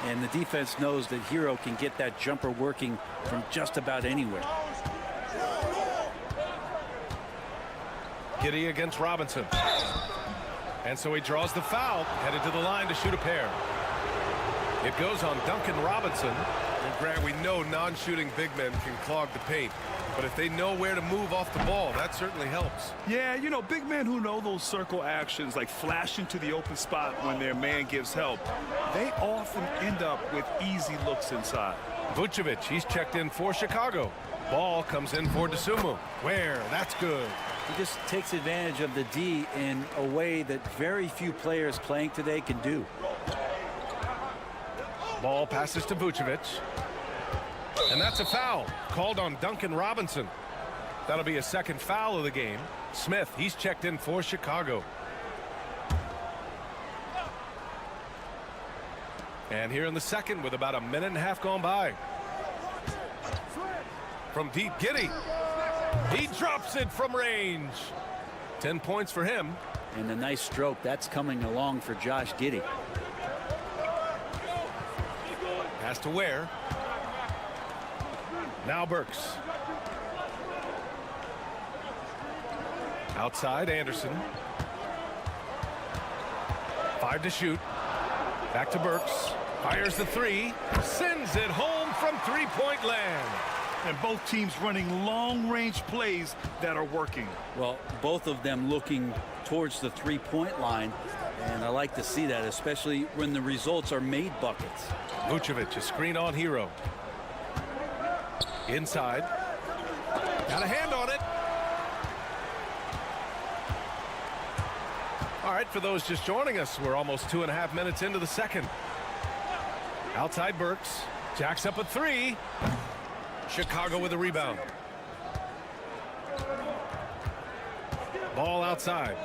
And the defense knows that Hero can get that jumper working from just about anywhere. Giddey against Robinson. And so he draws the foul, headed to the line to shoot a pair. It goes on Duncan Robinson. And Grant, we know non-shooting big men can clog the paint. But if they know where to move off the ball, that certainly helps. Yeah, you know, big men who know those circle actions, like flashing to the open spot when their man gives help, they often end up with easy looks inside. Vucevic, he's checked in for Chicago. Ball comes in for DeSumo. Where? That's good. He just takes advantage of the D in a way that very few players playing today can do. Ball passes to Vucevic. And that's a foul called on Duncan Robinson. That'll be a second foul of the game. Smith, he's checked in for Chicago. And here in the second with about a minute and a half gone by. From deep, Giddey. He drops it from range. 10 points for him. And a nice stroke. That's coming along for Josh Giddey. Pass to Ware. Now Burks. Outside, Anderson. 5 to shoot. Back to Burks. Fires the 3. Sends it home from three-point land. And both teams running long-range plays that are working. Well, both of them looking towards the three-point line. And I like to see that, especially when the results are made buckets. Vucevic, a screen on Hero. Inside. Got a hand on it. All right, for those just joining us, we're almost 2.5 minutes into the second. Outside Burks. Jacks up a 3. Chicago with a rebound. Ball outside.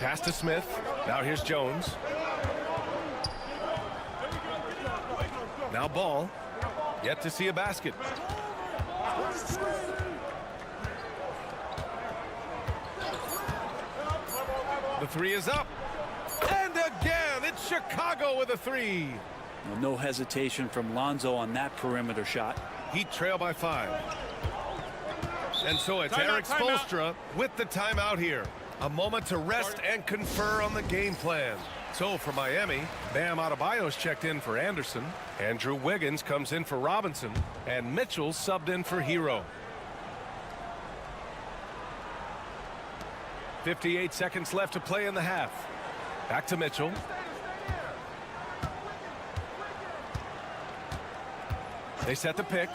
Pass to Smith. Now here's Jones. Now Ball. Yet to see a basket. The 3 is up. And again, it's Chicago with a 3. Well, no hesitation from Lonzo on that perimeter shot. Heat trail by 5. And so it's Eric Spoelstra with the timeout here. A moment to rest and confer on the game plan. So for Miami, Bam Adebayo's checked in for Anderson. Andrew Wiggins comes in for Robinson. And Mitchell subbed in for Hero. 58 seconds left to play in the half. Back to Mitchell. They set the pick.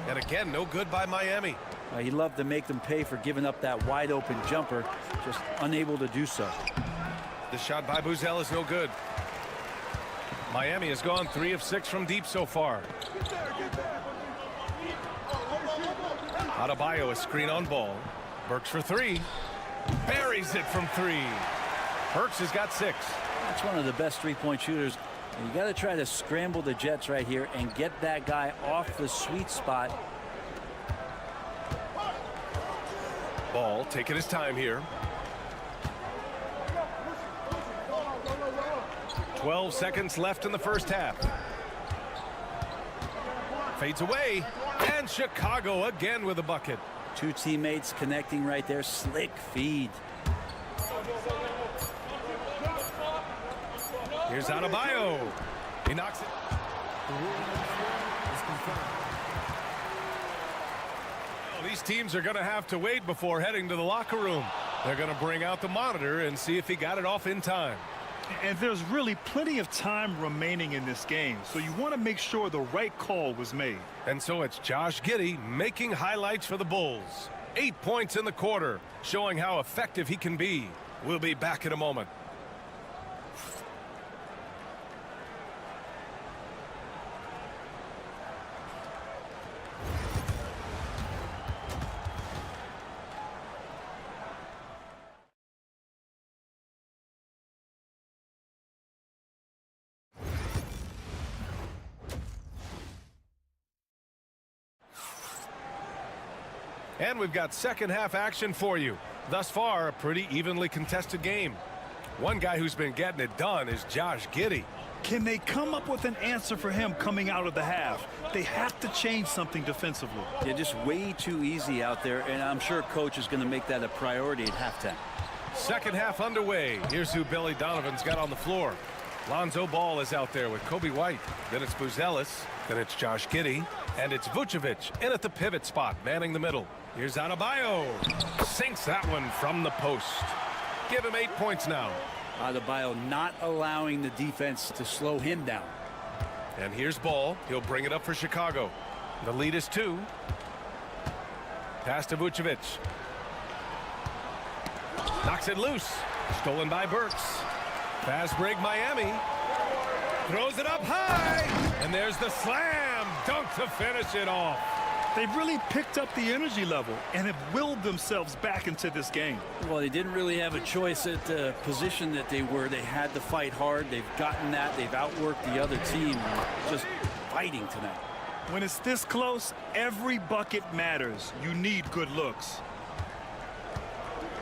And again, no good by Miami. He loved to make them pay for giving up that wide open jumper, just unable to do so. The shot by Buzel is no good. Miami has gone 3 of 6 from deep so far. Adebayo, a screen on Ball. Burks for 3. Buries it from 3. Burks has got 6. That's one of the best three-point shooters. You got to try to scramble the Jets right here and get that guy off the sweet spot. Ball taking his time here. 12 seconds left in the first half. Fades away. And Chicago again with a bucket. Two teammates connecting right there. Slick feed. Here's Adebayo. He knocks it. These teams are going to have to wait before heading to the locker room. They're going to bring out the monitor and see if he got it off in time. And there's really plenty of time remaining in this game, so you want to make sure the right call was made. And so it's Josh Giddey making highlights for the Bulls. 8 points in the quarter, showing how effective he can be. We'll be back in a moment. And we've got second half action for you. Thus far, a pretty evenly contested game. One guy who's been getting it done is Josh Giddey. Can they come up with an answer for him coming out of the half? They have to change something defensively. Yeah, just way too easy out there, and I'm sure coach is going to make that a priority at halftime. Second half underway. Here's who Billy Donovan's got on the floor. Lonzo Ball is out there with Kobe White. Then it's Buzelis. Then it's Josh Giddey. And it's Vucevic in at the pivot spot, manning the middle. Here's Adebayo. Sinks that one from the post. Give him 8 points now. Adebayo not allowing the defense to slow him down. And here's Ball. He'll bring it up for Chicago. The lead is 2. Pass to Vucevic. Knocks it loose. Stolen by Burks. Fast break Miami. Throws it up high. And there's the slam dunk to finish it off. They've really picked up the energy level and have willed themselves back into this game. Well, they didn't really have a choice at the position that they were. They had to fight hard. They've gotten that. They've outworked the other team. Just fighting tonight. When it's this close, every bucket matters. You need good looks.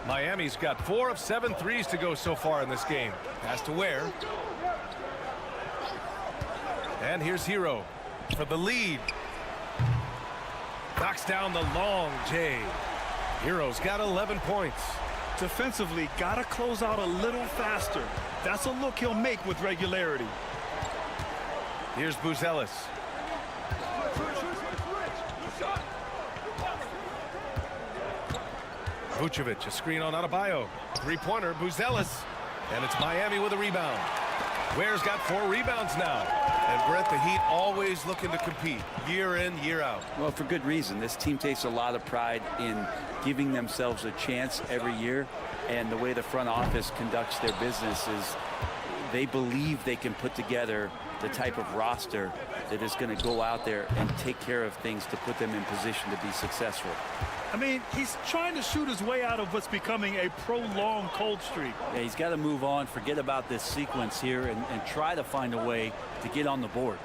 Miami's got 4 of 7 threes to go so far in this game. Pass to Ware. And here's Hero for the lead. Knocks down the long J. Hero's got 11 points. Defensively, got to close out a little faster. That's a look he'll make with regularity. Here's Buzelis. Vucevic, a screen on Adebayo. Three-pointer, Buzelis. And it's Miami with a rebound. Ware's got 4 rebounds now. And Brett, the Heat always looking to compete year in, year out. Well, for good reason. This team takes a lot of pride in giving themselves a chance every year. And the way the front office conducts their business is they believe they can put together the type of roster that is going to go out there and take care of things to put them in position to be successful. I mean, he's trying to shoot his way out of what's becoming a prolonged cold streak. Yeah, he's got to move on, forget about this sequence here, and try to find a way to get on the board.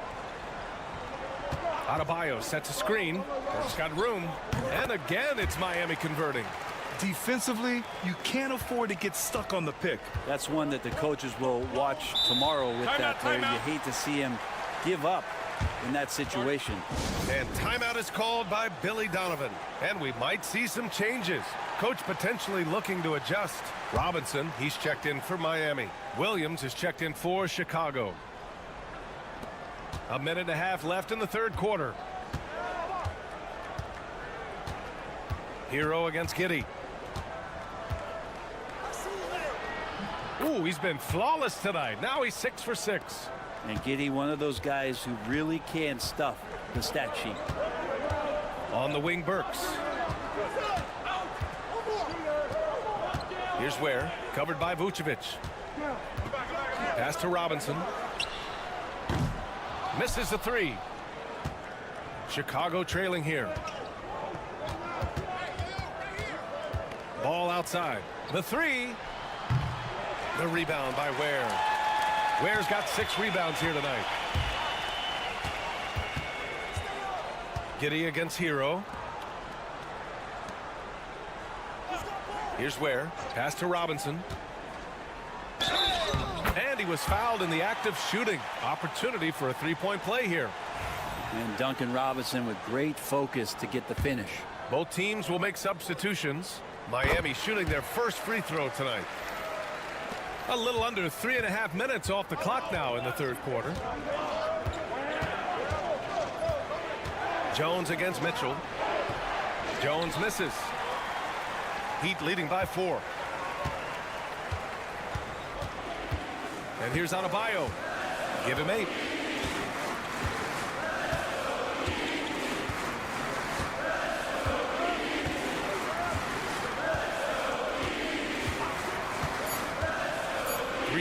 Adebayo sets a screen. Burke's got room. And again, it's Miami converting. Defensively, you can't afford to get stuck on the pick. That's one that the coaches will watch tomorrow with that player. You hate to see him give up in that situation. And timeout is called by Billy Donovan. And we might see some changes. Coach potentially looking to adjust. Robinson, he's checked in for Miami. Williams is checked in for Chicago. 1.5 minutes left in the third quarter. Hero against Giddey. Ooh, he's been flawless tonight. Now he's 6 for 6. And Giddey, one of those guys who really can stuff the stat sheet. On the wing, Burks. Here's Ware, covered by Vucevic. Pass to Robinson. Misses the 3. Chicago trailing here. Ball outside. The 3. The rebound by Ware. Ware's got 6 rebounds here tonight. Giddey against Hero. Here's Ware. Pass to Robinson. And he was fouled in the act of shooting. Opportunity for a 3-point play here. And Duncan Robinson with great focus to get the finish. Both teams will make substitutions. Miami shooting their first free throw tonight. A little under 3.5 minutes off the clock now in the third quarter. Jones against Mitchell. Jones misses. Heat leading by 4. And here's Adebayo. Give him 8.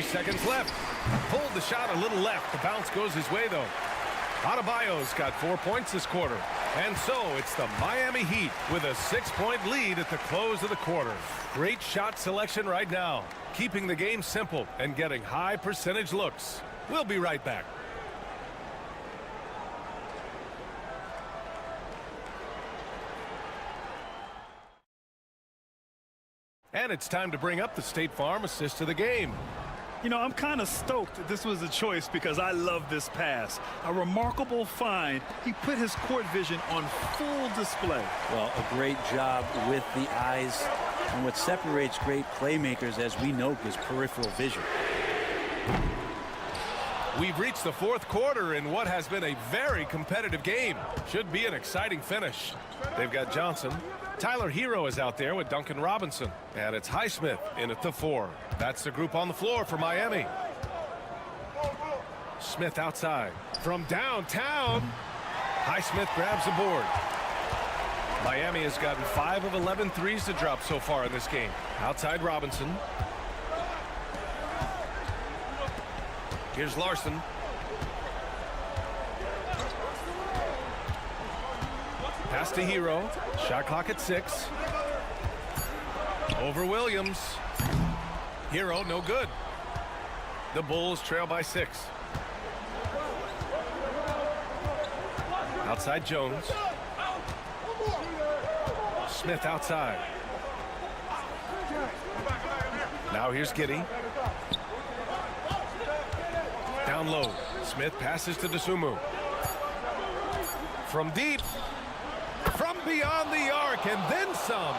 Seconds left. Pulled the shot a little left. The bounce goes his way, though. Adebayo's got 4 points this quarter. And so it's the Miami Heat with a 6-point lead at the close of the quarter. Great shot selection right now, keeping the game simple and getting high percentage looks. We'll be right back. And it's time to bring up the State Farm assist of the game. You know, I'm kind of stoked that this was a choice because I love this pass. A remarkable find. He put his court vision on full display. Well, a great job with the eyes. And what separates great playmakers, as we know, is peripheral vision. We've reached the fourth quarter in what has been a very competitive game. Should be an exciting finish. They've got Johnson. Tyler Hero is out there with Duncan Robinson. And it's Highsmith in at the 4. That's the group on the floor for Miami. Smith outside. From downtown, Highsmith grabs the board. Miami has gotten 5 of 11 threes to drop so far in this game. Outside Robinson. Here's Larson. Pass to Hero. Shot clock at 6. Over Williams. Hero, no good. The Bulls trail by 6. Outside Jones. Smith outside. Now here's Giddey. Down low. Smith passes to Dosunmu. From deep. From beyond the arc and then some.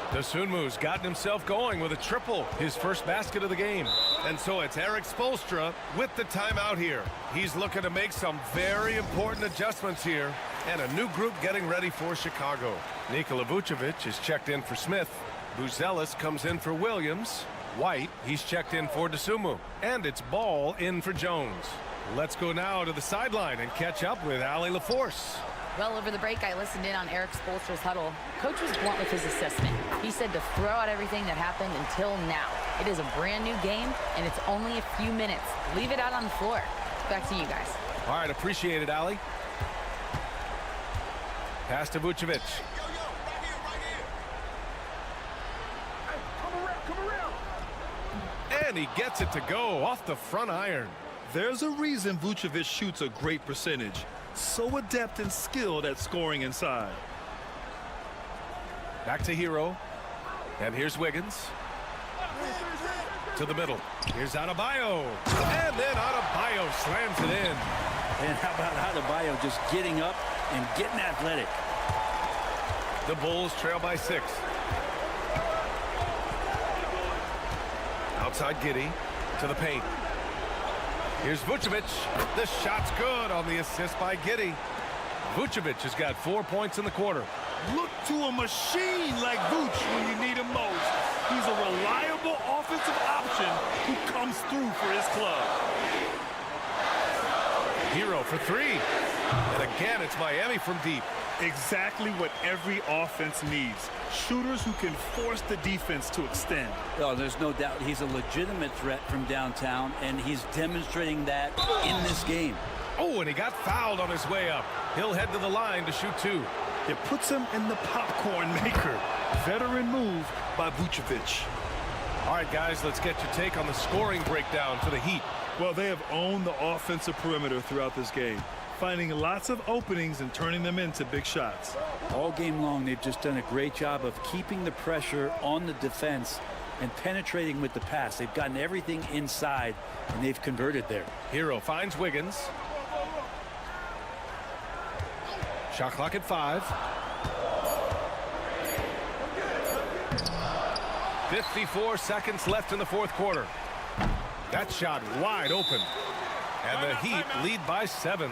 Dosunmu's gotten himself going with a triple, his first basket of the game. And so it's Erik Spoelstra with the timeout here. He's looking to make some very important adjustments here. And a new group getting ready for Chicago. Nikola Vucevic is checked in for Smith. Buzelis comes in for Williams. White, he's checked in for Dosunmu. And it's Ball in for Jones. Let's go now to the sideline and catch up with Allie LaForce. Well, over the break, I listened in on Erik Spoelstra's huddle. Coach was blunt with his assessment. He said to throw out everything that happened until now. It is a brand new game, and it's only a few minutes. Leave it out on the floor. Back to you guys. All right, appreciate it, Allie. Pass to Vucevic. And he gets it to go off the front iron. There's a reason Vucevic shoots a great percentage. So adept and skilled at scoring inside. Back to Hero. And here's Wiggins. To the middle. Here's Adebayo. And then Adebayo slams it in. And how about Adebayo just getting up and getting athletic? The Bulls trail by 6. Outside Giddey to the paint. Here's Vucevic. The shot's good on the assist by Giddey. Vucevic has got 4 points in the quarter. Look to a machine like Vuce when you need him most. He's a reliable offensive option who comes through for his club. Hero for 3. And again, it's Miami from deep. Exactly what every offense needs. Shooters who can force the defense to extend. Oh, there's no doubt he's a legitimate threat from downtown, and he's demonstrating that in this game. Oh, and he got fouled on his way up. He'll head to the line to shoot 2. It puts him in the popcorn maker. Veteran move by Vucevic. All right, guys, let's get your take on the scoring breakdown for the Heat. Well, they have owned the offensive perimeter throughout this game, finding lots of openings and turning them into big shots. All game long, they've just done a great job of keeping the pressure on the defense and penetrating with the pass. They've gotten everything inside, and they've converted there. Hero finds Wiggins. Shot clock at 5. 54 seconds left in the fourth quarter. That shot wide open. And the Heat lead by 7.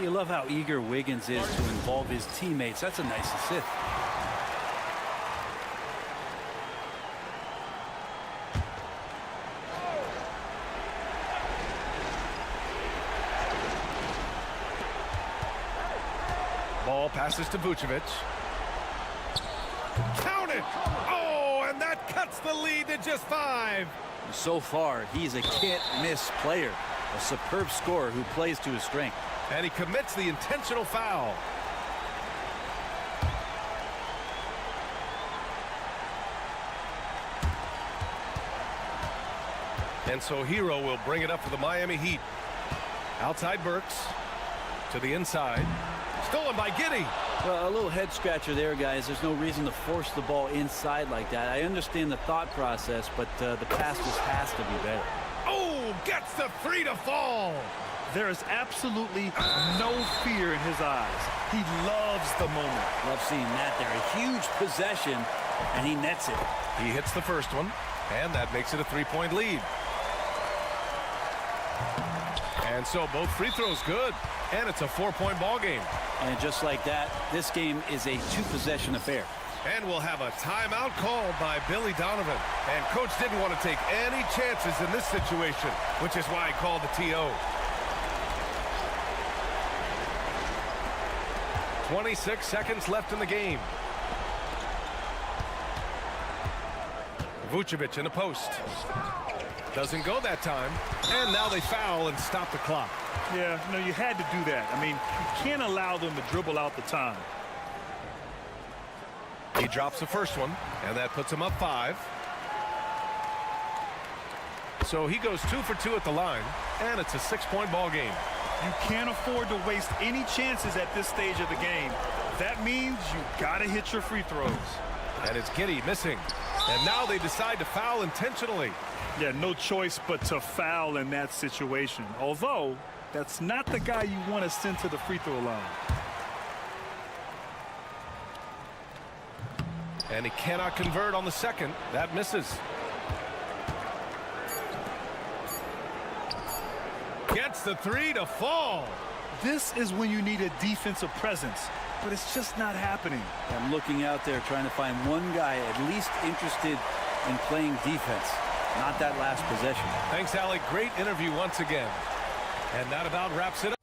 You love how eager Wiggins is to involve his teammates. That's a nice assist. Ball passes to Vucevic. Count it! Oh, and that cuts the lead to just 5. So far, he's a can't-miss player. A superb scorer who plays to his strength. And he commits the intentional foul. And so Hero will bring it up for the Miami Heat. Outside Burks. To the inside. Stolen by Giddey. Well, a little head scratcher there, guys. There's no reason to force the ball inside like that. I understand the thought process, but the pass just has to be better. Oh, gets the 3 to fall. There is absolutely no fear in his eyes. He loves the moment. Love seeing that there. A huge possession, and he nets it. He hits the first one, and that makes it a 3-point lead. And so both free throws good, and it's a 4-point ball game. And just like that, this game is a 2-possession affair. And we'll have a timeout called by Billy Donovan. And Coach didn't want to take any chances in this situation, which is why he called the TO. 26 seconds left in the game. Vucevic in the post. Doesn't go that time. And now they foul and stop the clock. Yeah, no, you had to do that. I mean, you can't allow them to dribble out the time. He drops the first one, and that puts him up 5. So he goes 2 for 2 at the line, and it's a 6-point ball game. You can't afford to waste any chances at this stage of the game. That means you got to hit your free throws. And it's Giddey missing. And now they decide to foul intentionally. Yeah, no choice but to foul in that situation. Although, that's not the guy you want to send to the free throw line. And he cannot convert on the second. That misses. Gets the 3 to fall. This is when you need a defensive presence, but it's just not happening. I'm looking out there trying to find one guy at least interested in playing defense, not that last possession. Thanks, Alec. Great interview once again. And that about wraps it up.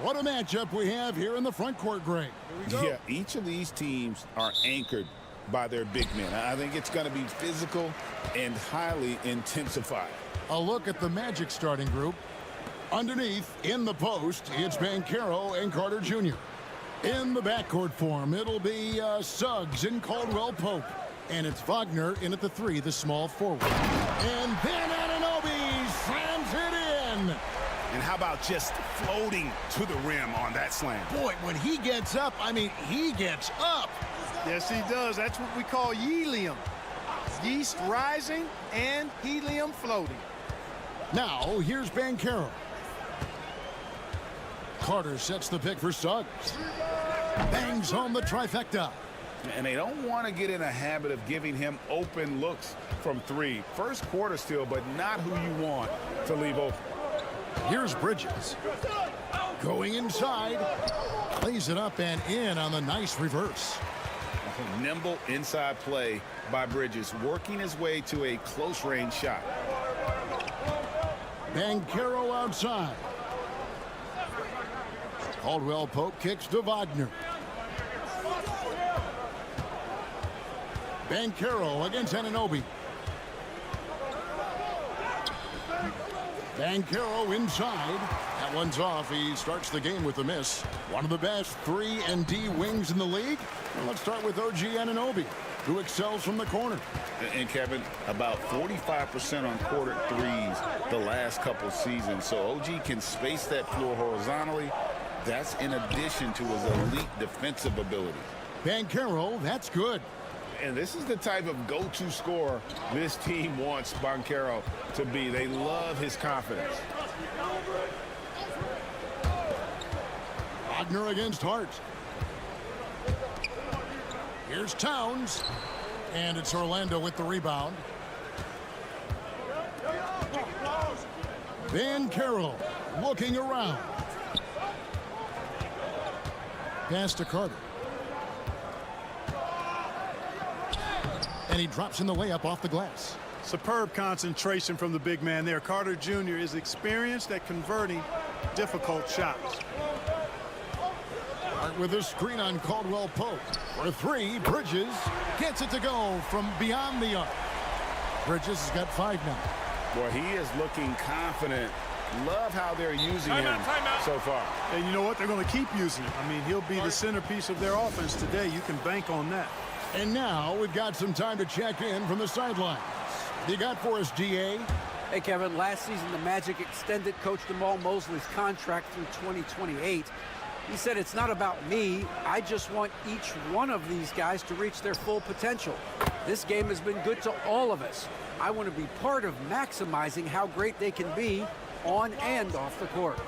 What a matchup we have here in the front court, Greg. Yeah, each of these teams are anchored by their big men. I think it's going to be physical and highly intensified. A look at the Magic starting group. Underneath, in the post, it's Banchero and Carter Jr. In the backcourt form, it'll be Suggs and Caldwell Pope. And it's Wagner in at the 3, the small forward. And then Anunoby slams it in. And how about just floating to the rim on that slam? Boy, when he gets up, I mean, he gets up. Yes, he does. That's what we call helium. Yeast rising and helium floating. Now, here's Banchero. Carter sets the pick for Suggs. Bangs home the trifecta. And they don't want to get in a habit of giving him open looks from 3. First quarter still, but not who you want to leave open. Here's Bridges. Going inside. Plays it up and in on the nice reverse. Nimble inside play by Bridges, working his way to a close-range shot. Banchero outside. Caldwell Pope kicks to Wagner. Banchero against Anunoby. Banchero inside. That one's off. He starts the game with a miss. One of the best 3-and-D wings in the league. Well, let's start with OG Anunoby, who excels from the corner. And Kevin, about 45% on quarter threes the last couple seasons. So OG can space that floor horizontally. That's in addition to his elite defensive ability. Banchero, that's good. And this is the type of go-to scorer this team wants Banchero to be. They love his confidence. Wagner against Hart. Here's Towns. And it's Orlando with the rebound. Banchero looking around. Pass to Carter. And he drops in the layup off the glass. Superb concentration from the big man there. Carter Jr. is experienced at converting difficult shots. Hart with a screen on Caldwell Pope. For 3, Bridges gets it to go from beyond the arc. Bridges has got 5 now. Boy, he is looking confident. Love how they're using him so far. And you know what? They're going to keep using him. I mean, he'll be the centerpiece of their offense today. You can bank on that. And now we've got some time to check in from the sidelines. You got for us, GA? Hey, Kevin, last season the Magic extended Coach Jamal Mosley's contract through 2028. He said, it's not about me. I just want each one of these guys to reach their full potential. This game has been good to all of us. I want to be part of maximizing how great they can be on and off the court.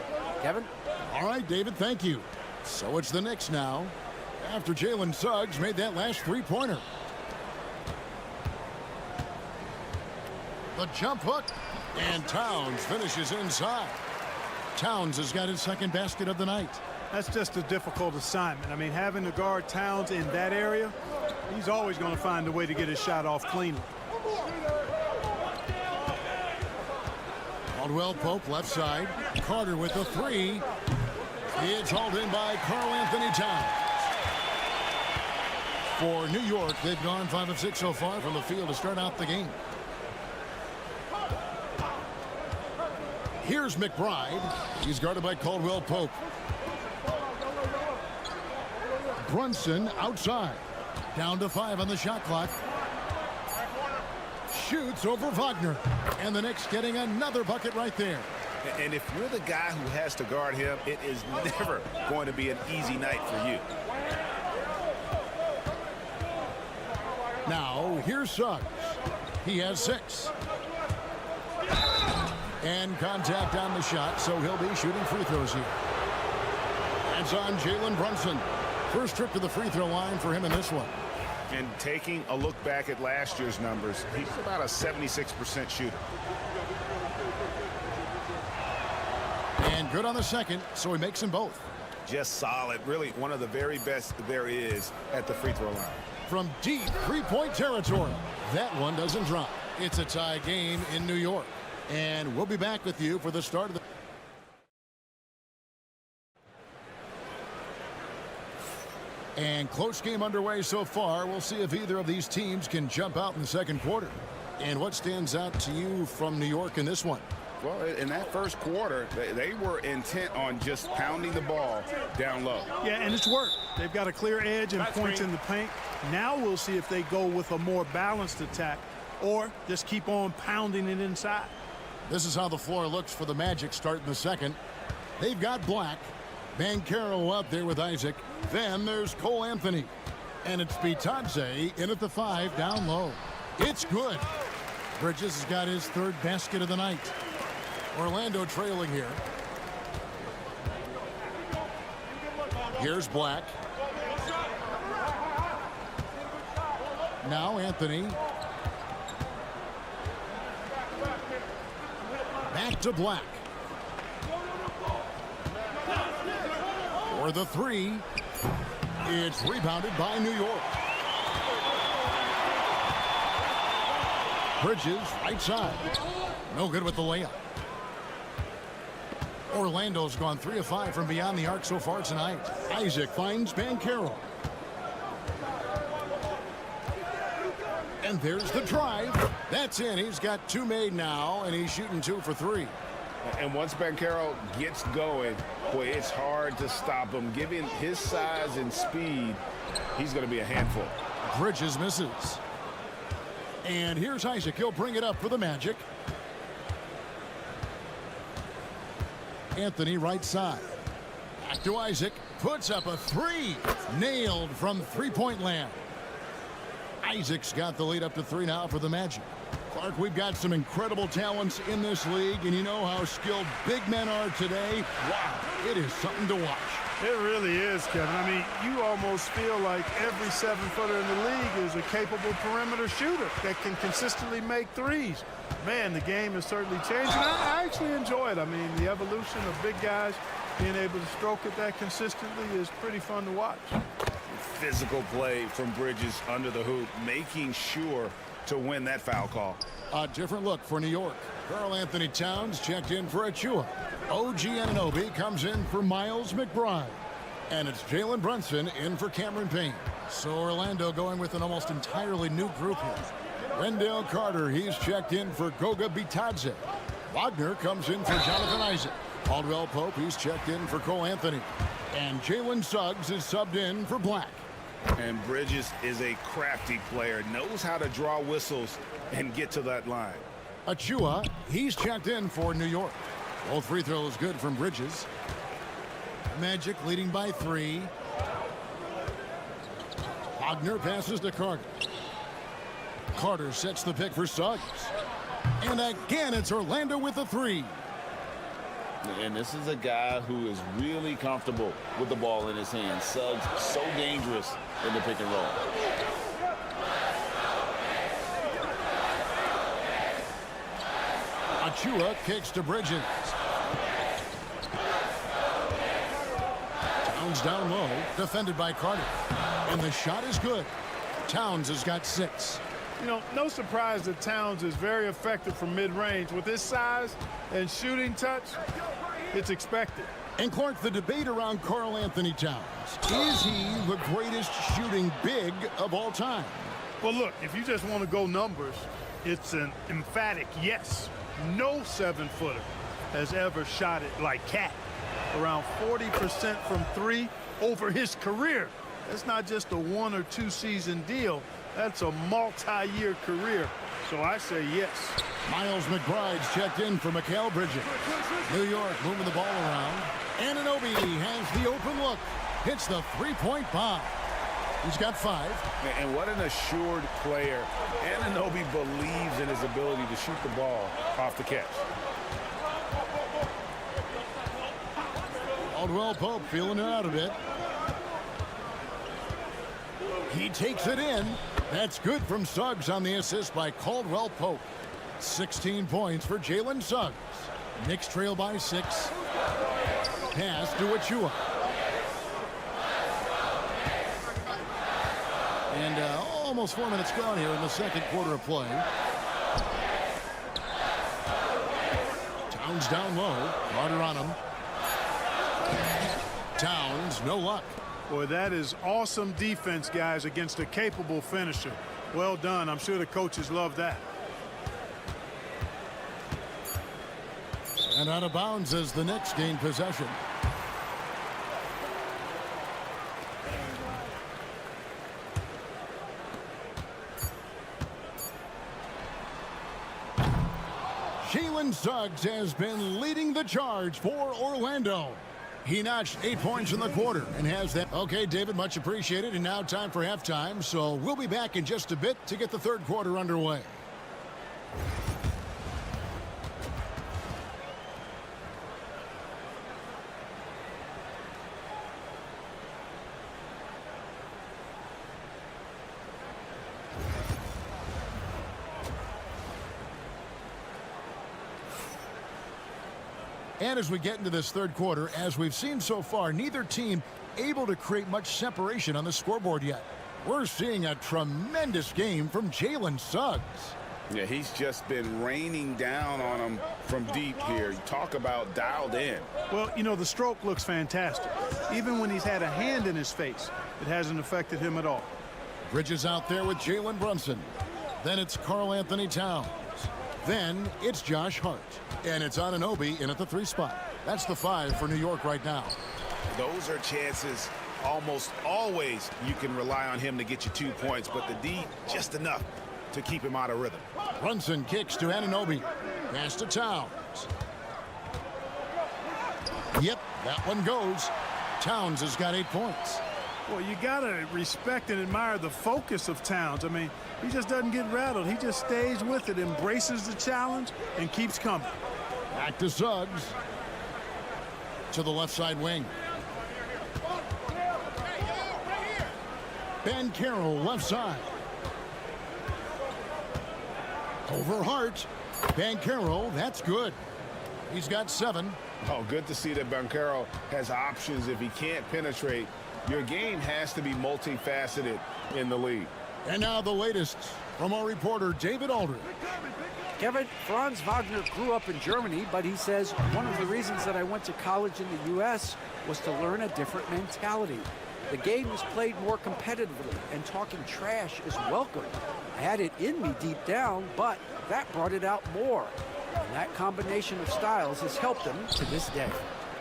Kevin? All right, David, thank you. So it's the Knicks now, after Jalen Suggs made that last 3-pointer. The jump hook, and Towns finishes inside. Towns has got his second basket of the night. That's just a difficult assignment. I mean, having to guard Towns in that area, he's always going to find a way to get his shot off cleanly. Caldwell Pope left side. Carter with the 3. It's hauled in by Karl Anthony Towns. For New York, they've gone 5 of 6 so far from the field to start out the game. Here's McBride. He's guarded by Caldwell Pope. Brunson outside. Down to 5 on the shot clock. Shoots over Wagner. And the Knicks getting another bucket right there. And if you're the guy who has to guard him, it is never going to be an easy night for you. Now, here's Suggs. He has 6. And contact on the shot, so he'll be shooting free throws here. That's on Jalen Brunson. First trip to the free throw line for him in this one. And taking a look back at last year's numbers, he's about a 76% shooter. And good on the second, so he makes them both. Just solid. Really one of the very best there is at the free throw line. From deep three-point territory. That one doesn't drop. It's a tie game in New York. And we'll be back with you for the start of the... And close game underway so far. We'll see if either of these teams can jump out in the second quarter. And what stands out to you from New York in this one? Well, in that first quarter, they were intent on just pounding the ball down low. Yeah, and it's worked. They've got a clear edge and points in the paint. Now we'll see if they go with a more balanced attack or just keep on pounding it inside. This is how the floor looks for the Magic starting the second. They've got Black. Banchero up there with Isaac. Then there's Cole Anthony. And it's Bitadze in at the 5 down low. It's good. Bridges has got his 3rd basket of the night. Orlando trailing here. Here's Black. Now Anthony. Back to Black. For the 3. It's rebounded by New York. Bridges, right side. No good with the layup. Orlando's gone 3 of 5 from beyond the arc so far tonight. Isaac finds Banchero. And there's the drive. That's in. He's got 2 made now, and he's shooting 2 for 3. And once Banchero gets going, boy, it's hard to stop him. Given his size and speed, he's going to be a handful. Bridges misses. And here's Isaac. He'll bring it up for the Magic. Anthony right side. Back to Isaac. Puts up a 3. Nailed from three-point land. Isaac's got the lead up to 3 now for the Magic. Clark, we've got some incredible talents in this league, and you know how skilled big men are today. Wow, it is something to watch. It really is, Kevin. I mean, you almost feel like every 7-footer in the league is a capable perimeter shooter that can consistently make threes. Man, the game has certainly changed, and I actually enjoy it. I mean, the evolution of big guys being able to stroke it that consistently is pretty fun to watch. Physical play from Bridges under the hoop, making sure to win that foul call. A different look for New York. Karl Anthony Towns checked in for Achua. OG Anunoby comes in for Miles McBride. And it's Jalen Brunson in for Cameron Payne. So Orlando going with an almost entirely new group here. Wendell Carter, he's checked in for Goga Bitadze. Wagner comes in for Jonathan Isaac. Caldwell Pope, he's checked in for Cole Anthony. And Jalen Suggs is subbed in for Black. And Bridges is a crafty player, knows how to draw whistles and get to that line. Achua, he's checked in for New York. Both free throws good from Bridges. Magic leading by 3. Wagner passes to Carter. Carter sets the pick for Suggs. And again, it's Orlando with a 3. And this is a guy who is really comfortable with the ball in his hands. Suggs so dangerous in the pick and roll. Achua kicks to Bridges. Towns down low, defended by Carter. And the shot is good. Towns has got 6. You know, no surprise that Towns is very effective from mid-range. With his size and shooting touch, it's expected. And Clark, the debate around Karl Anthony Towns. Is he the greatest shooting big of all time? Well, look, if you just want to go numbers, it's an emphatic yes. No 7-footer has ever shot it like Cat. Around 40% from 3 over his career. That's not just a 1 or 2 season deal. That's a multi-year career. So I say yes. Miles McBride's checked in for Mikal Bridges. New York moving the ball around. Anunoby has the open look. Hits the three-point bomb. He's got 5. And what an assured player. Anunoby believes in his ability to shoot the ball off the catch. Caldwell Pope feeling it out a bit. He takes it in. That's good from Suggs on the assist by Caldwell Pope. 16 points for Jalen Suggs. Knicks trail by 6. Pass to Achua. And almost 4 minutes gone here in the second quarter of play. Towns down low. Carter on him. Towns, no luck. Boy, that is awesome defense, guys, against a capable finisher. Well done. I'm sure the coaches love that. And out of bounds as the Knicks gain possession. Jalen Suggs has been leading the charge for Orlando. He notched 8 points in the quarter and has that. Okay, David, much appreciated. And now time for halftime. So we'll be back in just a bit to get the third quarter underway. And as we get into this third quarter, as we've seen so far, neither team able to create much separation on the scoreboard yet. We're seeing a tremendous game from Jalen Suggs. Yeah, he's just been raining down on him from deep here. You talk about dialed in. Well, you know, the stroke looks fantastic. Even when he's had a hand in his face, it hasn't affected him at all. Bridges out there with Jalen Brunson. Then it's Karl Anthony Towns. Then it's Josh Hart. And it's Anunoby in at the 3 spot. That's the 5 for New York right now. Those are chances almost always you can rely on him to get you 2 points, but the D just enough to keep him out of rhythm. Brunson kicks to Anunoby. Pass to Towns. Yep, that one goes. Towns has got 8 points. Well, you got to respect and admire the focus of Towns. I mean, he just doesn't get rattled. He just stays with it, embraces the challenge, and keeps coming. Back to Suggs. To the left side wing. Ben Carroll left side. Over Hart. Ben Carroll, that's good. He's got 7. Oh, good to see that Banchero has options if he can't penetrate. Your game has to be multifaceted in the league. And now the latest from our reporter, David Aldridge. Kevin, Franz Wagner grew up in Germany, but he says one of the reasons that I went to college in the U.S. was to learn a different mentality. The game is played more competitively, and talking trash is welcome. I had it in me deep down, but that brought it out more. And that combination of styles has helped him to this day.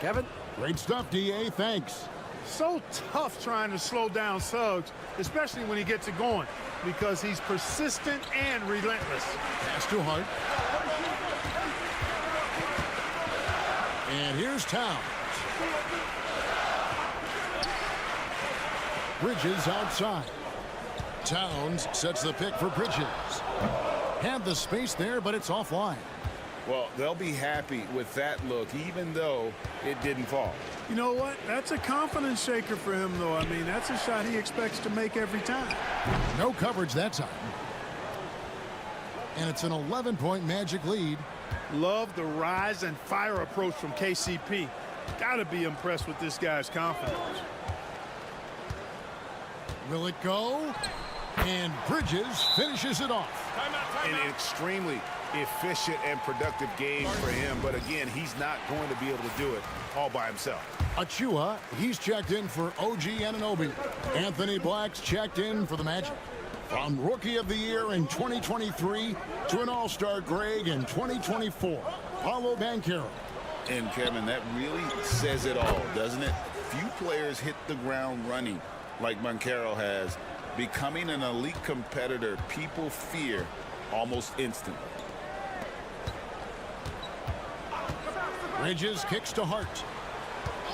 Kevin? Great stuff, D.A. Thanks. So tough trying to slow down Suggs, especially when he gets it going, because he's persistent and relentless. Pass to Hart. And here's Towns. Bridges outside. Towns sets the pick for Bridges. Had the space there, but it's offline. Well, they'll be happy with that look, even though it didn't fall. You know what? That's a confidence shaker for him, though. I mean, that's a shot he expects to make every time. No coverage that time. And it's an 11-point Magic lead. Love the rise and fire approach from KCP. Got to be impressed with this guy's confidence. Will it go? And Bridges finishes it off. An extremely efficient and productive game for him. But again, he's not going to be able to do it all by himself. Achua, he's checked in for OG Anunoby. Anthony Black's checked in for the Magic. From Rookie of the Year in 2023 to an All-Star Greg in 2024, Paolo Banchero. And Kevin, that really says it all, doesn't it? Few players hit the ground running like Banchero has. Becoming an elite competitor, people fear almost instantly. Bridges kicks to Hart.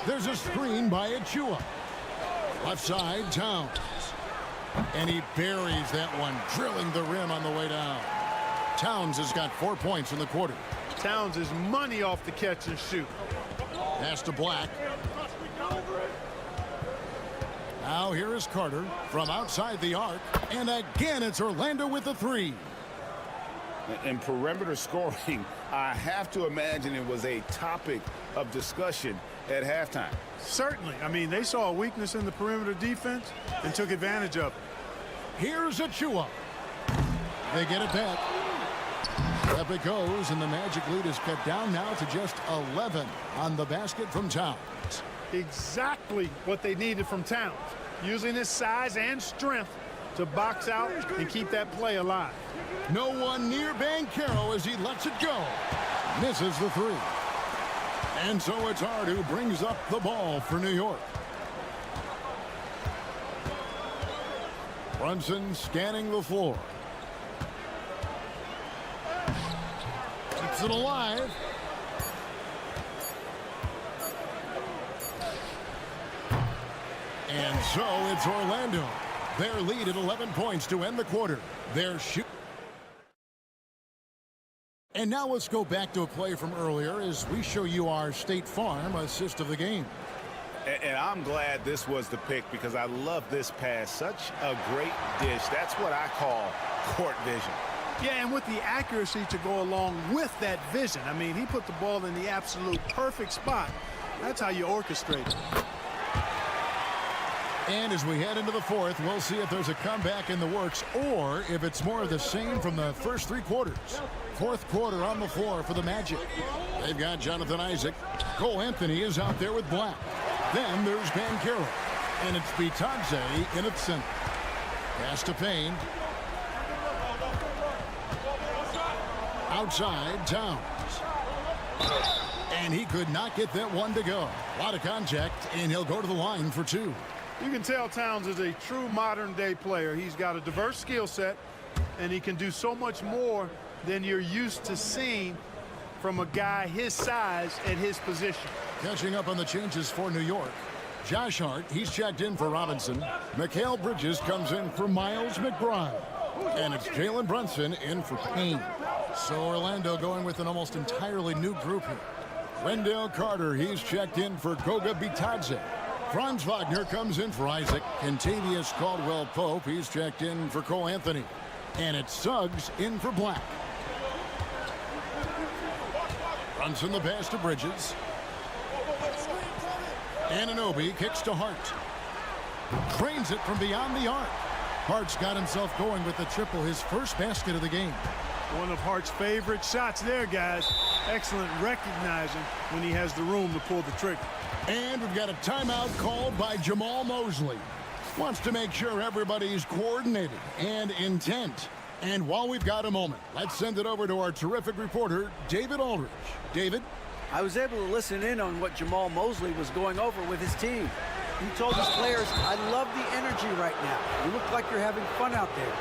There's a screen by Achua. Left side, Towns. And he buries that one, drilling the rim on the way down. Towns has got 4 points in the quarter. Towns is money off the catch and shoot. Pass to Black. Now here is Carter from outside the arc. And again, it's Orlando with the three. And perimeter scoring, I have to imagine it was a topic of discussion at halftime. Certainly. I mean, they saw a weakness in the perimeter defense and took advantage of it. Here's Achua. They get it back. Up it goes, and the Magic lead is cut down now to just 11 on the basket from Towns. Exactly what they needed from Towns. Using his size and strength to box out and keep that play alive. No one near Banchero as he lets it go. Misses the three. And so it's Hart who brings up the ball for New York. Brunson scanning the floor. Keeps it alive. And so it's Orlando. Their lead at 11 points to end the quarter. They're shooting. And now let's go back to a play from earlier as we show you our State Farm assist of the game. And I'm glad this was the pick because I love this pass. Such a great dish. That's what I call court vision. Yeah, and with the accuracy to go along with that vision. I mean, he put the ball in the absolute perfect spot. That's how you orchestrate it. And as we head into the fourth, we'll see if there's a comeback in the works or if it's more of the same from the first three quarters. Fourth quarter on the floor for the Magic. They've got Jonathan Isaac. Cole Anthony is out there with Black. Then there's Banchero. And it's Bitadze in its center. Pass to Payne. Outside, Towns. And he could not get that one to go. A lot of contact, and he'll go to the line for two. You can tell Towns is a true modern-day player. He's got a diverse skill set, and he can do so much more than you're used to seeing from a guy his size at his position. Catching up on the changes for New York. Josh Hart, he's checked in for Robinson. Mikal Bridges comes in for Miles McBride. And it's Jalen Brunson in for Payne. So Orlando going with an almost entirely new group here. Wendell Carter, he's checked in for Goga Bitadze. Franz Wagner comes in for Isaac. Kentavious Caldwell-Pope, he's checked in for Cole Anthony. And it's Suggs in for Black. Brunson the pass to Bridges. Anunoby kicks to Hart. Trains it from beyond the arc. Hart's got himself going with the triple, his first basket of the game. One of Hart's favorite shots there, guys. Excellent recognizing when he has the room to pull the trigger. And we've got a timeout called by Jamal Mosley. Wants to make sure everybody's coordinated and intent. And while we've got a moment, let's send it over to our terrific reporter, David Aldridge. David? I was able to listen in on what Jamal Mosley was going over with his team. He told his players, I love the energy right now. You look like you're having fun out there.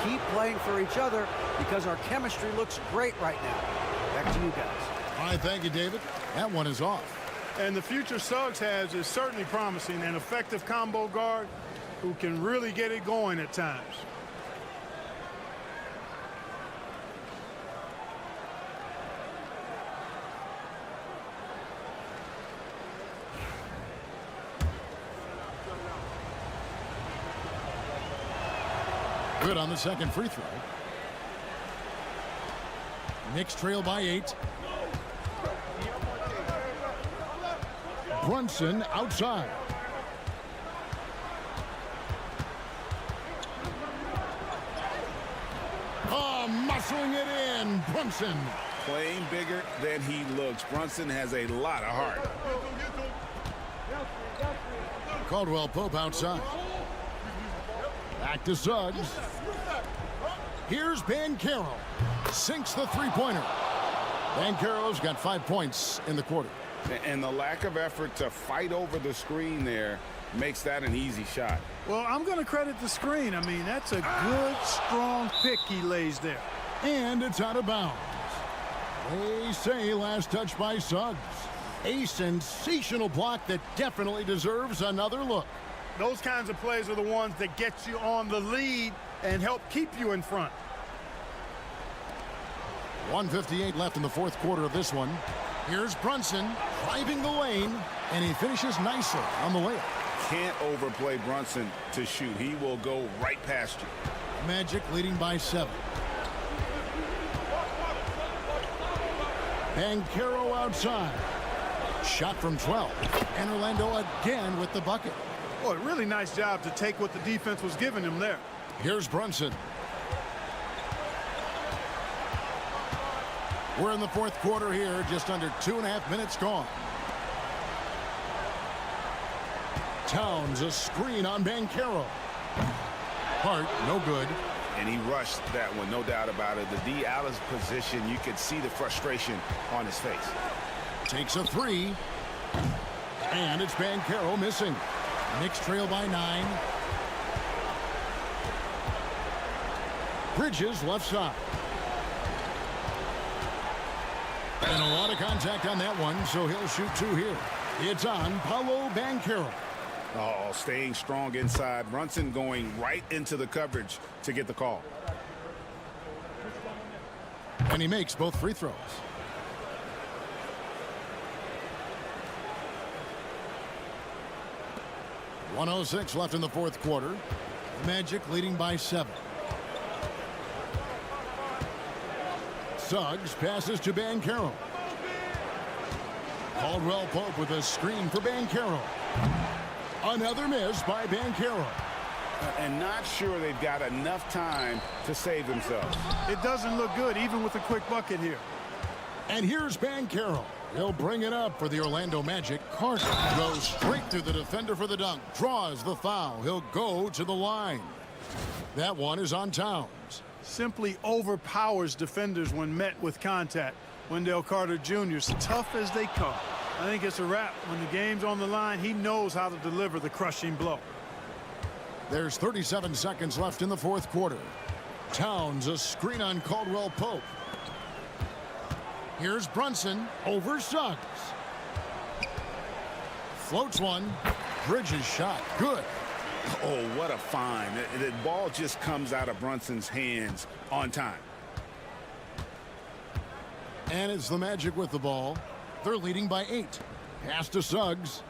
Keep playing for each other because our chemistry looks great right now. Back to you guys. All right, thank you, David. That one is off. And the future Suggs has is certainly promising, an effective combo guard who can really get it going at times. Good on the second free throw. Knicks trail by 8. Brunson outside. A Tossing it in, Brunson. Playing bigger than he looks. Brunson has a lot of heart. Caldwell Pope outside. Back to Suggs. Here's Banchero. Sinks the three-pointer. Banchero's got 5 points in the quarter. And the lack of effort to fight over the screen there makes that an easy shot. Well, I'm going to credit the screen. I mean, that's a good, strong pick he lays there. And it's out of bounds. They say last touch by Suggs. A sensational block that definitely deserves another look. Those kinds of plays are the ones that get you on the lead and help keep you in front. 1:58 left in the fourth quarter of this one. Here's Brunson driving the lane, and he finishes nicely on the layup. Can't overplay Brunson to shoot. He will go right past you. Magic leading by 7. Banchero outside. Shot from 12. And Orlando again with the bucket. Boy, really nice job to take what the defense was giving him there. Here's Brunson. We're in the fourth quarter here, just under 2.5 minutes gone. Towns, a screen on Banchero. Hart, no good. And he rushed that one, no doubt about it. The D out of position, you could see the frustration on his face. Takes a 3. And it's Banchero missing. Knicks trail by 9. Bridges left side. And a lot of contact on that one, so he'll shoot 2 here. It's on Paolo Banchero. Oh, staying strong inside. Brunson going right into the coverage to get the call. And he makes both free throws. .106 left in the fourth quarter. Magic leading by 7. Suggs passes to Banchero. Caldwell Pope with a screen for Banchero. Another miss by Banchero. And not sure they've got enough time to save themselves. It doesn't look good, even with a quick bucket here. And here's Banchero. He'll bring it up for the Orlando Magic. Carter goes straight through the defender for the dunk. Draws the foul. He'll go to the line. That one is on Towns. Simply overpowers defenders when met with contact. Wendell Carter Jr. is tough as they come. I think it's a wrap. When the game's on the line, he knows how to deliver the crushing blow. There's 37 seconds left in the fourth quarter. Towns, a screen on Caldwell Pope. Here's Brunson over Suggs. Floats one. Bridges shot. Good. Oh, what a find. The ball just comes out of Brunson's hands on time. And it's the Magic with the ball. They're leading by 8. Pass to Suggs.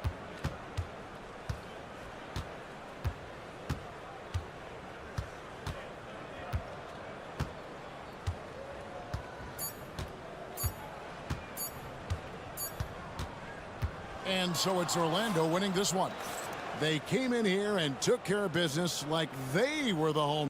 And so it's Orlando winning this one. They came in here and took care of business like they were the home.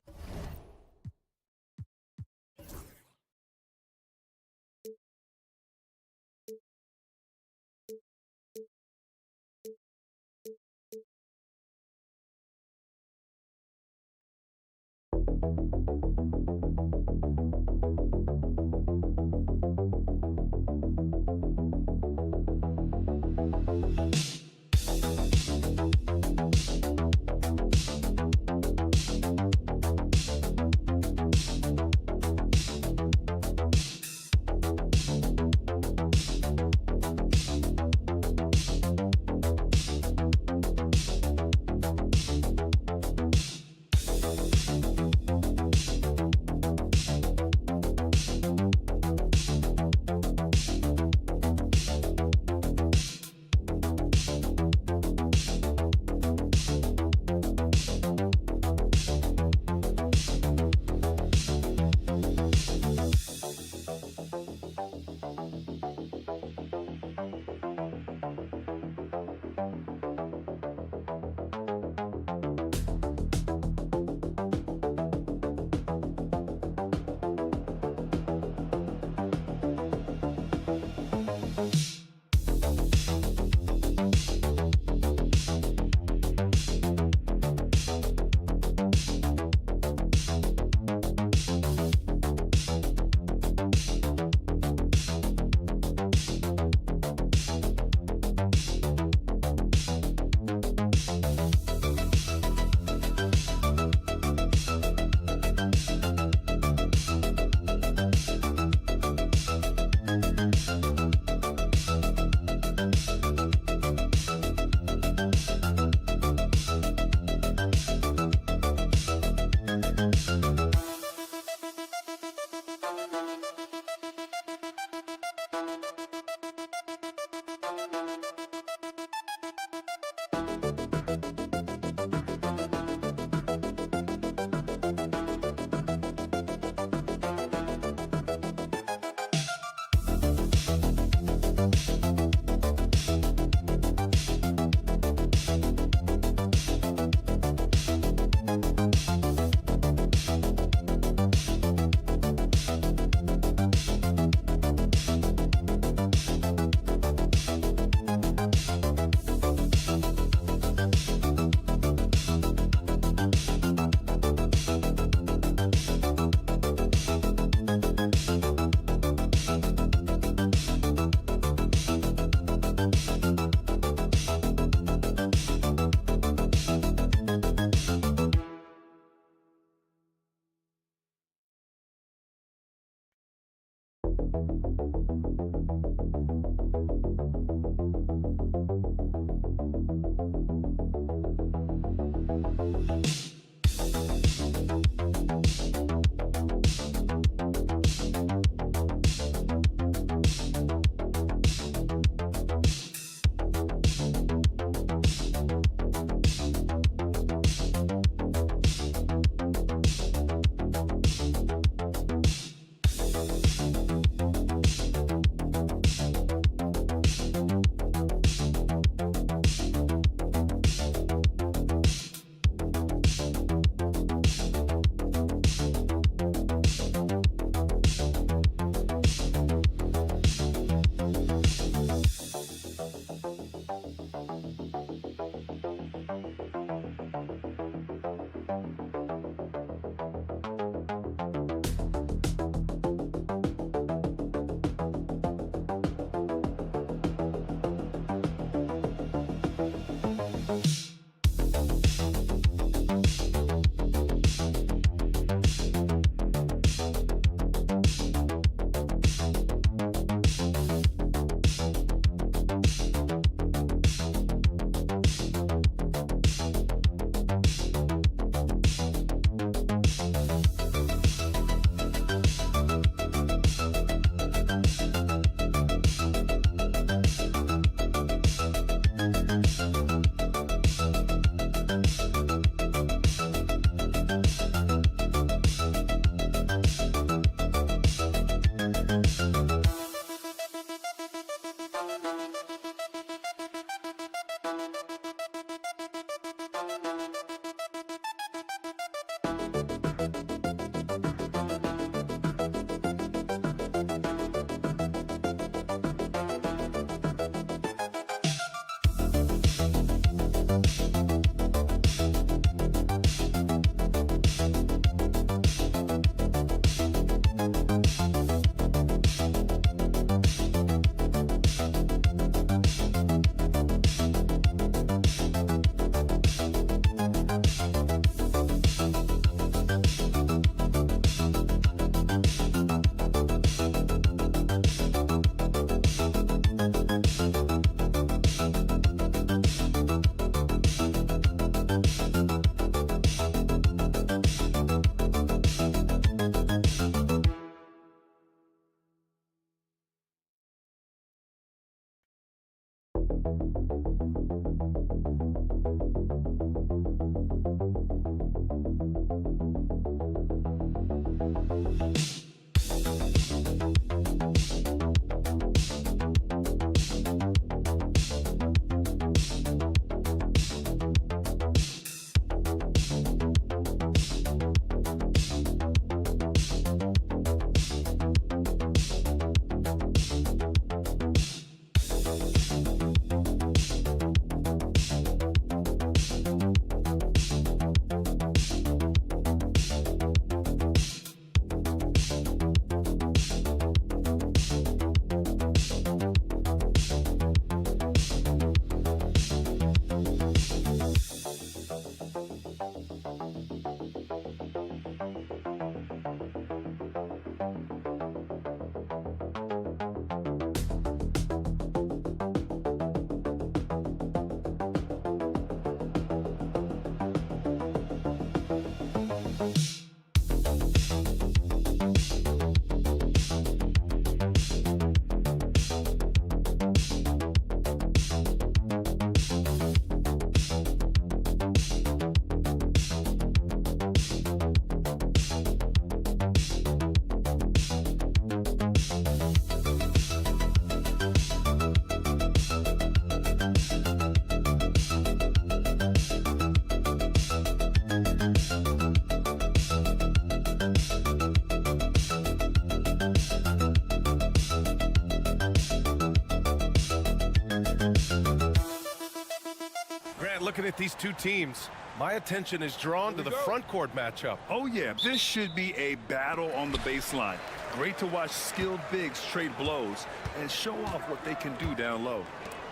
looking at these two teams, my attention is drawn to the front court matchup. Oh, yeah, this should be a battle on the baseline. Great to watch skilled bigs trade blows and show off what they can do down low.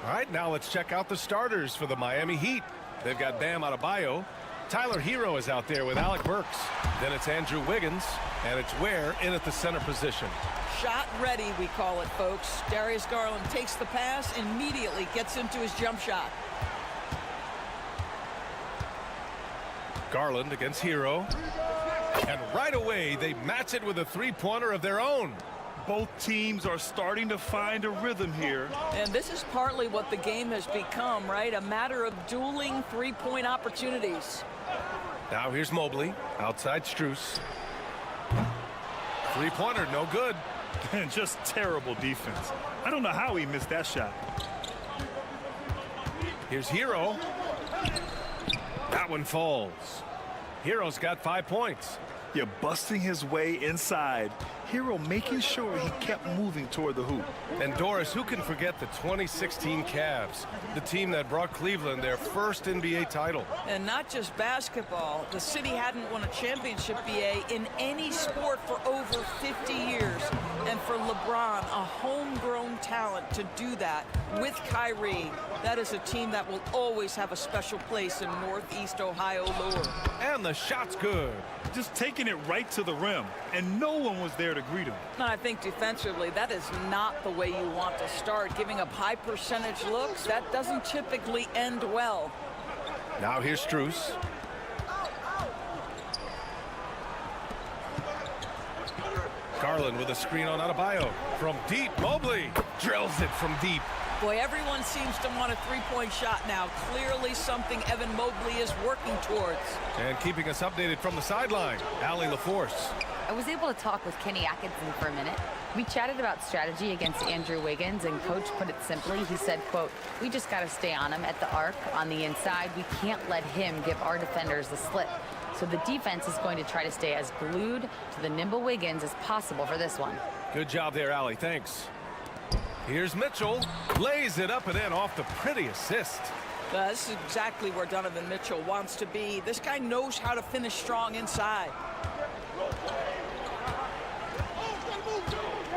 All right, now let's check out the starters for the Miami Heat. They've got Bam Adebayo, Tyler Hero is out there with Alec Burks. Then it's Andrew Wiggins, and it's Ware in at the center position. Shot ready, we call it, folks. Darius Garland takes the pass, immediately gets into his jump shot. Garland against Hero. And right away, they match it with a three-pointer of their own. Both teams are starting to find a rhythm here. And this is partly what the game has become, right? A matter of dueling three-point opportunities. Now here's Mobley, outside Strus. Three-pointer, no good. And just terrible defense. I don't know how he missed that shot. Here's Hero. That one falls. Hero's got 5 points. You're busting his way inside. Hero making sure he kept moving toward the hoop. And Doris, who can forget the 2016 Cavs, the team that brought Cleveland their first NBA title? And not just basketball. The city hadn't won a championship, BA, in any sport for over 50 years. And for LeBron, a homegrown talent, to do that with Kyrie, that is a team that will always have a special place in Northeast Ohio lore. And the shot's good. Just taking it right to the rim, and no one was there to greet him. And I think defensively, that is not the way you want to start. Giving up high percentage looks, that doesn't typically end well. Now here's Strus. Garland with a screen on Adebayo. From deep, Mobley drills it from deep. Boy, everyone seems to want a three-point shot now. Clearly something Evan Mobley is working towards. And keeping us updated from the sideline, Allie LaForce. I was able to talk with Kenny Atkinson for a minute. We chatted about strategy against Andrew Wiggins, and Coach put it simply. He said, quote, we just got to stay on him at the arc on the inside. We can't let him give our defenders the slip. So the defense is going to try to stay as glued to the nimble Wiggins as possible for this one. Good job there, Allie. Thanks. Here's Mitchell. Lays it up and in off the pretty assist. This is exactly where Donovan Mitchell wants to be. This guy knows how to finish strong inside.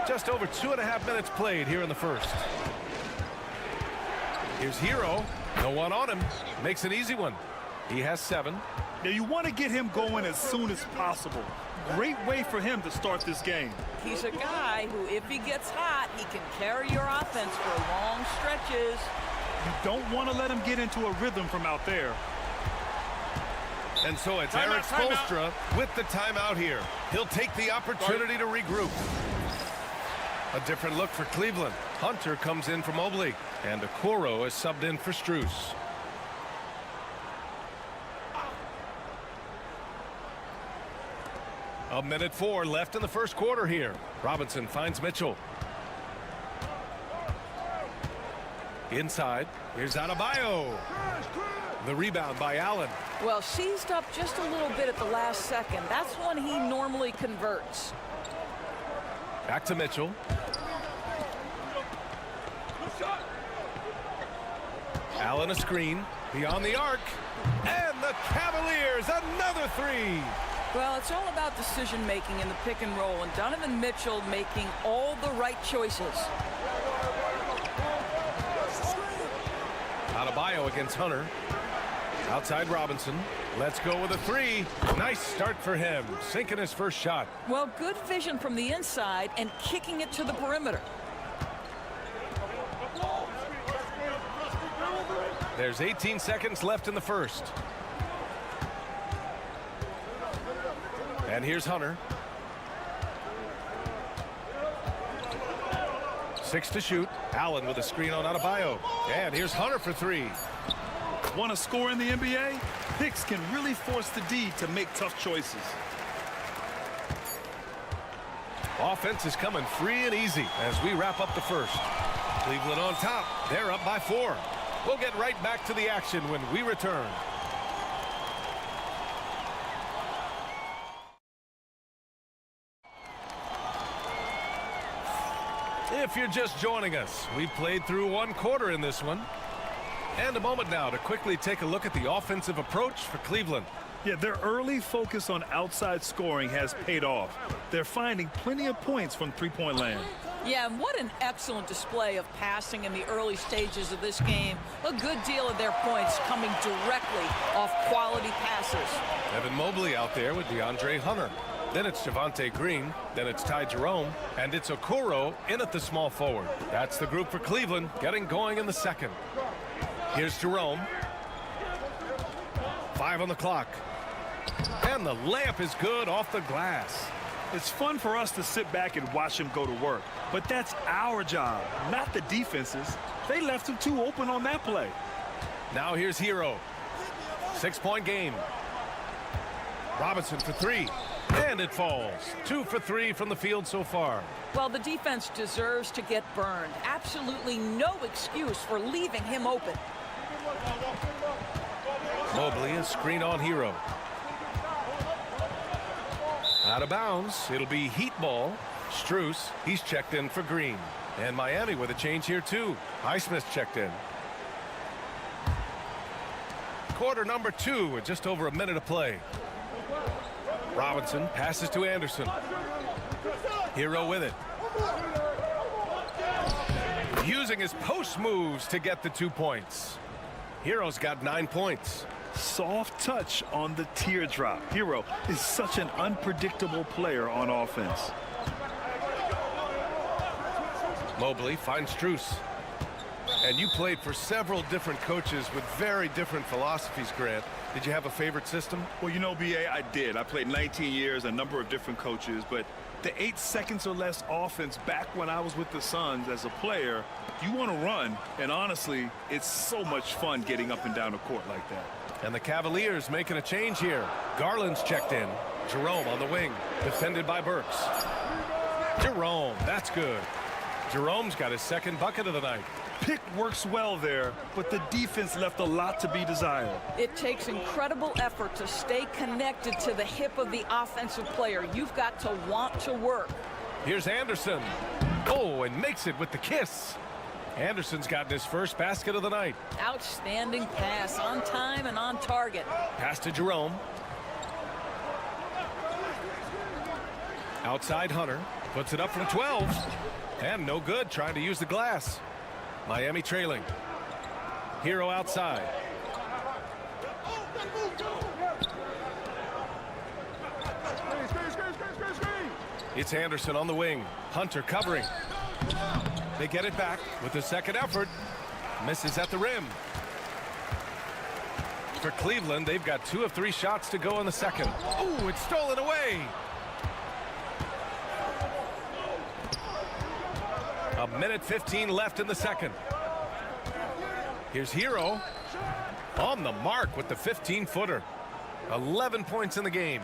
Just over 2.5 minutes played here in the first. Here's Hero. No one on him. Makes an easy one. He has 7. Now you want to get him going as soon as possible. Great way for him to start this game. He's a guy who, if he gets hot, he can carry your offense for long stretches. You don't want to let him get into a rhythm from out there. And so it's Eric Spoelstra with the timeout here. He'll take the opportunity to regroup. A different look for Cleveland. Hunter comes in for Mobley, and Okoro is subbed in for Strus. A minute 4 left in the first quarter here. Robinson finds Mitchell. Inside, here's Adebayo. The rebound by Allen. Well, seized up just a little bit at the last second. That's when he normally converts. Back to Mitchell. Allen a screen. Beyond the arc. And the Cavaliers, another 3. Well, it's all about decision-making in the pick and roll, and Donovan Mitchell making all the right choices. Adebayo against Hunter. Outside Robinson. Let's go with a 3. Nice start for him. Sinking his first shot. Well, good vision from the inside and kicking it to the perimeter. There's 18 seconds left in the first. And here's Hunter. 6 to shoot. Allen with a screen on Adebayo. And here's Hunter for 3. Want to score in the NBA? Picks can really force the D to make tough choices. Offense is coming free and easy as we wrap up the first. Cleveland on top. They're up by 4. We'll get right back to the action when we return. If you're just joining us, we've played through 1 quarter in this one. And a moment now to quickly take a look at the offensive approach for Cleveland. Yeah, their early focus on outside scoring has paid off. They're finding plenty of points from three-point land. Yeah, and what an excellent display of passing in the early stages of this game. A good deal of their points coming directly off quality passes. Evan Mobley out there with DeAndre Hunter. Then it's Javonte Green. Then it's Ty Jerome. And it's Okoro in at the small forward. That's the group for Cleveland getting going in the second. Here's Jerome. 5 on the clock. And the layup is good off the glass. It's fun for us to sit back and watch him go to work. But that's our job, not the defense's. They left him too open on that play. Now here's Hero. 6-point game. Robinson for 3. And it falls. 2 for 3 from the field so far. Well, the defense deserves to get burned. Absolutely no excuse for leaving him open. Mobley is screen on Hero. Out of bounds. It'll be Heat ball. Strus, he's checked in for Green. And Miami with a change here too. Highsmith checked in. Quarter number 2 with just over a minute of play. Robinson passes to Anderson. Hero with it. Using his post moves to get the 2 points. Hero's got 9 points. Soft touch on the teardrop. Hero is such an unpredictable player on offense. Mobley finds Strus. And you played for several different coaches with very different philosophies, Grant. Did you have a favorite system? Well, you know, B.A., I did. I played 19 years, a number of different coaches, but the 8 seconds or less offense back when I was with the Suns as a player, you want to run, and honestly, it's so much fun getting up and down the court like that. And the Cavaliers making a change here. Garland's checked in. Jerome on the wing, defended by Burks. Jerome, that's good. Jerome's got his second bucket of the night. Pick works well there, but the defense left a lot to be desired. It takes incredible effort to stay connected to the hip of the offensive player. You've got to want to work. Here's Anderson. Oh, and makes it with the kiss. Anderson's gotten his first basket of the night. Outstanding pass, on time and on target. Pass to Jerome. Outside Hunter. Puts it up from 12. And no good, trying to use the glass. Miami trailing. Hero outside. It's Anderson on the wing. Hunter covering. They get it back with the second effort. Misses at the rim. For Cleveland, they've got 2 of 3 shots to go in the second. Oh, it's stolen away. A minute 15 left in the second. Here's Hero on the mark with the 15-footer. 11 points in the game.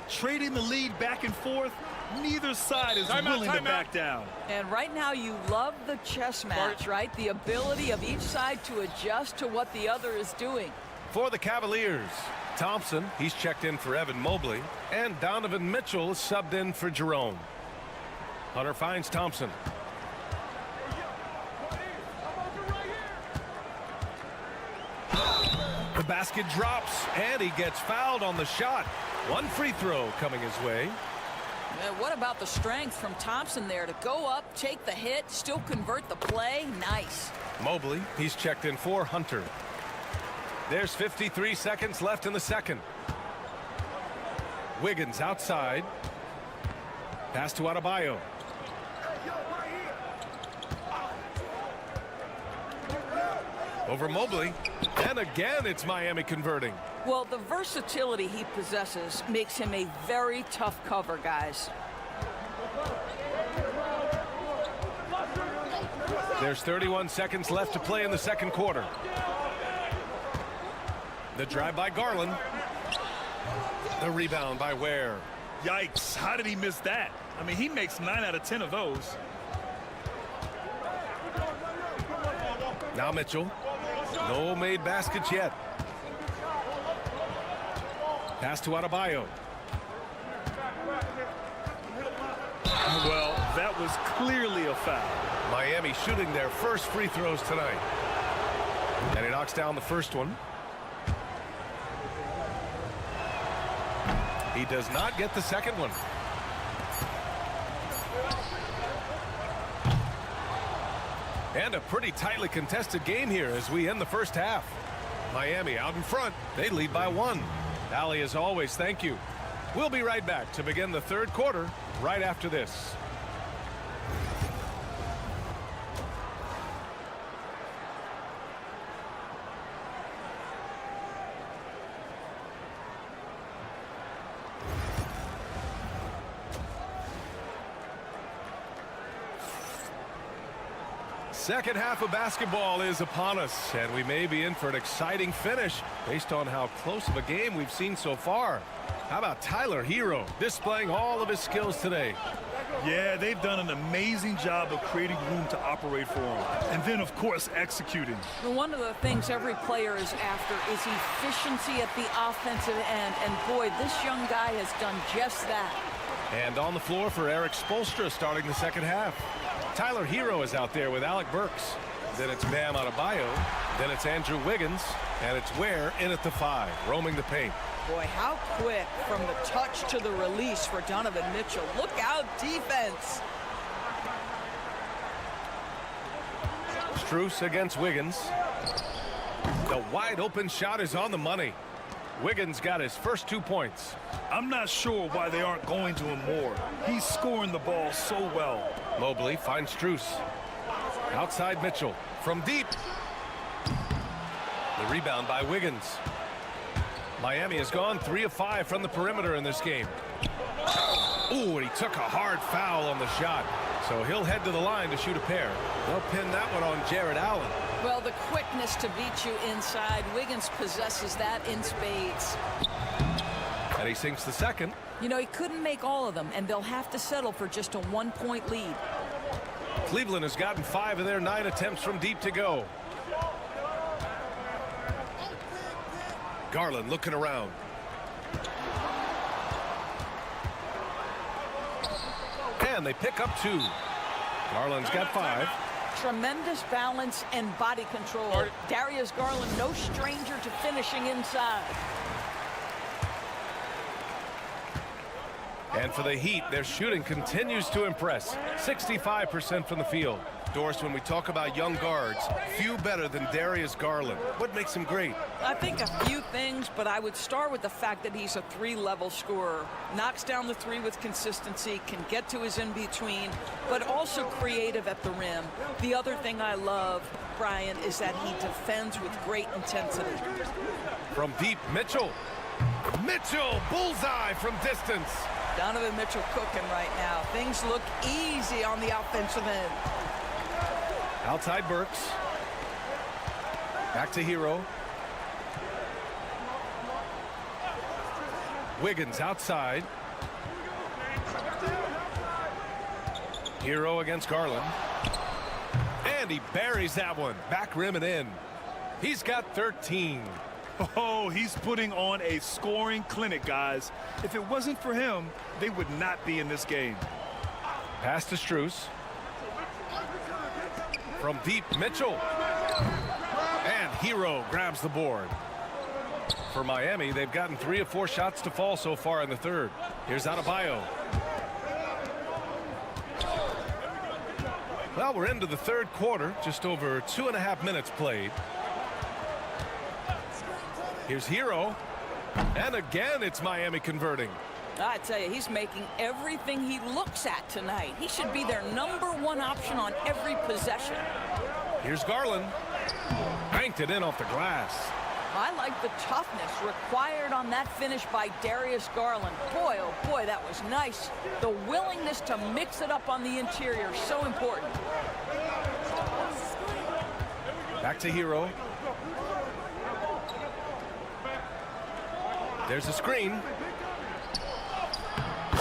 Trading the lead back and forth, neither side is willing to back down. And right now you love the chess match, right? The ability of each side to adjust to what the other is doing. For the Cavaliers, Thompson, he's checked in for Evan Mobley, and Donovan Mitchell is subbed in for Jerome. Hunter finds Thompson. The basket drops, and he gets fouled on the shot. 1 free throw coming his way. What about the strength from Thompson there to go up, take the hit, still convert the play? Nice. Mobley, he's checked in for Hunter. There's 53 seconds left in the second. Wiggins outside. Pass to Adebayo. Over Mobley. And again, it's Miami converting. Well, the versatility he possesses makes him a very tough cover, guys. There's 31 seconds left to play in the second quarter. The drive by Garland. The rebound by Ware. Yikes, how did he miss that? I mean, he makes 9 out of 10 of those. Now Mitchell. No made baskets yet. Pass to Adebayo. Well, that was clearly a foul. Miami shooting their first free throws tonight. And he knocks down the first one. He does not get the second one. And a pretty tightly contested game here as we end the first half. Miami out in front. They lead by 1. Allie, as always, thank you. We'll be right back to begin the third quarter right after this. Second half of basketball is upon us, and we may be in for an exciting finish based on how close of a game we've seen so far. How about Tyler Hero displaying all of his skills today? Yeah, they've done an amazing job of creating room to operate for him. And then, of course, executing. One of the things every player is after is efficiency at the offensive end. And, boy, this young guy has done just that. And on the floor for Eric Spoelstra starting the second half. Tyler Hero is out there with Alec Burks. Then it's Bam Adebayo. Then it's Andrew Wiggins. And it's Ware in at the 5, roaming the paint. Boy, how quick from the touch to the release for Donovan Mitchell. Look out, defense. Strus against Wiggins. The wide open shot is on the money. Wiggins got his first 2 points. I'm not sure why they aren't going to him more. He's scoring the ball so well. Mobley finds Strus. Outside Mitchell from deep. The rebound by Wiggins. Miami has gone 3 of 5 from the perimeter in this game. Ooh, and he took a hard foul on the shot. So he'll head to the line to shoot a pair. They'll pin that one on Jared Allen. Well, the quickness to beat you inside. Wiggins possesses that in spades. And he sinks the second. You know, he couldn't make all of them, and they'll have to settle for just a 1-point lead. Cleveland has gotten 5 of their 9 attempts from deep to go. Garland looking around. And they pick up 2. Garland's got 5. Tremendous balance and body control. Darius Garland, no stranger to finishing inside. And for the Heat, their shooting continues to impress. 65% from the field. Doris, when we talk about young guards, few better than Darius Garland. What makes him great? I think a few things, but I would start with the fact that he's a 3-level scorer. Knocks down the 3 with consistency, can get to his in-between, but also creative at the rim. The other thing I love, Brian, is that he defends with great intensity. From deep, Mitchell. Mitchell, bullseye from distance. Donovan Mitchell cooking right now. Things look easy on the offensive end. Outside Burks. Back to Hero. Wiggins outside. Hero against Garland. And he buries that one. Back rim and in. He's got 13. Oh, he's putting on a scoring clinic, guys. If it wasn't for him, they would not be in this game. Pass to Strus. From deep, Mitchell. And Hero grabs the board. For Miami, they've gotten 3 of 4 shots to fall so far in the third. Here's Adebayo. Well, we're into the third quarter. Just over 2.5 minutes played. Here's Hero. And again, it's Miami converting. I tell you, he's making everything he looks at tonight. He should be their #1 option on every possession. Here's Garland. Banked it in off the glass. I like the toughness required on that finish by Darius Garland. Boy, oh boy, that was nice. The willingness to mix it up on the interior, so important. Back to Hero. There's a screen.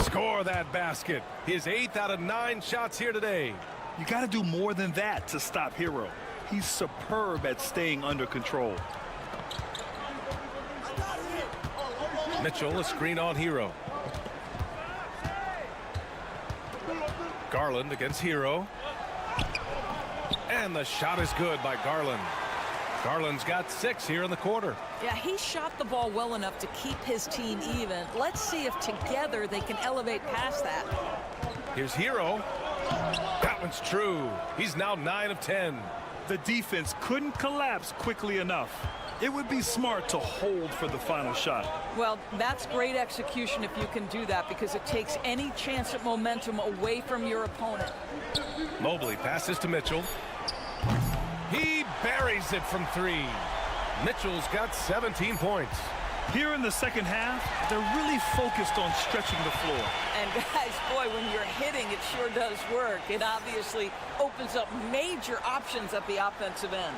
Score that basket. His 8th out of 9 shots here today. You got to do more than that to stop Hero. He's superb at staying under control. Mitchell, a screen on Hero. Garland against Hero. And the shot is good by Garland. Garland's got 6 here in the quarter. Yeah, he shot the ball well enough to keep his team even. Let's see if together they can elevate past that. Here's Hero. That one's true. He's now 9 of 10. The defense couldn't collapse quickly enough. It would be smart to hold for the final shot. Well, that's great execution if you can do that, because it takes any chance at momentum away from your opponent. Mobley passes to Mitchell. He buries it from 3. Mitchell's got 17 points. Here in the second half, they're really focused on stretching the floor. And guys, boy, when you're hitting, it sure does work. It obviously opens up major options at the offensive end.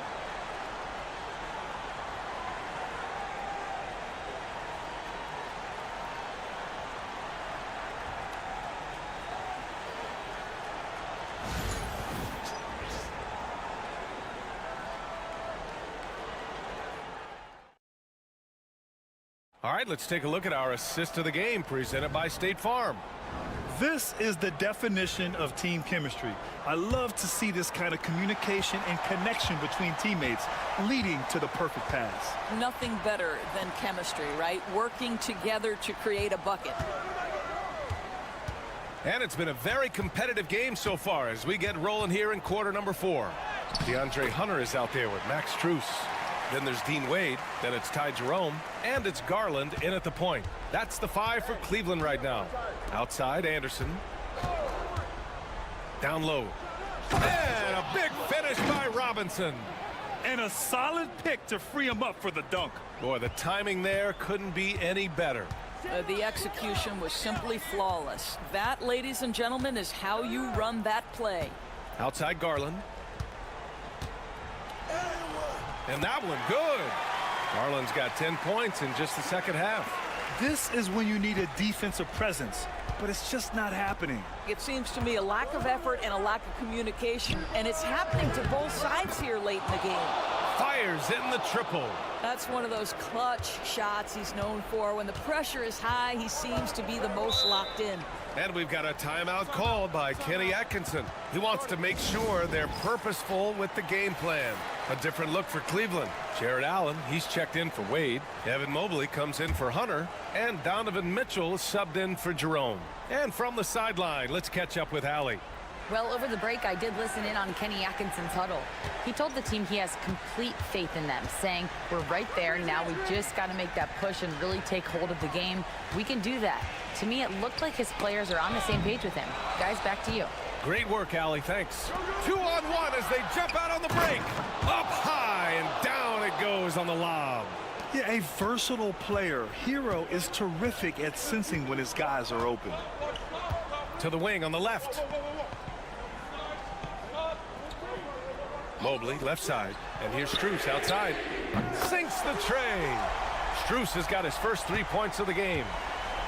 All right, let's take a look at our assist of the game presented by State Farm. This is the definition of team chemistry. I love to see this kind of communication and connection between teammates leading to the perfect pass. Nothing better than chemistry, right? Working together to create a bucket. And it's been a very competitive game so far as we get rolling here in quarter number 4. DeAndre Hunter is out there with Max Strus. Then there's Dean Wade, then it's Ty Jerome, and it's Garland in at the point. That's the 5 for Cleveland right now. Outside, Anderson. Down low. And a big finish by Robinson. And a solid pick to free him up for the dunk. Boy, the timing there couldn't be any better. The execution was simply flawless. That, ladies and gentlemen, is how you run that play. Outside Garland. And that one good. Garland's got 10 points in just the second half. This is when you need a defensive presence, but it's just not happening. It seems to me a lack of effort and a lack of communication, and it's happening to both sides here late in the game. Fires in the triple. That's one of those clutch shots he's known for. When the pressure is high, he seems to be the most locked in. And we've got a timeout called by Kenny Atkinson. He wants to make sure they're purposeful with the game plan. A different look for Cleveland. Jared Allen, he's checked in for Wade. Evan Mobley comes in for Hunter. And Donovan Mitchell is subbed in for Jerome. And from the sideline, let's catch up with Allie. Well, over the break, I did listen in on Kenny Atkinson's huddle. He told the team he has complete faith in them, saying, we're right there. Now we just got to make that push and really take hold of the game. We can do that. To me, it looked like his players are on the same page with him. Guys, back to you. Great work, Allie. Thanks. 2-on-1 as they jump out on the break. Up high and down it goes on the lob. Yeah, a versatile player. Hero is terrific at sensing when his guys are open. To the wing on the left. Mobley, left side. And here's Strus outside. Sinks the tray. Strus has got his first 3 points of the game.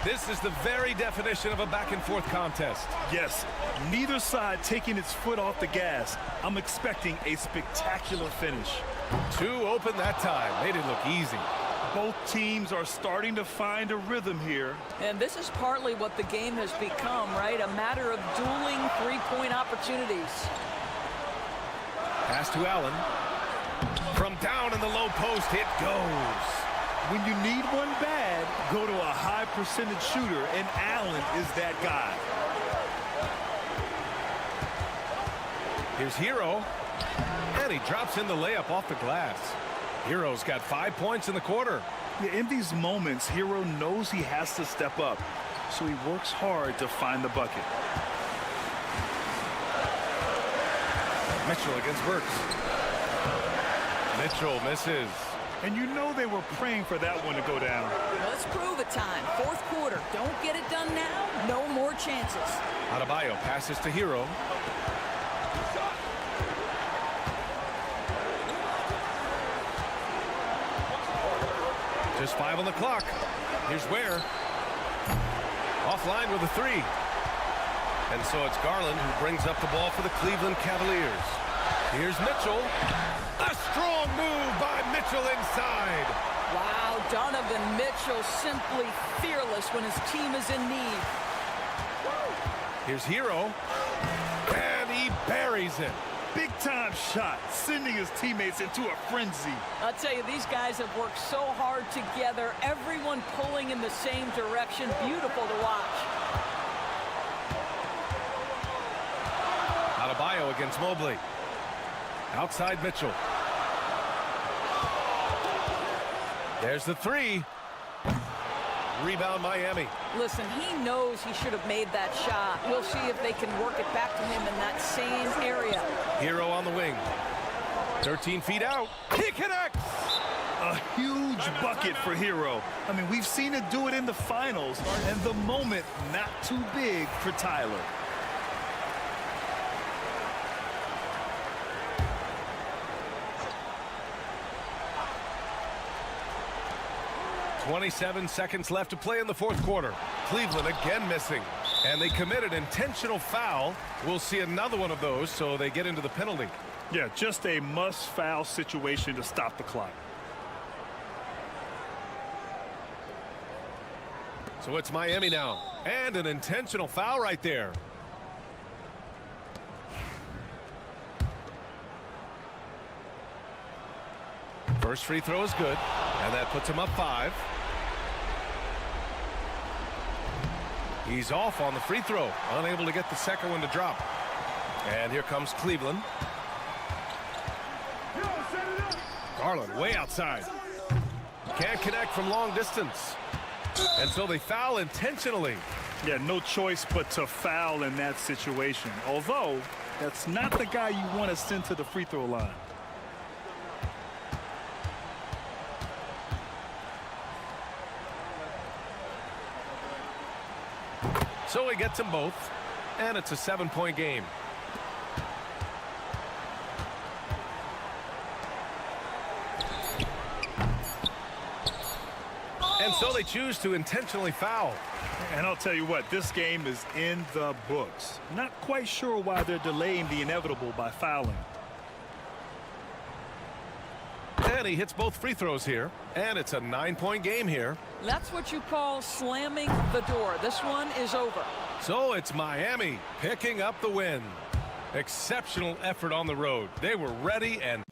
This is the very definition of a back-and-forth contest. Yes, neither side taking its foot off the gas. I'm expecting a spectacular finish. 2 open that time. Made it look easy. Both teams are starting to find a rhythm here. And this is partly what the game has become, right? A matter of dueling three-point opportunities. Pass to Allen. From down in the low post, it goes. When you need one bad, go to a high percentage shooter, and Allen is that guy. Here's Hero. And he drops in the layup off the glass. Hero's got 5 points in the quarter. Yeah, in these moments, Hero knows he has to step up, so he works hard to find the bucket. Mitchell against Burks. Mitchell misses. And you know they were praying for that one to go down. Let's prove it time. Fourth quarter. Don't get it done now. No more chances. Adebayo passes to Hero. Just 5 on the clock. Here's Ware. Offline with a 3. And so it's Garland who brings up the ball for the Cleveland Cavaliers. Here's Mitchell. A strong move by Mitchell inside. Wow, Donovan Mitchell simply fearless when his team is in need. Here's Hero. And he buries it. Big time shot, sending his teammates into a frenzy. I'll tell you, these guys have worked so hard together. Everyone pulling in the same direction. Beautiful to watch. Adebayo against Mobley. Outside Mitchell. There's the three. Rebound Miami. Listen, he knows he should have made that shot. We'll see if they can work it back to him in that same area. Hero on the wing. 13 feet out. He connects. A huge bucket for Hero. I mean, we've seen it do it in the finals, and the moment not too big for Tyler. 27 seconds left to play in the fourth quarter. Cleveland again missing. And they committed intentional foul. We'll see another one of those, so they get into the penalty. Yeah, just a must-foul situation to stop the clock. So it's Miami now. And an intentional foul right there. First free throw is good. And that puts him up 5. He's off on the free throw. Unable to get the second one to drop. And here comes Cleveland. Garland way outside. Can't connect from long distance. And so they foul intentionally. Yeah, no choice but to foul in that situation. Although, that's not the guy you want to send to the free throw line. So he gets them both, and it's a 7-point game. And so they choose to intentionally foul. And I'll tell you what, this game is in the books. Not quite sure why they're delaying the inevitable by fouling. And he hits both free throws here, and it's a 9-point game here. That's what you call slamming the door. This one is over. So it's Miami picking up the win. Exceptional effort on the road. They were ready and